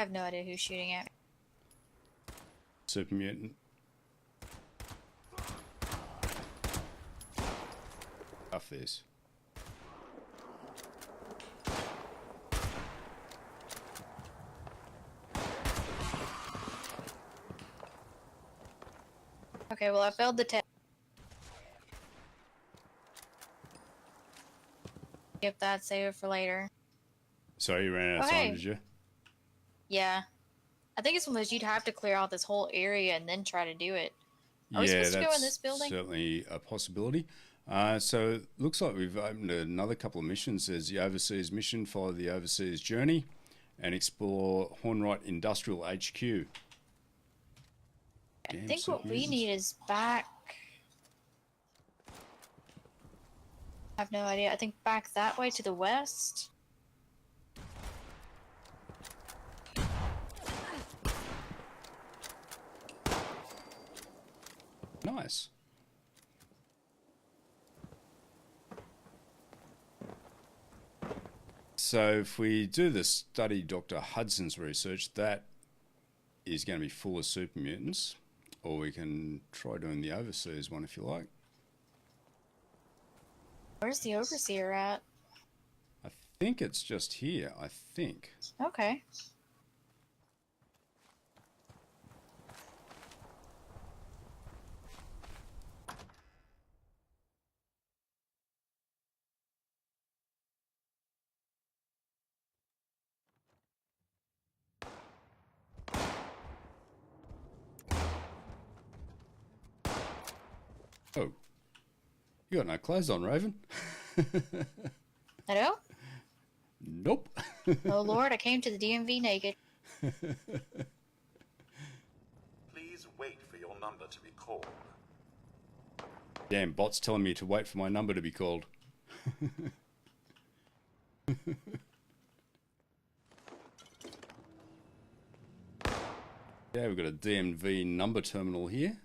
have no idea who's shooting at me. Super mutant. Off this. Okay, well, I failed the test. If that, save it for later. Sorry, you ran out of Okay. time, did you? Yeah. I think it's one of those you'd have to clear out this whole area and then try to do it. Are we supposed to go in this building? Certainly a possibility. So it looks like we've opened another couple of missions. There's the overseas mission, follow the overseas journey, and explore Hornwright Industrial HQ. I think what we need is back. I have no idea. I think back that way to the west. Nice. So if we do the study Dr. Hudson's research, that is going to be full of super mutants. Or we can try doing the overseas one if you like. Where's the overseer at? I think it's just here, I think. Okay. Oh. You got no clothes on, Raven. Hello? Nope. Oh Lord, I came to the DMV naked. Please wait for your number to be called. Damn, bot's telling me to wait for my number to be called. Yeah, we've got a DMV number terminal here.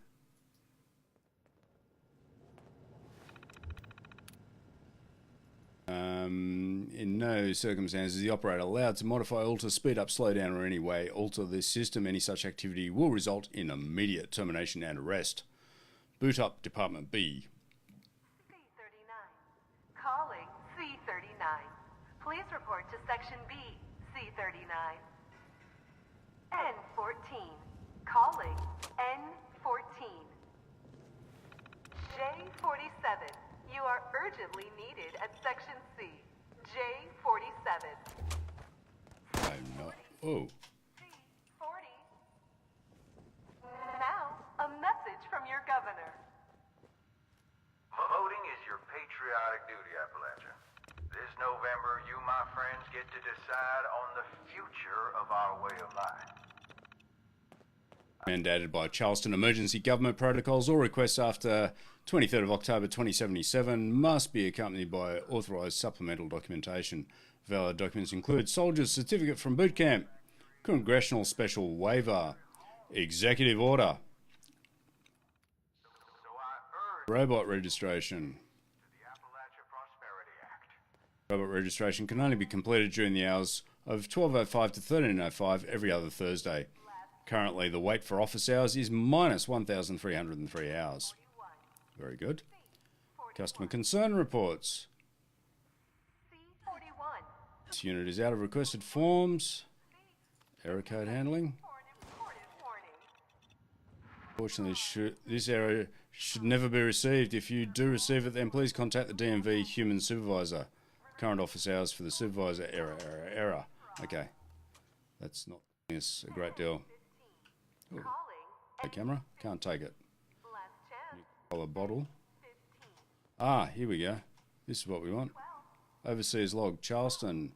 In no circumstances is the operator allowed to modify, alter, speed up, slow down, or any way alter this system. Any such activity will result in immediate termination and arrest. Boot up Department B. C-39. Calling C-39. Please report to Section B, C-39. N-14. Calling N-14. J-47. You are urgently needed at Section C. J-47. I'm not. Oh. C-40. Now, a message from your governor. Voting is your patriotic duty, Appalachia. This November, you, my friends, get to decide on the future of our way of life. Mandated by Charleston Emergency Government Protocols, all requests after 23rd of October 2077 must be accompanied by authorised supplemental documentation. Valid documents include Soldier's Certificate from Boot Camp, Congressional Special Waiver, Executive Order, Robot Registration. The Appalachia Prosperity Act. Robot registration can only be completed during the hours of 12:05 to 13:05 every other Thursday. Currently, the wait for office hours is minus 1,303 hours. Very good. Customer concern reports. C-41. This unit is out of requested forms. Error code handling. For an important warning. Fortunately, this error should never be received. If you do receive it, then please contact the DMV human supervisor. Current office hours for the supervisor. Error. Okay. That's not a great deal. Ooh. Hey, camera. Can't take it. Last chance. Collar bottle. 15. Ah, here we go. This is what we want. Overseas log. Charleston.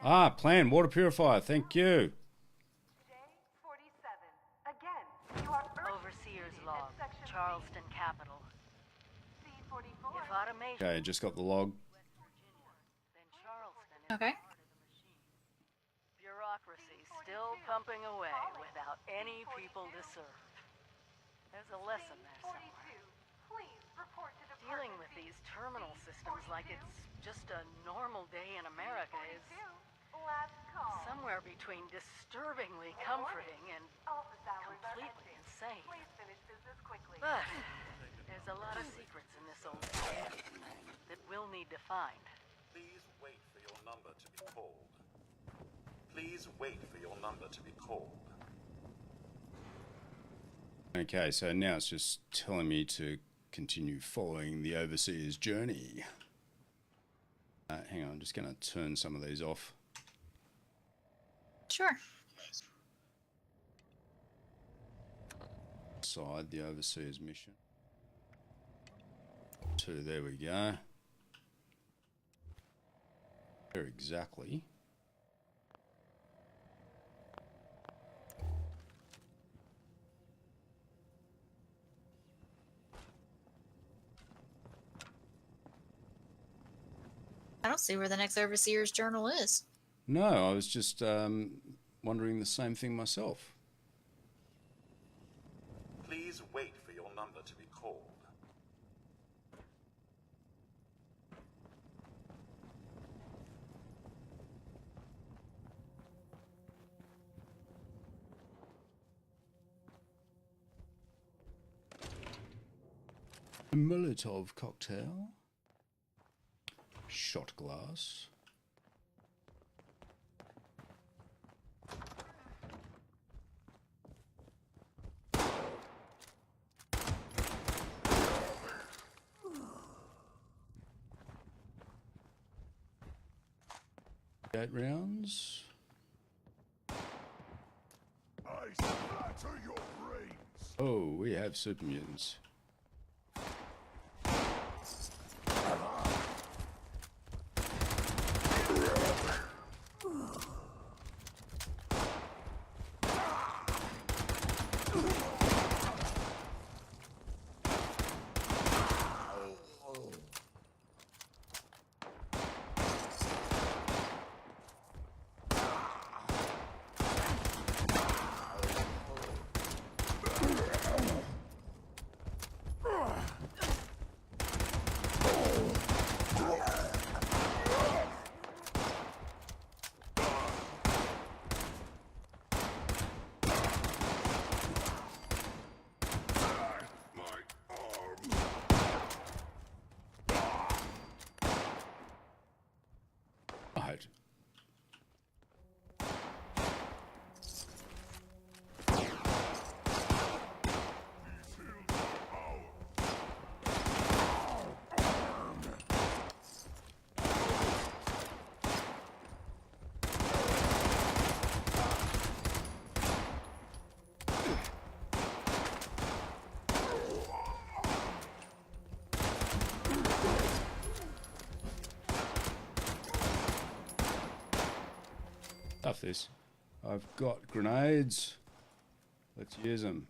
Ah, plan water purifier. Thank you. J-47. Again, you are Overseer's log. Charleston capital. C-44. If automation, Okay, just got the log. then Charleston is Okay. part of the machine. Bureaucracy still pumping away without any people to serve. There's a lesson there somewhere. Dealing with these terminal systems like it's just a normal day in America is Last call. Somewhere between disturbingly comforting and Office hours are completely ending. insane. Please finish business quickly. But there's a lot of secrets in this old area that we'll need to find. Please wait for your number to be called. Please wait for your number to be called. Okay, so now it's just telling me to continue following the Overseer's journey. Hang on, I'm just going to turn some of these off. Sure. Side the Overseer's mission. 2, there we go. There exactly. I don't see where the next Overseer's Journal is. No, I was just wondering the same thing myself. Please wait for your number to be called. A Molotov cocktail. Shot glass. Eight rounds. I splatter your brains. Oh, we have super mutants. Right. Stuff this. I've got grenades. Let's use them.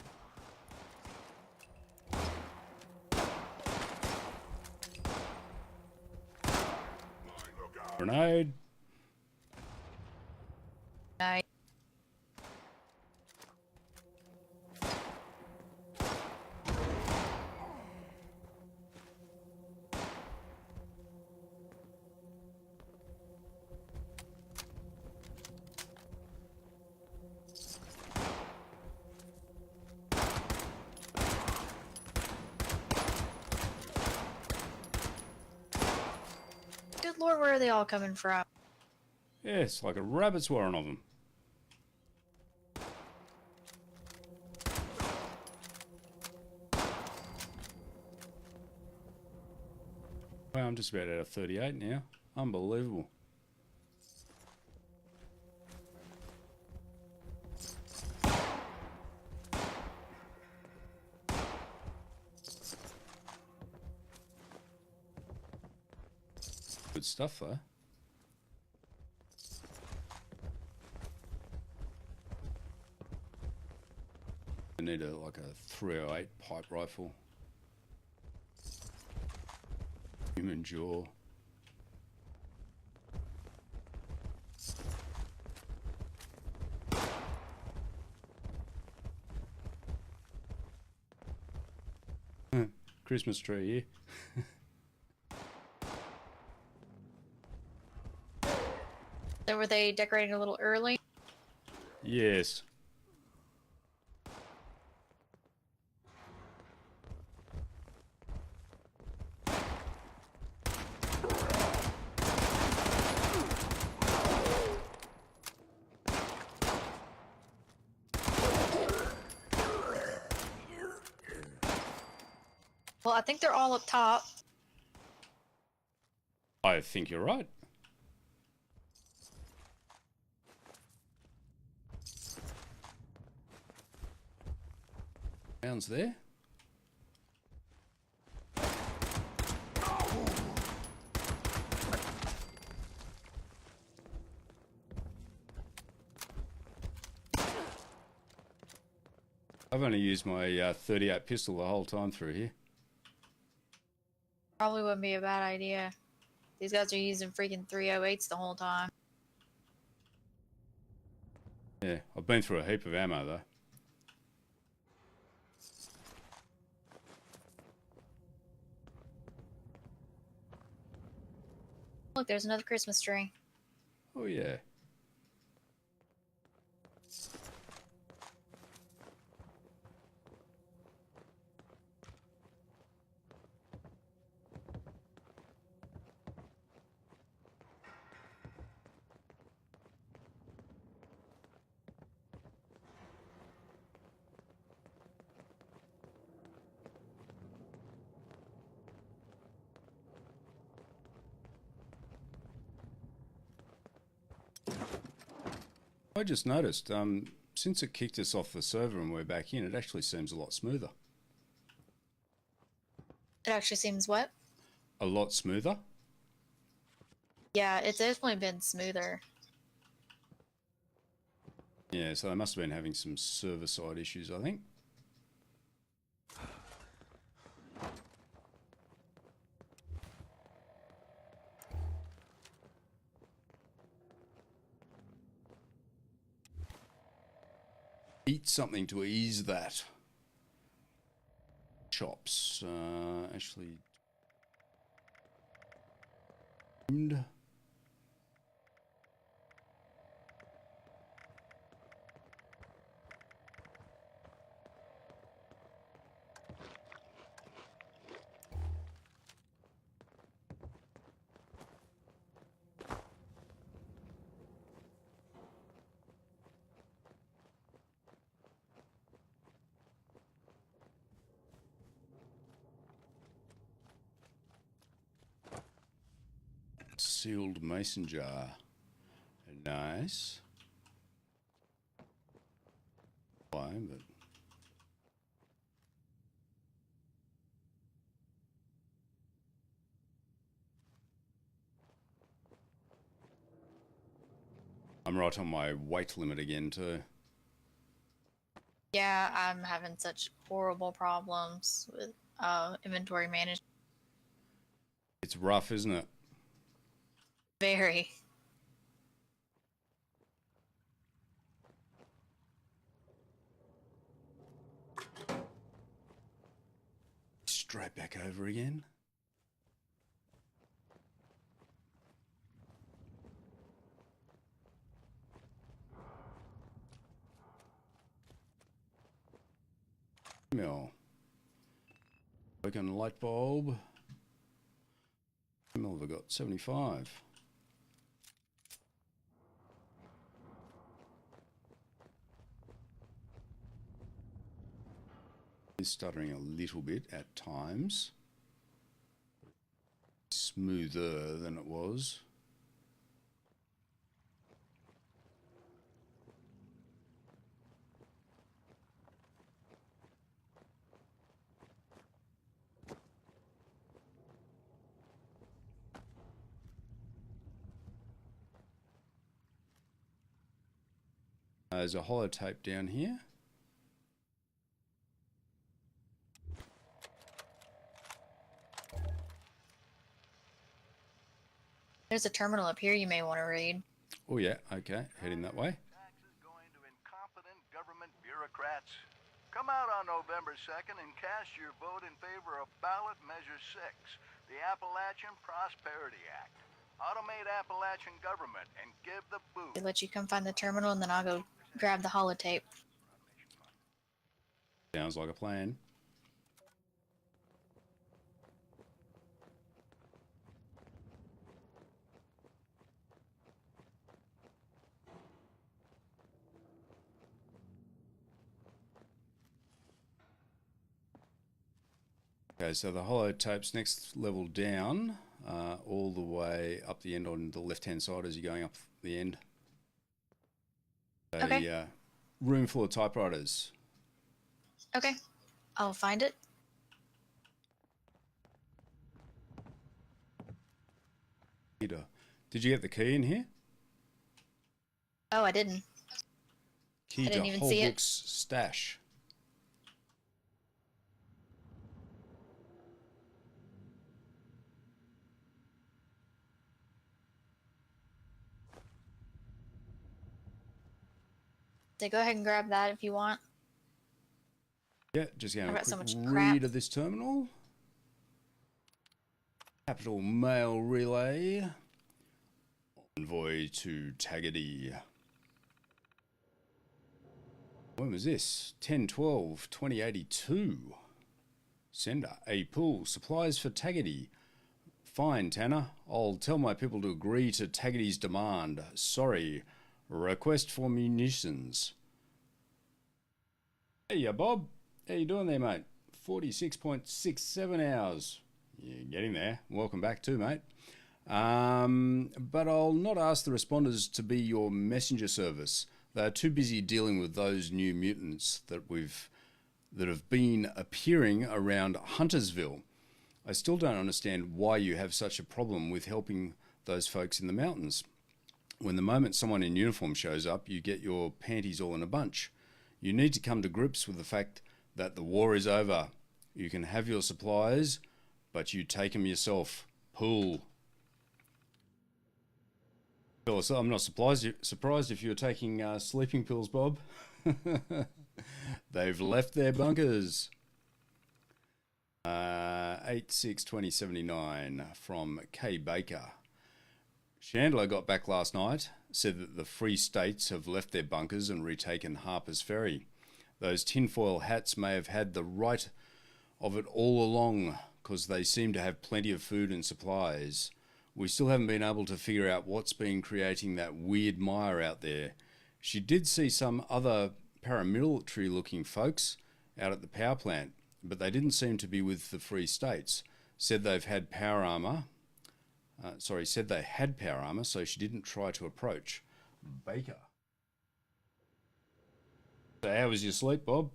Grenade. Nice. Good lord, where are they all coming from? Yeah, it's like a rabbit's warren of them. Wow, I'm just about out of 38 now. Unbelievable. Good stuff though. I need like a 308 pipe rifle. Human jaw. Christmas tree here. There were they decorating a little early? Yes. Well, I think they're all up top. I think you're right. Rounds there. I've only used my 38 pistol the whole time through here. Probably wouldn't be a bad idea. These guys are using freaking 308s the whole time. Yeah, I've been through a heap of ammo though. Look, there's another Christmas tree. Oh yeah. I just noticed, since it kicked us off the server and we're back in, it actually seems a lot smoother. It actually seems what? A lot smoother? Yeah, it's definitely been smoother. Yeah, so they must have been having some server-side issues, I think. Eat something to ease that. Chops. Actually... Sealed mason jar. Nice. Fine, but... I'm right on my weight limit again too. Yeah, I'm having such horrible problems with inventory management. It's rough, isn't it? Very. Straight back over again. Mill. Working light bulb. Mill have got 75. Is stuttering a little bit at times. Smoother than it was. There's a holotape down here. There's a terminal up here you may want to read. Oh yeah, okay, heading that way. Taxes going to incompetent government bureaucrats. Come out on November 2nd and cast your vote in favor of ballot measure 6, the Appalachian Prosperity Act. Automate Appalachian government and give the boot. They let you come find the terminal, and then I'll go grab the holotape. Sounds like a plan. Okay, so the holotape's next level down, all the way up the end on the left-hand side as you're going up the end. Okay. Room full of typewriters. Okay, I'll find it. Peter, did you get the key in here? Oh, I didn't. Key I didn't to even whole see it. book's stash. So go ahead and grab that if you want. Yeah, just going I've to got so quick much read crap. of this terminal. Capital Mail Relay. Envoy to Taggedy. When was this? 10/12/2082. Sender. A pool. Supplies for Taggedy. Fine, Tanner. I'll tell my people to agree to Taggedy's demand. Sorry. Request for munitions. Hey, Bob. How you doing there, mate? 46.67 hours. You're getting there. Welcome back too, mate. But I'll not ask the responders to be your messenger service. They're too busy dealing with those new mutants that have been appearing around Huntersville. I still don't understand why you have such a problem with helping those folks in the mountains. When the moment someone in uniform shows up, you get your panties all in a bunch. You need to come to grips with the fact that the war is over. You can have your supplies, but you take them yourself. Pool. Phyllis, I'm not surprised if you're taking sleeping pills, Bob. They've left their bunkers. 8/6/2079 from K. Baker. Chandler got back last night, said that the Free States have left their bunkers and retaken Harper's Ferry. Those tinfoil hats may have had the right of it all along, because they seem to have plenty of food and supplies. We still haven't been able to figure out what's been creating that weird mire out there. She did see some other paramilitary-looking folks out at the power plant, but they didn't seem to be with the Free States. Said they had power armor, so she didn't try to approach. Baker. So how was your sleep, Bob?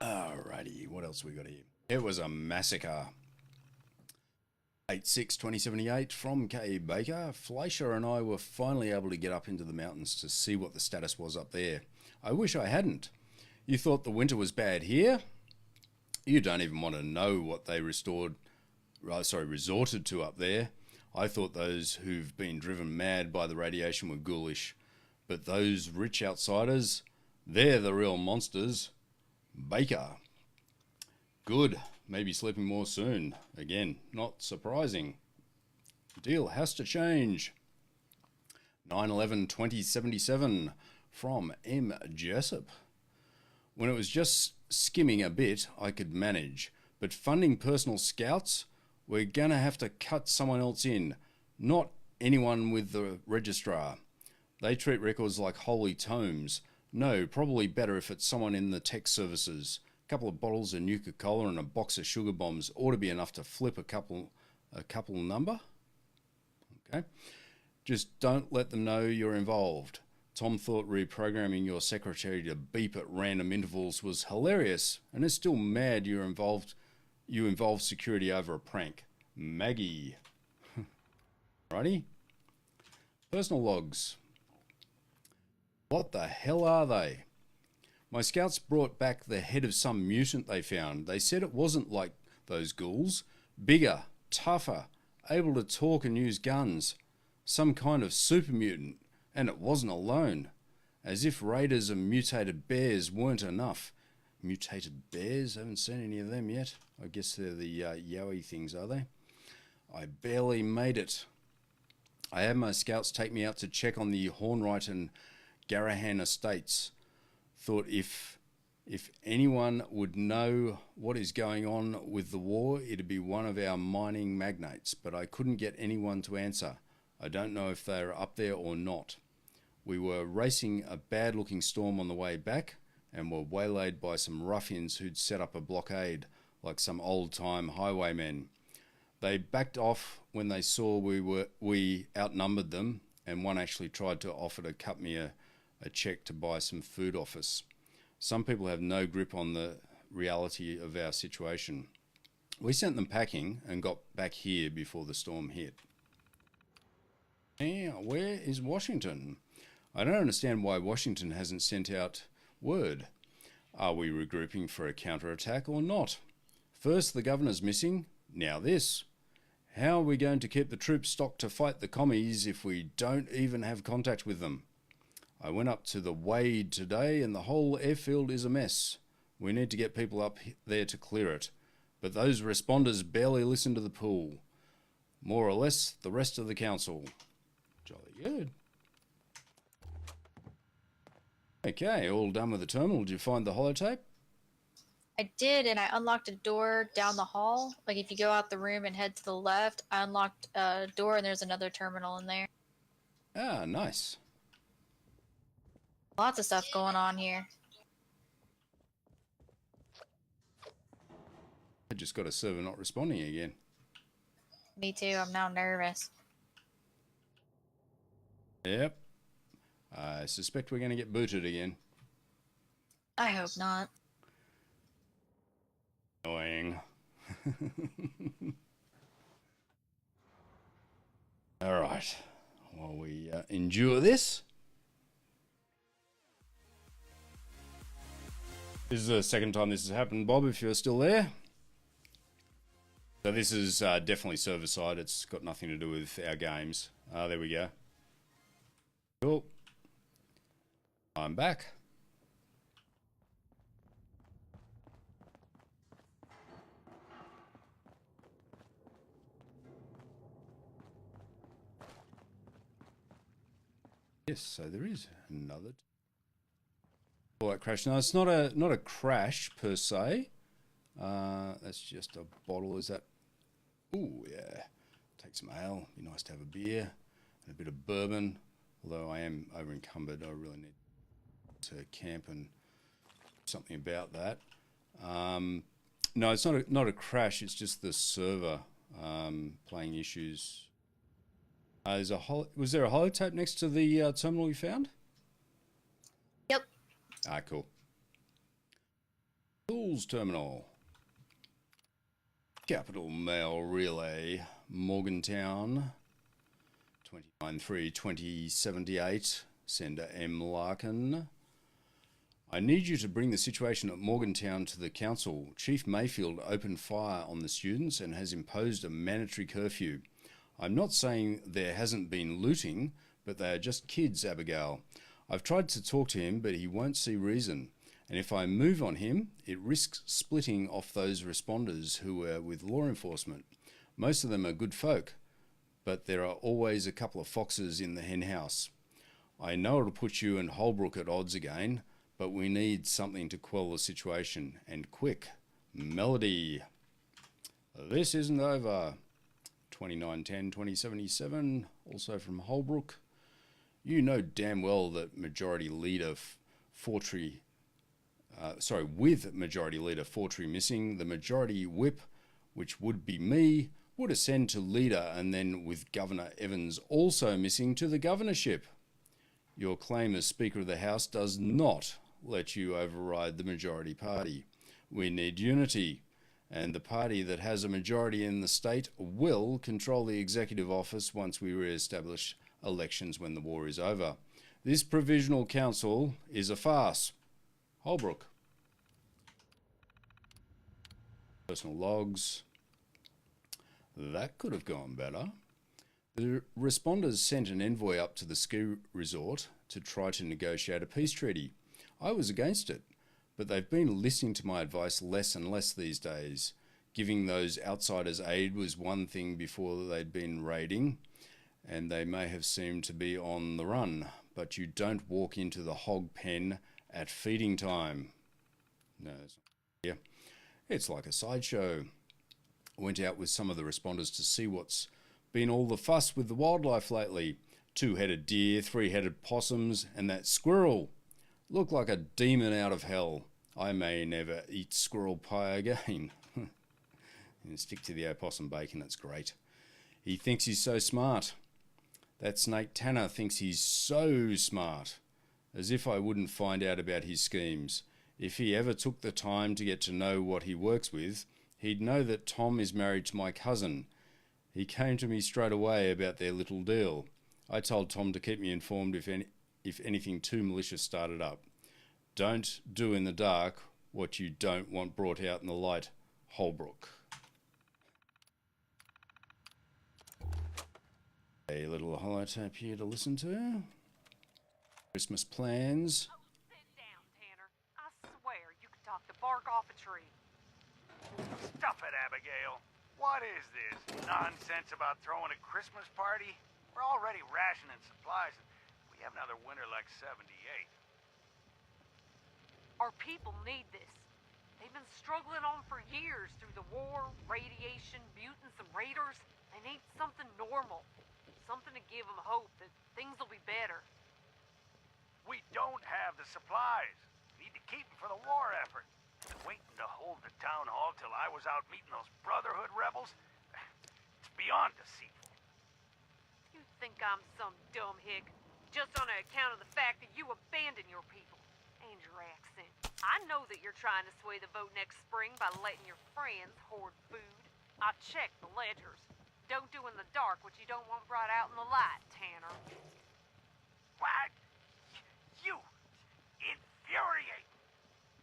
Alrighty, what else we got here? It was a massacre. 8/6/2078 from K. Baker. Fleischer and I were finally able to get up into the mountains to see what the status was up there. I wish I hadn't. You thought the winter was bad here? You don't even want to know what they resorted to up there. I thought those who've been driven mad by the radiation were ghoulish. But those rich outsiders, they're the real monsters. Baker. Good. Maybe sleeping more soon. Again, not surprising. Deal has to change. 9/11/2077 from M. Jessup. When it was just skimming a bit, I could manage. But funding personal scouts, we're going to have to cut someone else in. Not anyone with the registrar. They treat records like holy tomes. No, probably better if it's someone in the tech services. A couple of bottles of Nuka-Cola and a box of sugar bombs ought to be enough to flip a couple number. Okay. Just don't let them know you're involved. Tom thought reprogramming your secretary to beep at random intervals was hilarious and is still mad you involved security over a prank. Maggie. Righty. Personal logs. What the hell are they? My scouts brought back the head of some mutant they found. They said it wasn't like those ghouls. Bigger, tougher, able to talk and use guns. Some kind of super mutant. And it wasn't alone. As if raiders and mutated bears weren't enough. Mutated bears? Haven't seen any of them yet. I guess they're the yowie things, are they? I barely made it. I had my scouts take me out to check on the Hornwright and Garahan estates. Thought if anyone would know what is going on with the war, it'd be one of our mining magnates, but I couldn't get anyone to answer. I don't know if they're up there or not. We were racing a bad-looking storm on the way back and were waylaid by some ruffians who'd set up a blockade, like some old-time highwaymen. They backed off when they saw we outnumbered them, and one actually tried to offer to cut me a check to buy some food off us. Some people have no grip on the reality of our situation. We sent them packing and got back here before the storm hit. Now, where is Washington? I don't understand why Washington hasn't sent out word. Are we regrouping for a counterattack or not? First, the governor's missing. Now this. How are we going to keep the troops stocked to fight the commies if we don't even have contact with them? I went up to the Wade today and the whole airfield is a mess. We need to get people up there to clear it. But those responders barely listen to the pool. More or less the rest of the council. Jolly good. Okay, all done with the terminal. Did you find the holotape? I did, and I unlocked a door down the hall. Like, if you go out the room and head to the left, I unlocked a door, and there's another terminal in there. Ah, nice. Lots of stuff going on here. I just got a server not responding again. Me too, I'm now nervous. Yep. I suspect we're going to get booted again. I hope not. Annoying. All right. While we endure this. This is the second time this has happened, Bob, if you're still there. So this is definitely server side. It's got nothing to do with our games. There we go. Cool. I'm back. Yes, so there is another. Oh, that crash. No, it's not a crash per se. That's just a bottle. Is that? Ooh, yeah. Take some ale. Be nice to have a beer and a bit of bourbon. Although I am over encumbered, I really need to camp and something about that. No, it's not a crash. It's just the server playing issues. Was there a holotape next to the terminal you found? Yep. Ah, cool. Tools terminal. Capital Mail Relay, Morgantown, 29-3-2078, sender M. Larkin. I need you to bring the situation at Morgantown to the council. Chief Mayfield opened fire on the students and has imposed a mandatory curfew. I'm not saying there hasn't been looting, but they are just kids, Abigail. I've tried to talk to him, but he won't see reason. And if I move on him, it risks splitting off those responders who were with law enforcement. Most of them are good folk, but there are always a couple of foxes in the hen house. I know it'll put you and Holbrook at odds again, but we need something to quell the situation, and quick. Melody. This isn't over. 2910-2077, also from Holbrook. You know damn well that Majority Leader Fortree, with Majority Leader Fortree missing, the Majority Whip, which would be me, would ascend to leader, and then with Governor Evans also missing, to the governorship. Your claim as Speaker of the House does not let you override the majority party. We need unity, and the party that has a majority in the state will control the executive office once we re-establish elections when the war is over. This provisional council is a farce. Holbrook. Personal logs. That could have gone better. The responders sent an envoy up to the ski resort to try to negotiate a peace treaty. I was against it, but they've been listening to my advice less and less these days. Giving those outsiders aid was one thing before they'd been raiding, and they may have seemed to be on the run, but you don't walk into the hog pen at feeding time. No, yeah, it's like a sideshow. I went out with some of the responders to see what's been all the fuss with the wildlife lately. 2-headed deer, 3-headed possums, and that squirrel. Looked like a demon out of hell. I may never eat squirrel pie again. And stick to the opossum bacon, it's great. He thinks he's so smart. That snake Tanner thinks he's so smart. As if I wouldn't find out about his schemes. If he ever took the time to get to know what he works with, he'd know that Tom is married to my cousin. He came to me straight away about their little deal. I told Tom to keep me informed if anything too malicious started up. Don't do in the dark what you don't want brought out in the light. Holbrook. A little holotape here to listen to. Christmas plans. Oh, sit down, Tanner. I swear you could talk the bark off a tree. Stuff it, Abigail. What is this nonsense about throwing a Christmas party? We're already rationing supplies, and we have another winter like '78. Our people need this. They've been struggling on for years through the war, radiation, mutants, and raiders. They need something normal. Something to give them hope that things will be better. We don't have the supplies. Need to keep them for the war effort. Waiting to hold the town hall till I was out meeting those Brotherhood rebels? It's beyond deceitful. You think I'm some dumb hick, just on account of the fact that you abandon your people and your accent. I know that you're trying to sway the vote next spring by letting your friends hoard food. I checked the ledgers. Don't do in the dark what you don't want brought out in the light, Tanner. What? You infuriate.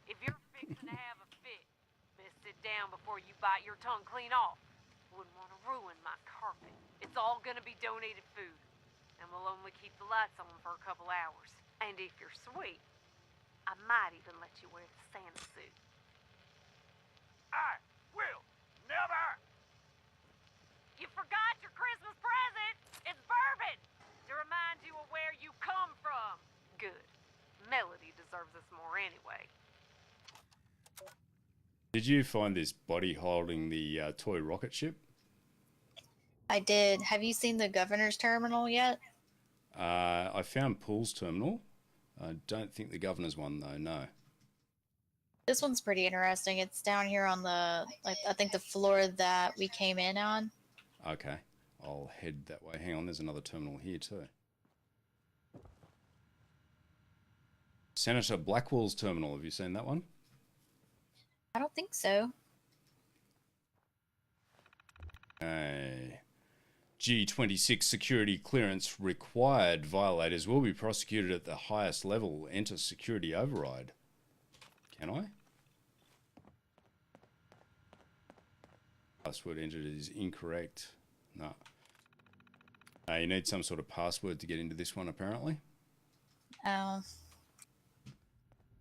If you're fixing to have a fit, best sit down before you bite your tongue clean off. Wouldn't want to ruin my carpet. It's all gonna be donated food, and we'll only keep the lights on for a couple hours. And if you're sweet, I might even let you wear the Santa suit. I will never. You forgot your Christmas present! It's bourbon! To remind you of where you come from. Good. Melody deserves this more anyway. Did you find this body holding the toy rocket ship? I did. Have you seen the governor's terminal yet? I found Pool's terminal. I don't think the governor's one though, no. This one's pretty interesting. It's down here on the, I think the floor that we came in on. Okay, I'll head that way. Hang on, there's another terminal here too. Senator Blackwell's terminal, have you seen that one? I don't think so. G26 security clearance required. Violators will be prosecuted at the highest level. Enter security override. Can I? Password entered is incorrect. No. You need some sort of password to get into this one, apparently.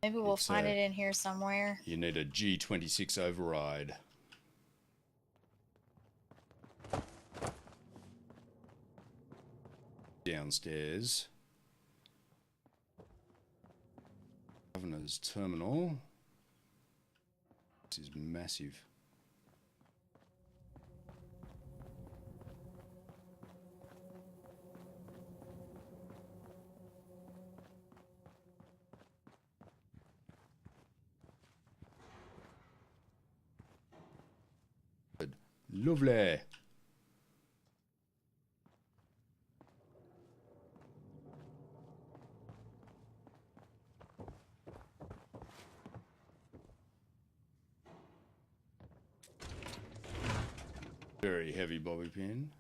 Maybe we'll find it in here somewhere. You need a G26 override. Downstairs. Governor's terminal. This is massive. Lovely. Very heavy bobby pin.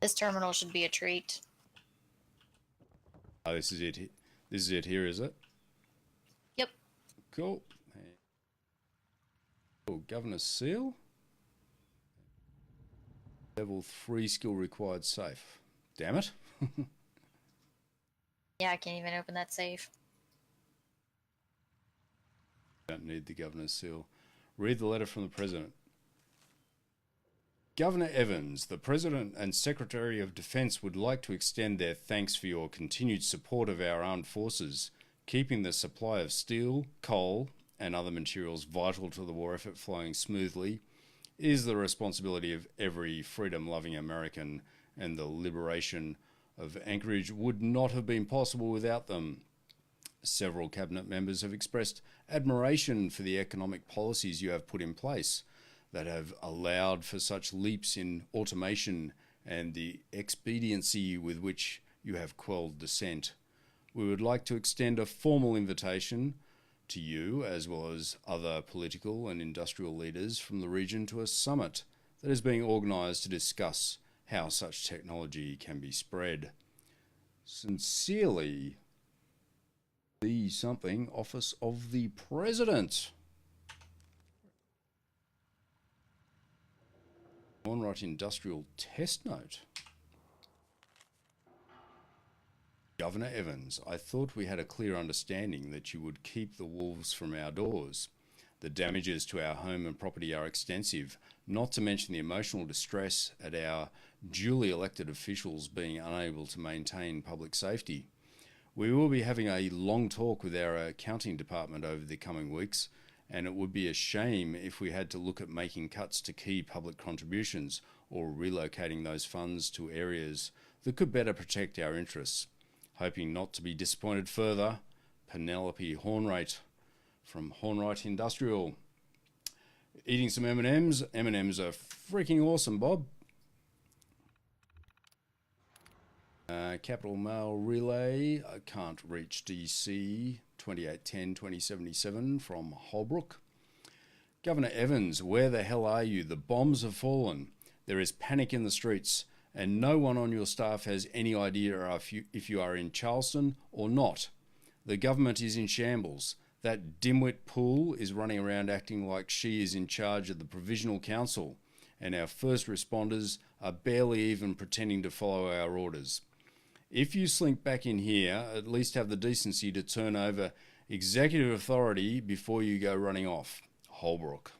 This terminal should be a treat. Oh, this is it. This is it here, is it? Yep. Cool. Oh, Governor's seal. Level 3 skill required safe. Damn it. Yeah, I can't even open that safe. Don't need the Governor's seal. Read the letter from the President. Governor Evans, the President and Secretary of Defense would like to extend their thanks for your continued support of our armed forces, keeping the supply of steel, coal, and other materials vital to the war effort flowing smoothly is the responsibility of every freedom-loving American, and the liberation of Anchorage would not have been possible without them. Several cabinet members have expressed admiration for the economic policies you have put in place that have allowed for such leaps in automation and the expediency with which you have quelled dissent. We would like to extend a formal invitation to you, as well as other political and industrial leaders from the region, to a summit that is being organised to discuss how such technology can be spread. Sincerely, the something Office of the President. Onright Industrial Test Note. Governor Evans, I thought we had a clear understanding that you would keep the wolves from our doors. The damages to our home and property are extensive, not to mention the emotional distress at our duly elected officials being unable to maintain public safety. We will be having a long talk with our accounting department over the coming weeks, and it would be a shame if we had to look at making cuts to key public contributions or relocating those funds to areas that could better protect our interests. Hoping not to be disappointed further, Penelope Hornwright from Hornwright Industrial. Eating some M&Ms. M&Ms are freaking awesome, Bob. Capital Mail Relay, I can't reach DC, 2810-2077 from Holbrook. Governor Evans, where the hell are you? The bombs have fallen. There is panic in the streets, and no one on your staff has any idea if you are in Charleston or not. The government is in shambles. That dimwit Poole is running around acting like she is in charge of the Provisional Council, and our first responders are barely even pretending to follow our orders. If you slink back in here, at least have the decency to turn over executive authority before you go running off. Holbrook.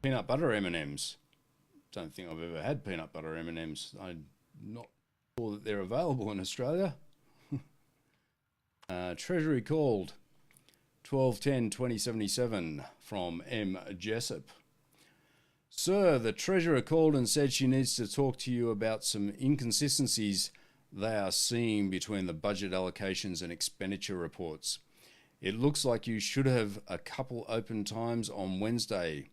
Peanut butter M&Ms. Don't think I've ever had peanut butter M&Ms. I'm not sure that they're available in Australia. Treasury called 1210-2077 from M. Jessup. Sir, the Treasurer called and said she needs to talk to you about some inconsistencies they are seeing between the budget allocations and expenditure reports. It looks like you should have a couple open times on Wednesday.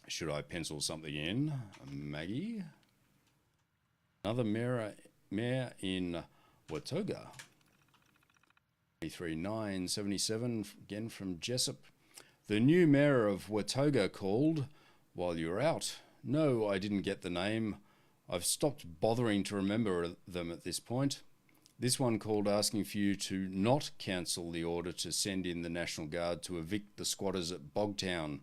Should I pencil something in, Maggie? Another mayor in Watoga. 33977, again from Jessup. The new mayor of Watoga called while you were out. No, I didn't get the name. I've stopped bothering to remember them at this point. This one called asking for you to not cancel the order to send in the National Guard to evict the squatters at Bogtown.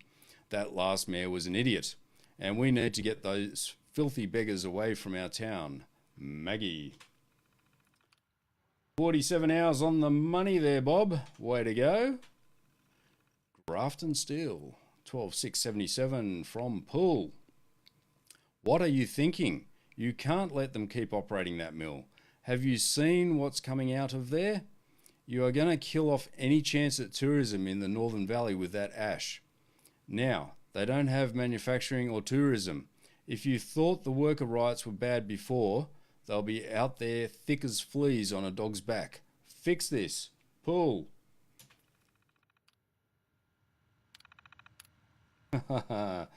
That last mayor was an idiot, and we need to get those filthy beggars away from our town. Maggie. 47 hours on the money there, Bob. Way to go. Grafton Steel. 12677 from Poole. What are you thinking? You can't let them keep operating that mill. Have you seen what's coming out of there? You are going to kill off any chance at tourism in the Northern Valley with that ash. Now, they don't have manufacturing or tourism. If you thought the worker rights were bad before, they'll be out there thick as fleas on a dog's back. Fix this. Poole. There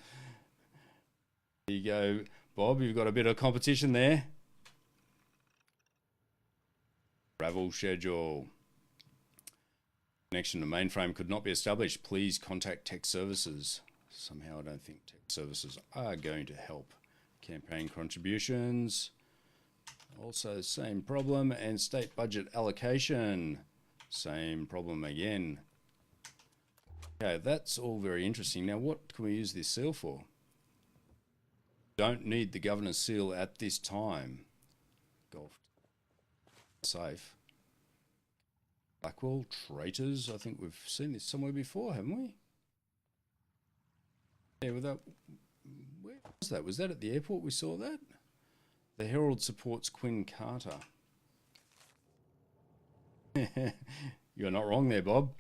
you go, Bob. You've got a bit of competition there. Travel schedule. Connection to mainframe could not be established. Please contact tech services. Somehow I don't think tech services are going to help. Campaign contributions. Also same problem. And state budget allocation. Same problem again. Okay, that's all very interesting. Now, what can we use this seal for? Don't need the governor's seal at this time. Golf. Safe. Blackwell, traitors. I think we've seen this somewhere before, haven't we? Yeah, without... Where was that? Was that at the airport we saw that? The Herald supports Quinn Carter. You're not wrong there, Bob.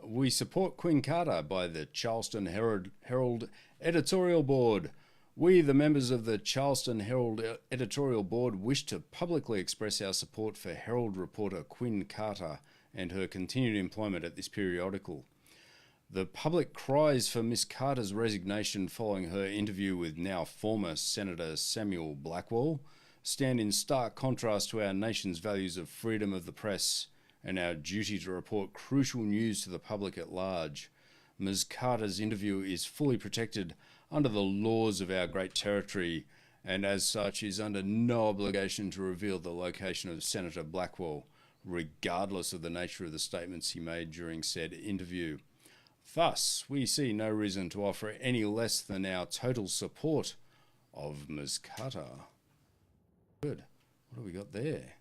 We support Quinn Carter by the Charleston Herald Editorial Board. We, the members of the Charleston Herald Editorial Board, wish to publicly express our support for Herald reporter Quinn Carter and her continued employment at this periodical. The public cries for Miss Carter's resignation following her interview with now former Senator Samuel Blackwell stand in stark contrast to our nation's values of freedom of the press and our duty to report crucial news to the public at large. Ms. Carter's interview is fully protected under the laws of our great territory and as such is under no obligation to reveal the location of Senator Blackwell, regardless of the nature of the statements he made during said interview. Thus, we see no reason to offer any less than our total support of Ms. Carter. Good. What have we got there?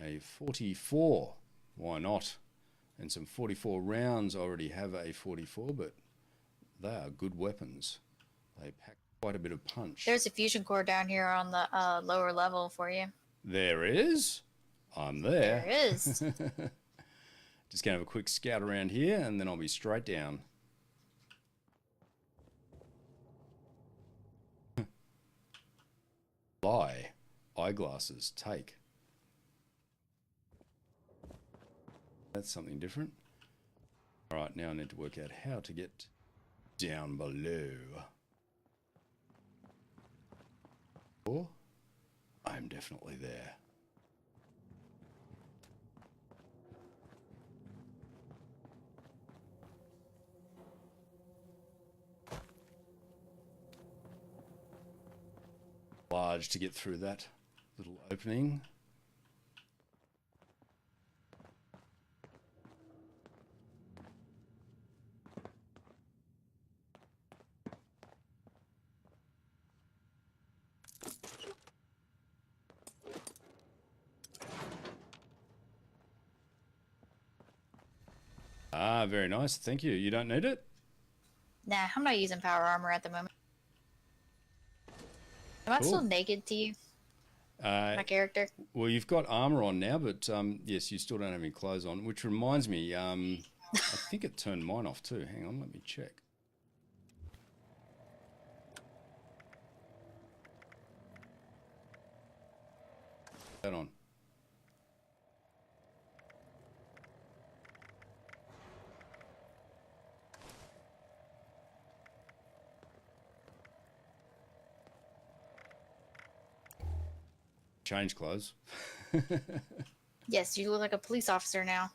A 44. Why not? And some 44 rounds. I already have a 44, but they are good weapons. They pack quite a bit of punch. There's a fusion core down here on the lower level for you. There is? I'm there. There is. Just going to have a quick scout around here, and then I'll be straight down. Buy. Eyeglasses. Take. That's something different. All right, now I need to work out how to get down below. Oh, I'm definitely there. Large to get through that little opening. Ah, very nice. Thank you. You don't need it? Nah, I'm not using power armor at the moment. Am I Cool. still naked to you, my character? Well, you've got armor on now, but yes, you still don't have any clothes on, which reminds me, I think it turned mine off too. Hang on, let me check. That on. Change clothes. Yes, you look like a police officer now.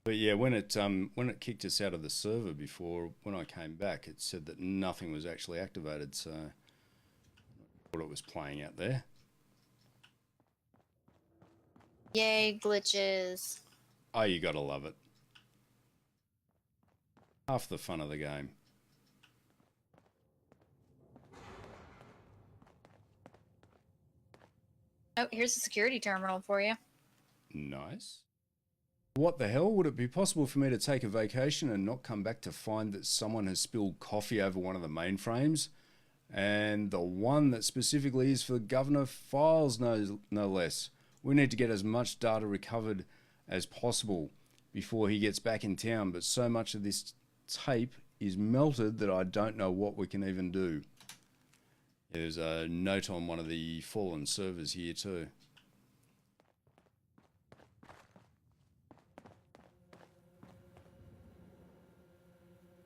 But yeah, when it kicked us out of the server before, when I came back, it said that nothing was actually activated, so I thought it was playing out there. Yay, glitches. Oh, you gotta love it. Half the fun of the game. Oh, here's a security terminal for you. Nice. What the hell? Would it be possible for me to take a vacation and not come back to find that someone has spilled coffee over one of the mainframes? And the one that specifically is for the governor files, no less. We need to get as much data recovered as possible before he gets back in town, but so much of this tape is melted that I don't know what we can even do. There's a note on one of the fallen servers here too.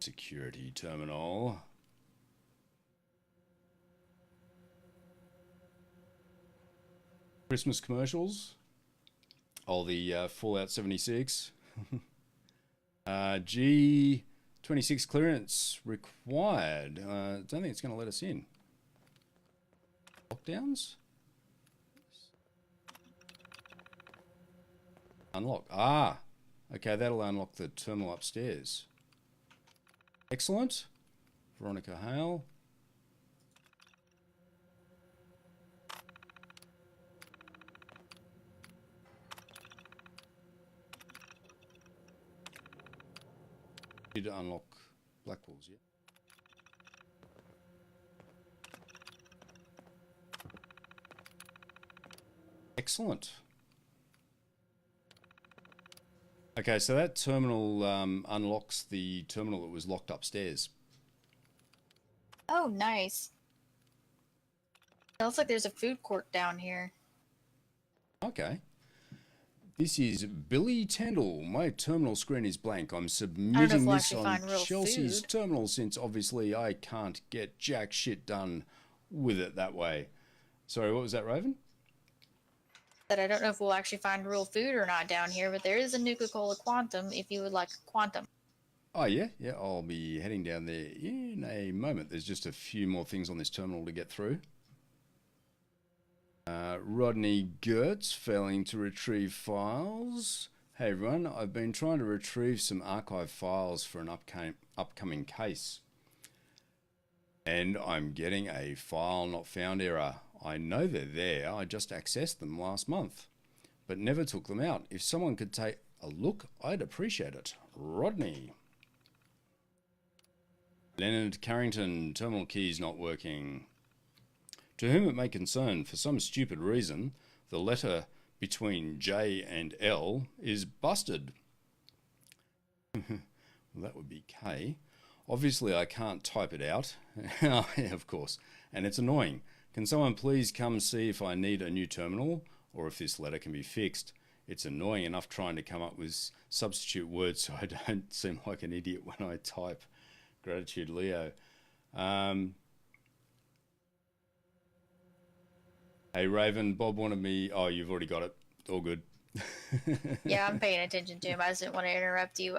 Security terminal. Christmas commercials. Oh, the Fallout 76. G26 clearance required. Don't think it's going to let us in. Lockdowns? Unlock. Ah, okay, that'll unlock the terminal upstairs. Excellent. Veronica Hale. Did unlock Blackwall's, yeah. Excellent. Okay, so that terminal unlocks the terminal that was locked upstairs. Oh, nice. It looks like there's a food court down here. Okay. This is Billy Tendall. My terminal screen is blank. I'm I don't know if submitting we'll this actually on find real Chelsea's food. terminal since obviously I can't get jack shit done with it that way. Sorry, what was that, Raven? That I don't know if we'll actually find real food or not down here, but there is a Nuka-Cola Quantum if you would like a Quantum. Oh, yeah? Yeah, I'll be heading down there in a moment. There's just a few more things on this terminal to get through. Rodney Gertz, failing to retrieve files. Hey everyone, I've been trying to retrieve some archive files for an upcoming case. And I'm getting a file not found error. I know they're there, I just accessed them last month, but never took them out. If someone could take a look, I'd appreciate it. Rodney. Leonard Carrington, terminal keys not working. To whom it may concern, for some stupid reason, the letter between J and L is busted. Well, that would be K. Obviously, I can't type it out. Oh, yeah, of course. And it's annoying. Can someone please come see if I need a new terminal or if this letter can be fixed? It's annoying enough trying to come up with substitute words so I don't seem like an idiot when I type. Gratitude, Leo. Hey, Raven, Bob wanted me... Oh, you've already got it. All good. Yeah, I'm paying attention to him. I just didn't want to interrupt you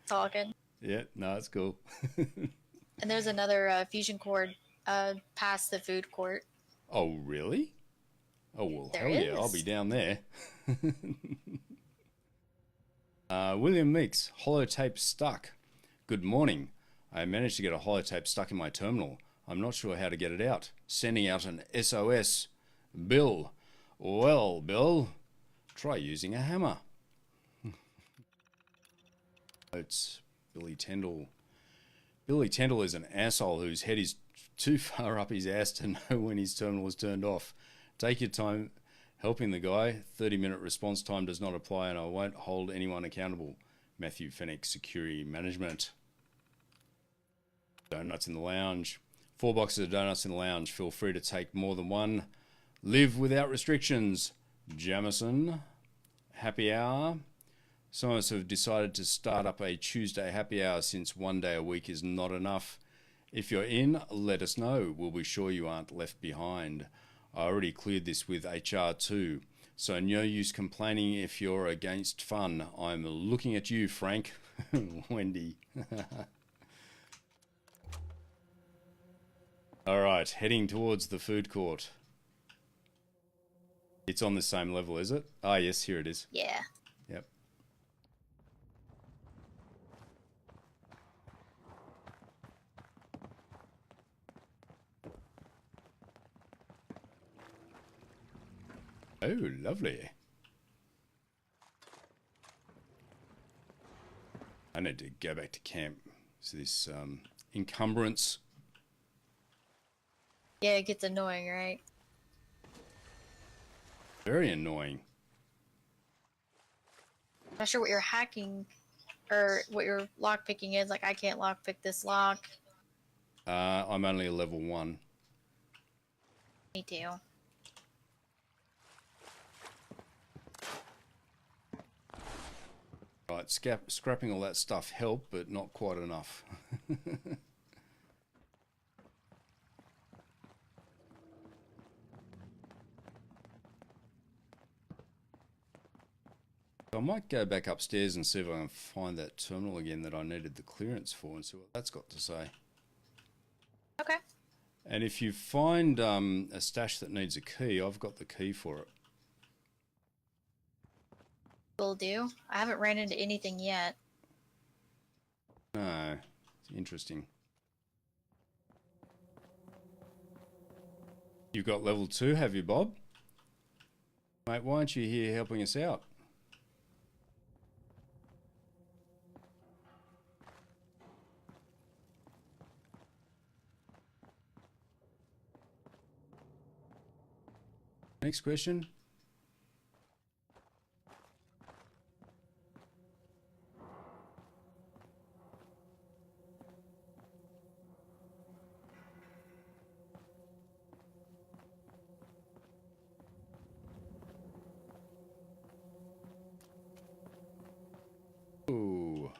talking. Yeah, no, it's cool. And there's another fusion cord past the food court. Oh, really? Oh, well, There hell yeah, I'll is. be down there. William Meeks, holotape stuck. Good morning. I managed to get a holotape stuck in my terminal. I'm not sure how to get it out. Sending out an SOS. Bill. Well, Bill, try using a hammer. It's Billy Tendall. Billy Tendall is an asshole whose head is too far up his ass to know when his terminal is turned off. Take your time helping the guy. 30-minute response time does not apply and I won't hold anyone accountable. Matthew Fennick, Security Management. Donuts in the lounge. 4 boxes of donuts in the lounge. Feel free to take more than one. Live without restrictions. Jamison. Happy hour. Some of us have decided to start up a Tuesday happy hour since one day a week is not enough. If you're in, let us know. We'll be sure you aren't left behind. I already cleared this with HR too, so no use complaining if you're against fun. I'm looking at you, Frank. Wendy. All right, heading towards the food court. It's on the same level, is it? Ah, yes, here it is. Yeah. Yep. Oh, lovely. I need to go back to camp. So this encumbrance. Yeah, it gets annoying, right? Very annoying. Not sure what your hacking or what your lock picking is. Like, I can't lock pick this lock. I'm only a level 1. Me too. Right, scrapping all that stuff helped, but not quite enough. I might go back upstairs and see if I can find that terminal again that I needed the clearance for and see what that's got to say. Okay. And if you find a stash that needs a key, I've got the key for it. Will do. I haven't ran into anything yet. No, it's interesting. You've got level 2, have you, Bob? Mate, why aren't you here helping us out? Next question. Ooh.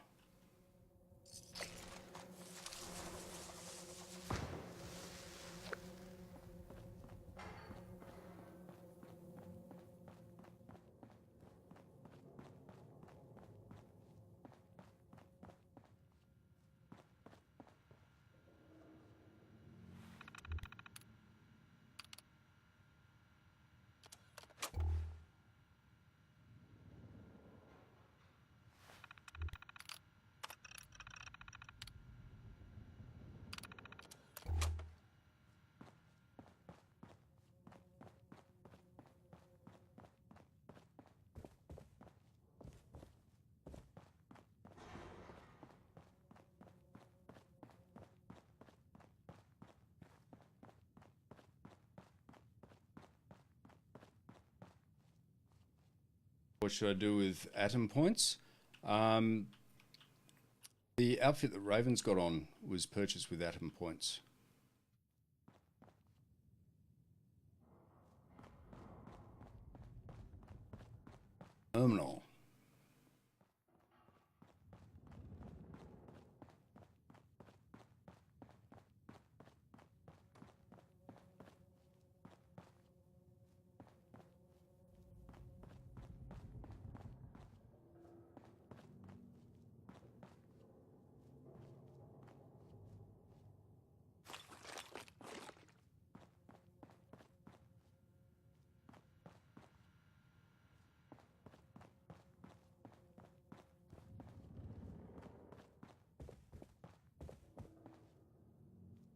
What should I do with atom points? The outfit that Raven's got on was purchased with atom points. Terminal.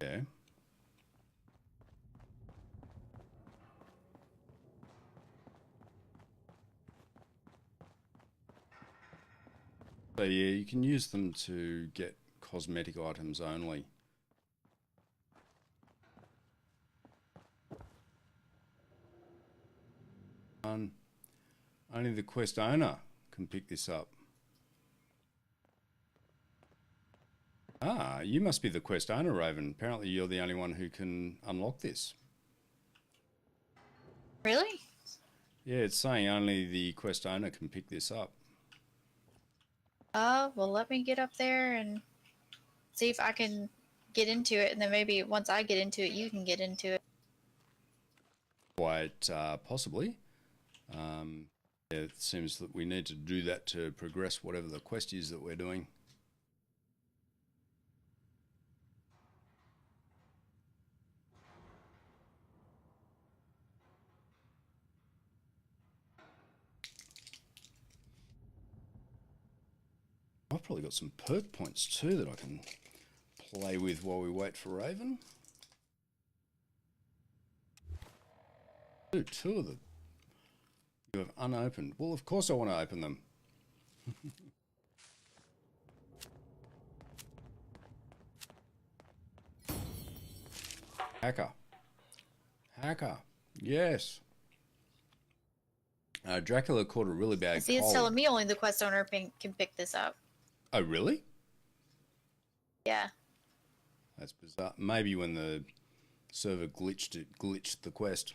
Okay. So yeah, you can use them to get cosmetic items only. Only the quest owner can pick this up. Ah, you must be the quest owner, Raven. Apparently you're the only one who can unlock this. Really? Yeah, it's saying only the quest owner can pick this up. Well, let me get up there and see if I can get into it, and then maybe once I get into it, you can get into it. Quite possibly. Yeah, it seems that we need to do that to progress whatever the quest is that we're doing. I've probably got some perk points too that I can play with while we wait for Raven. Ooh, 2 of them you have unopened. Well, of course I want to open them. Hacker. Hacker. Yes. Dracula caught a really bad See, it's cold. telling me only the quest owner can pick this up. Oh, really? Yeah. That's bizarre. Maybe when the server glitched, it glitched the quest.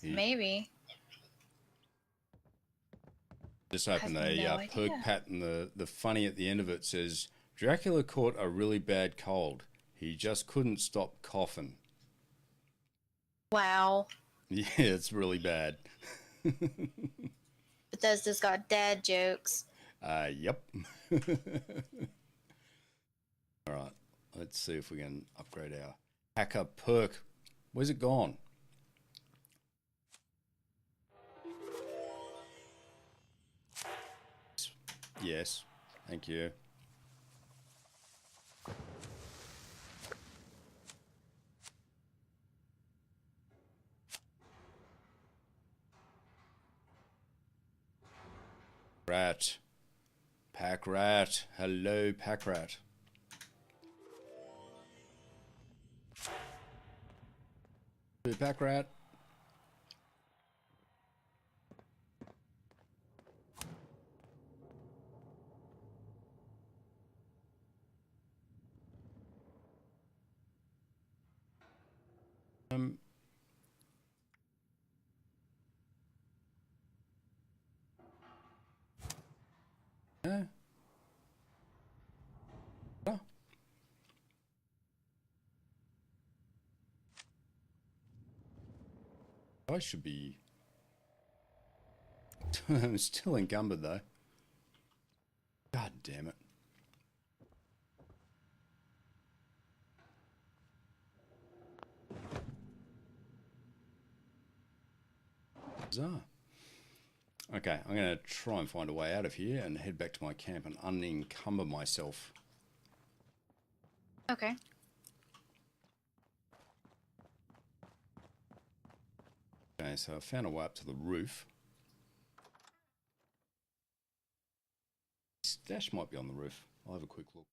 Maybe. Just opened I have a no perk idea. pattern. The funny at the end of it says, Dracula caught a really bad cold. He just couldn't stop coughing. Wow. Yeah, it's really bad. Bethesda's got dad jokes. Yep. All right, let's see if we can upgrade our hacker perk. Where's it gone? Yes. Thank you. Rat. Pack rat. Hello, pack rat. Hey, pack rat. Yeah. Oh. I should be. I'm still encumbered though. God damn it. Bizarre. Okay, I'm going to try and find a way out of here and head back to my camp and unencumber myself. Okay. Okay, so I found a way up to the roof. Stash might be on the roof. I'll have a quick look.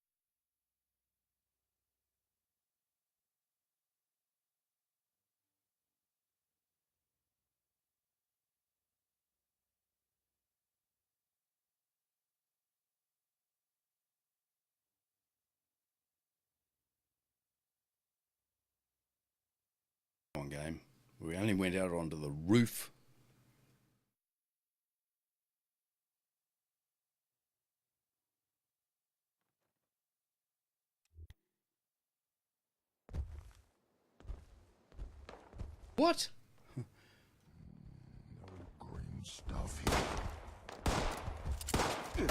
Come on, game. We only went out onto the roof. What? No green stuff here.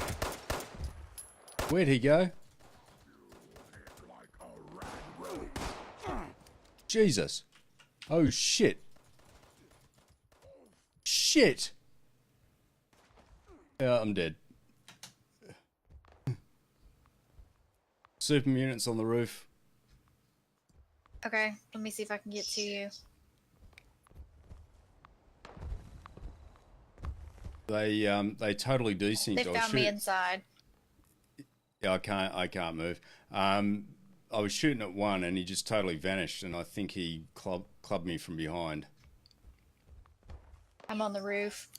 Where'd he go? Like a rat rose. Jesus. Oh, shit. Shit. Yeah, I'm dead. Super mutants on the roof. Okay, let me see if I can get to you. They totally desynced. They found me inside. Yeah, I can't move. I was shooting at one and he just totally vanished, and I think he clubbed me from behind. I'm on the roof.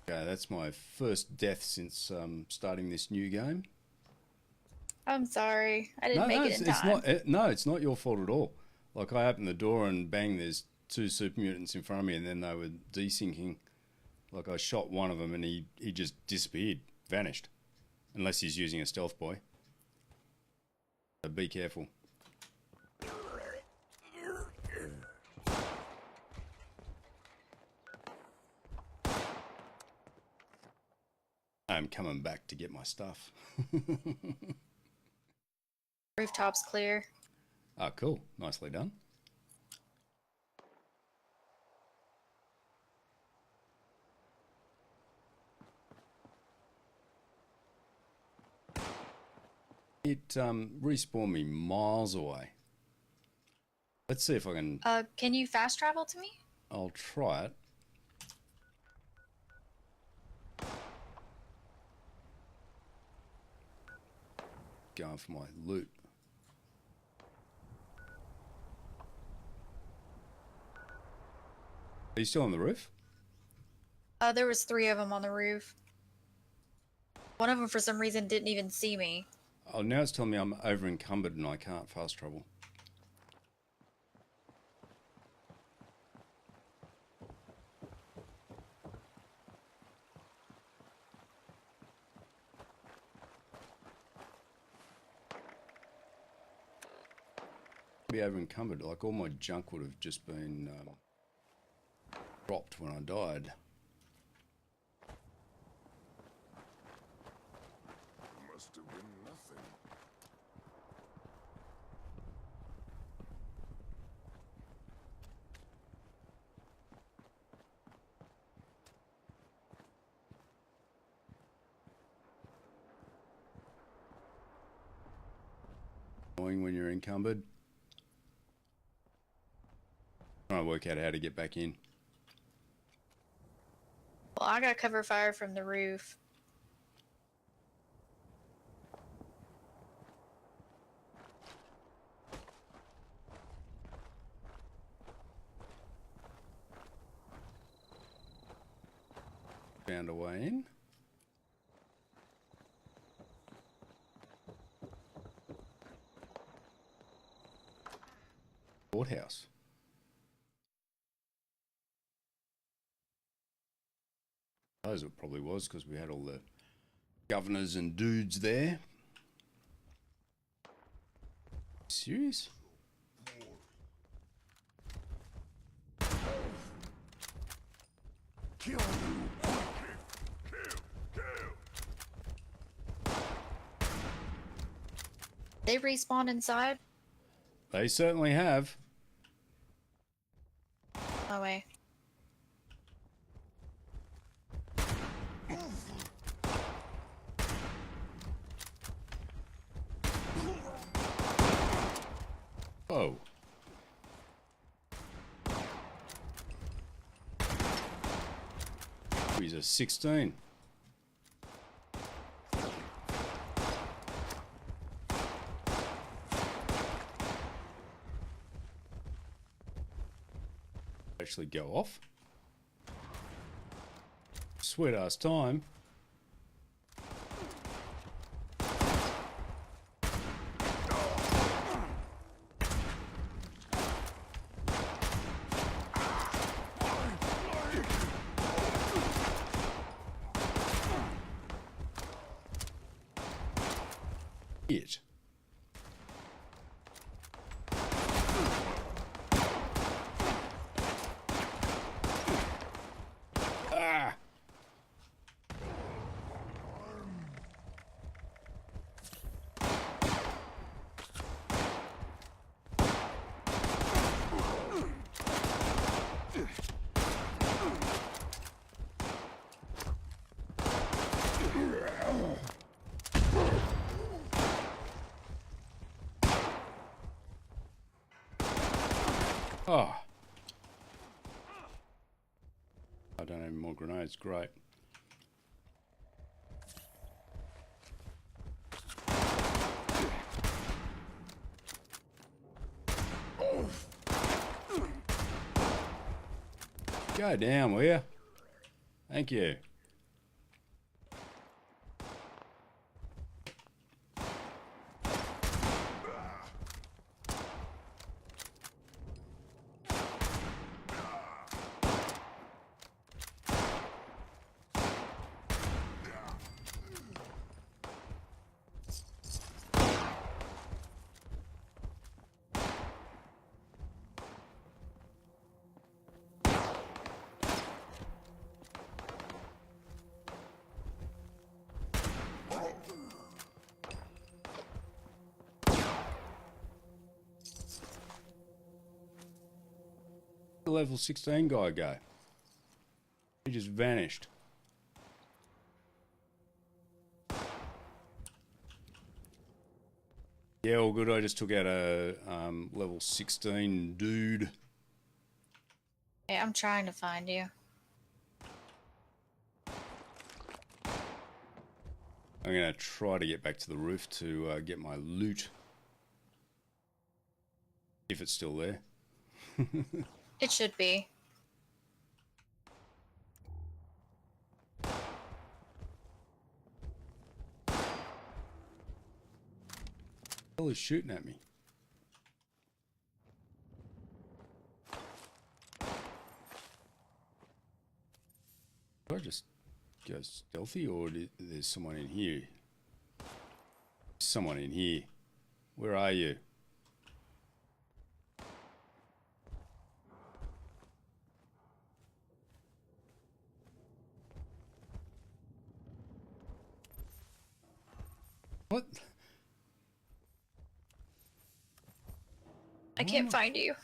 Okay, that's my first death since starting this new game. I'm sorry. I didn't make it in time. It's not your fault at all. Like, I opened the door and bang, there's two super mutants in front of me, and then they were desyncing. Like, I shot one of them and he just disappeared, vanished. Unless he's using a stealth boy. So be careful. I'm coming back to get my stuff. Rooftop's clear. Ah, cool. Nicely done. It respawned me miles away. Let's see if I can... Can you fast travel to me? I'll try it. Going for my loot. Are you still on the roof? There was 3 of them on the roof. One of them, for some reason, didn't even see me. Oh, now it's telling me I'm over encumbered and I can't fast travel. Be over encumbered. Like, all my junk would have just been dropped when I died. Must have been nothing. Annoying when you're encumbered. Trying to work out how to get back in. Well, I got cover fire from the roof. Found a way in. Courthouse. I suppose it probably was because we had all the governors and dudes there. Serious? Kill you! Kill! They respawn inside? They certainly have. No way. Oh. He's a 16. Actually go off. Sweet ass time. It. Ah. Oh. I don't have any more grenades. Great. Go down, will you? Thank you. The level 16 guy go? He just vanished. Yeah, all good. I just took out a level 16 dude. Hey, I'm trying to find you. I'm going to try to get back to the roof to get my loot. If it's still there. It should be. The hell is shooting at me? Do I just go stealthy or there's someone in here? Someone in here. Where are you? What? I can't find you.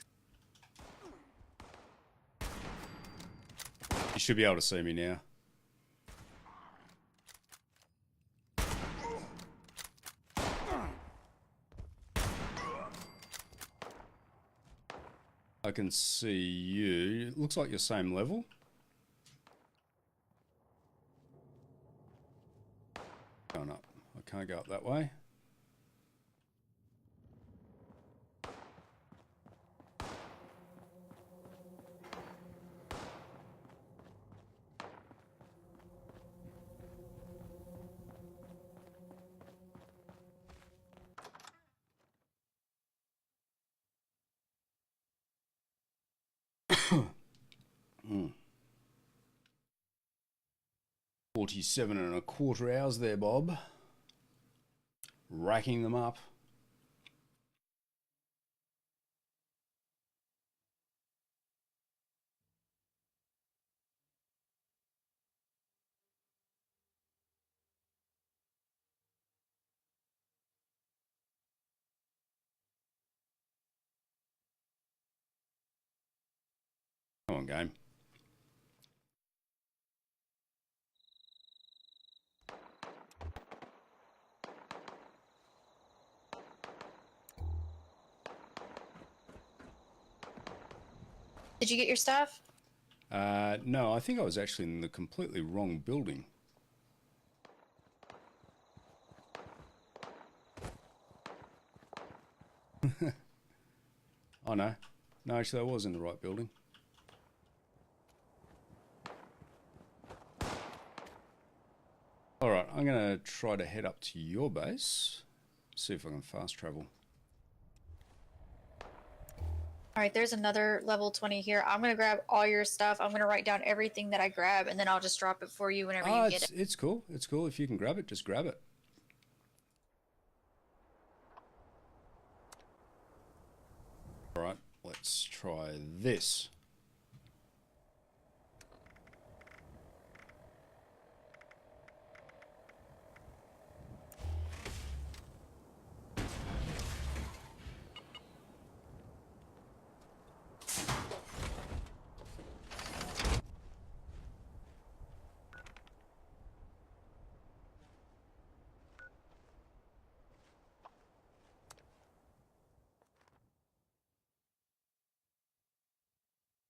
You should be able to see me now. can see you. It looks like you're same level. Going up. I can't go up that way. Mm. 47.25 hours there, Bob. Racking them up. Come on, game. Did you get your stuff? No, I think I was actually in the completely wrong building. Oh, no. No, actually, I was in the right building. All right, I'm going to try to head up to your base. See if I can fast travel. All right, there's another level 20 here. I'm going to grab all your stuff. I'm going to write down everything that I grab, and then I'll just drop it for you whenever you get it. It's cool. It's cool. If you can grab it, just grab it. All right, let's try this.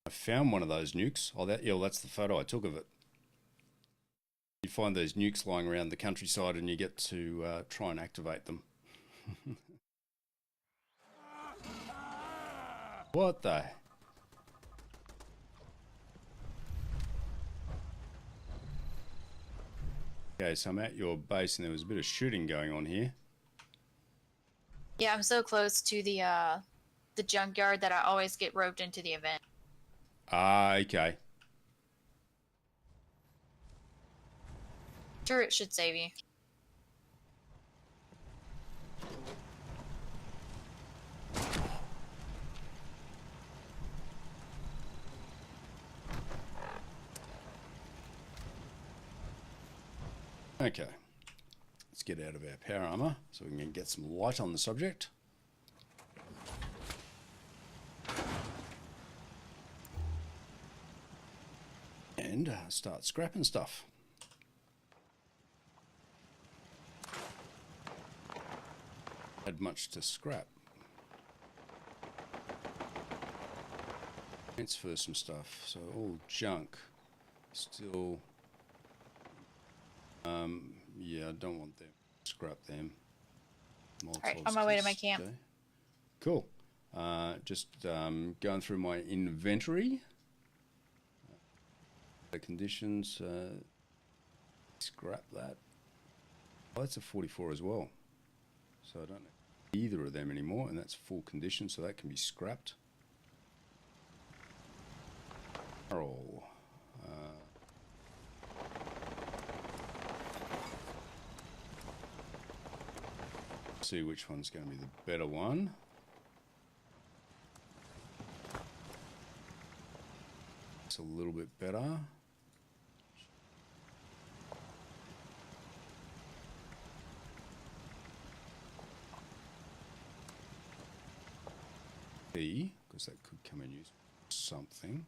I found one of those nukes. Oh, that's the photo I took of it. You find those nukes lying around the countryside and you get to try and activate them. What the? Okay, so I'm at your base and there was a bit of shooting going on here. Yeah, I'm so close to the junkyard that I always get roped into the event. Ah, okay. Sure, it should save you. Okay. Let's get out of our power armor so we can get some light on the subject. And start scrapping stuff. Had much to scrap. Transfer some stuff, so all junk. Still, yeah, I don't want them. Scrap them. Alright, on my way to my camp. Okay. Cool. Just going through my inventory. The conditions, scrap that. Oh, that's a 44 as well. So I don't know either of them anymore, and that's full condition, so that can be scrapped. Barrel. See which one's going to be the better one. It's a little bit better. Because that could come and use something.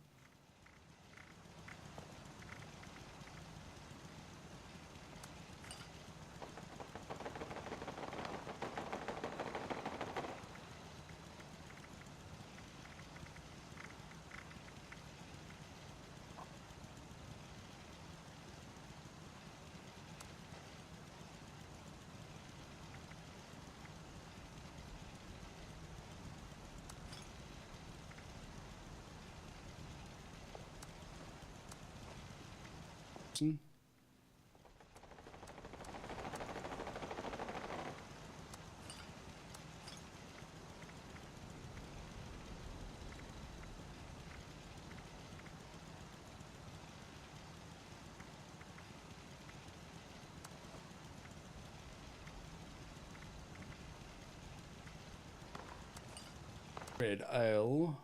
Red ale.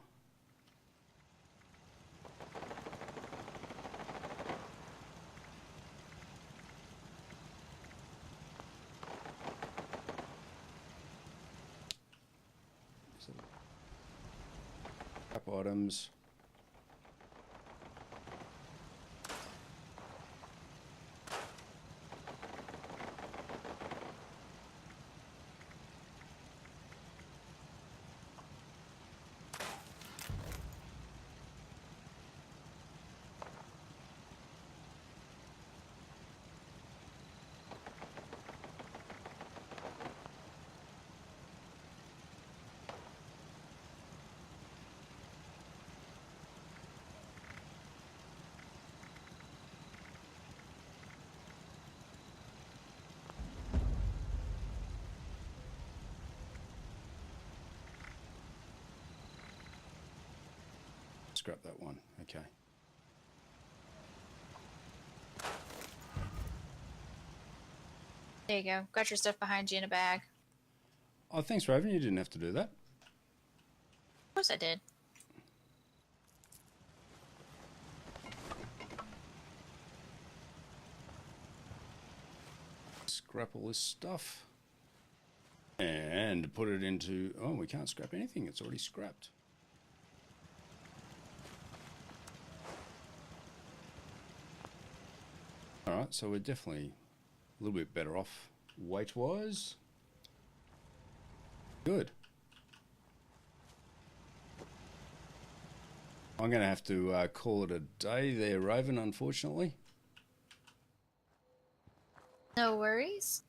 Scrap items. Scrap that one. Okay. There you go. Got your stuff behind you in a bag. Oh, thanks, Raven. You didn't have to do that. Of course I did. Scrap all this stuff. And put it into... Oh, we can't scrap anything. It's already scrapped. Alright, so we're definitely a little bit better off weight-wise. Good. I'm going to have to call it a day there, Raven, unfortunately. No worries.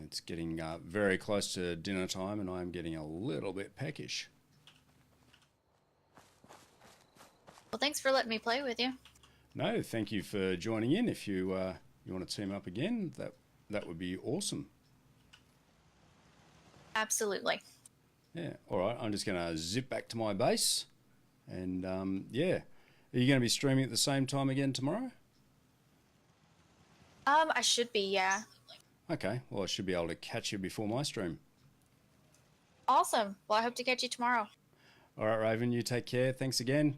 It's getting very close to dinner time and I'm getting a little bit peckish. Well, thanks for letting me play with you. No, thank you for joining in. If you you want to team up again, that would be awesome. Absolutely. Yeah, all right. I'm just going to zip back to my base. And, yeah. Are you going to be streaming at the same time again tomorrow? I should be, yeah. Okay, well, I should be able to catch you before my stream. Awesome. Well, I hope to catch you tomorrow. All right, Raven, you take care. Thanks again.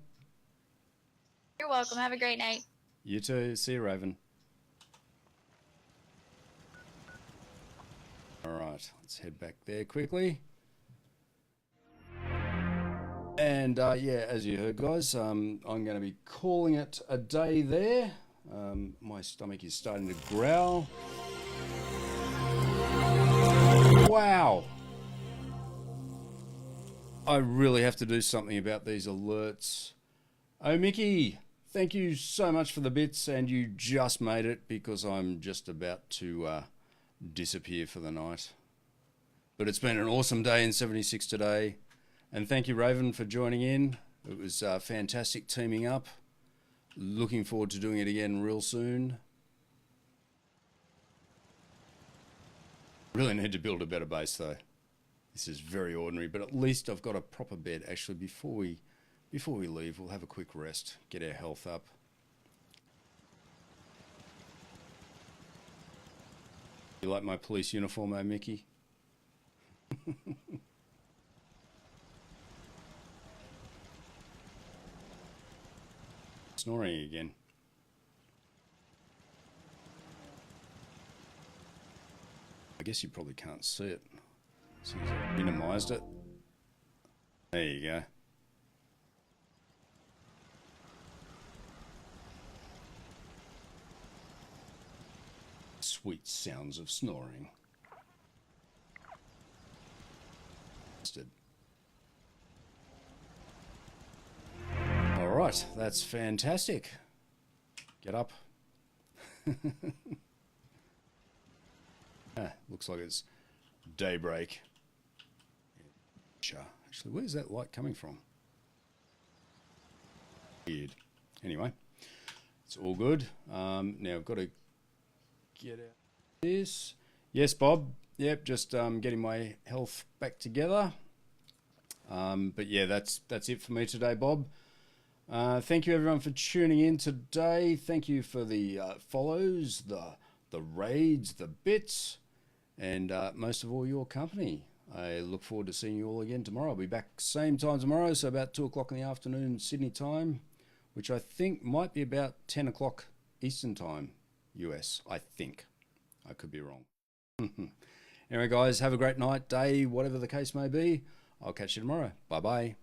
You're welcome. Have a great night. You too. See you, Raven. All right, let's head back there quickly. And, yeah, as you heard, guys, I'm going to be calling it a day there. My stomach is starting to growl. Wow. I really have to do something about these alerts. Oh, Mickey, thank you so much for the bits, and you just made it because I'm just about to disappear for the night. But it's been an awesome day in 76 today. And thank you, Raven, for joining in. It was fantastic teaming up. Looking forward to doing it again real soon. Really need to build a better base, though. This is very ordinary, but at least I've got a proper bed. Actually, before we leave, we'll have a quick rest, get our health up. You like my police uniform, eh, Mickey? Snoring again. I guess you probably can't see it. So I've minimized it. There you go. Sweet sounds of snoring. All right, that's fantastic. Get up. Looks like it's daybreak. Actually, where's that light coming from? Weird. Anyway, It's all good. Now I've got to get out this. Yes, Bob. Yep, just getting my health back together. But yeah, that's it for me today, Bob. Thank you everyone for tuning in today. Thank you for the follows, the raids, the bits, and most of all your company. I look forward to seeing you all again tomorrow. I'll be back same time tomorrow, so about 2 o'clock in the afternoon Sydney time, which I think might be about 10 o'clock Eastern time, US, I think. I could be wrong. Anyway, guys, have a great night, day, whatever the case may be. I'll catch you tomorrow. Bye-bye.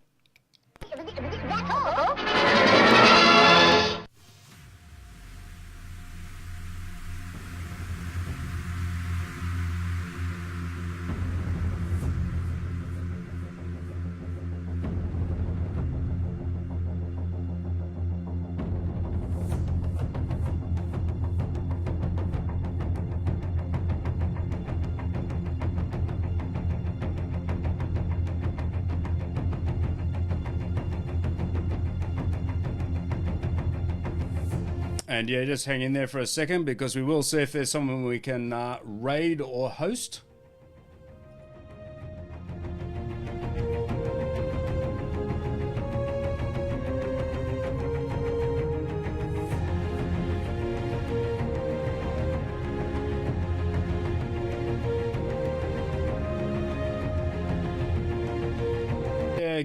And yeah, just hang in there for a second because we will see if there's someone we can raid or host.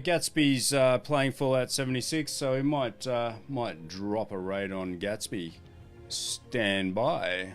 Gatsby's playing Fallout 76, so he might drop a raid on Gatsby. Stand by.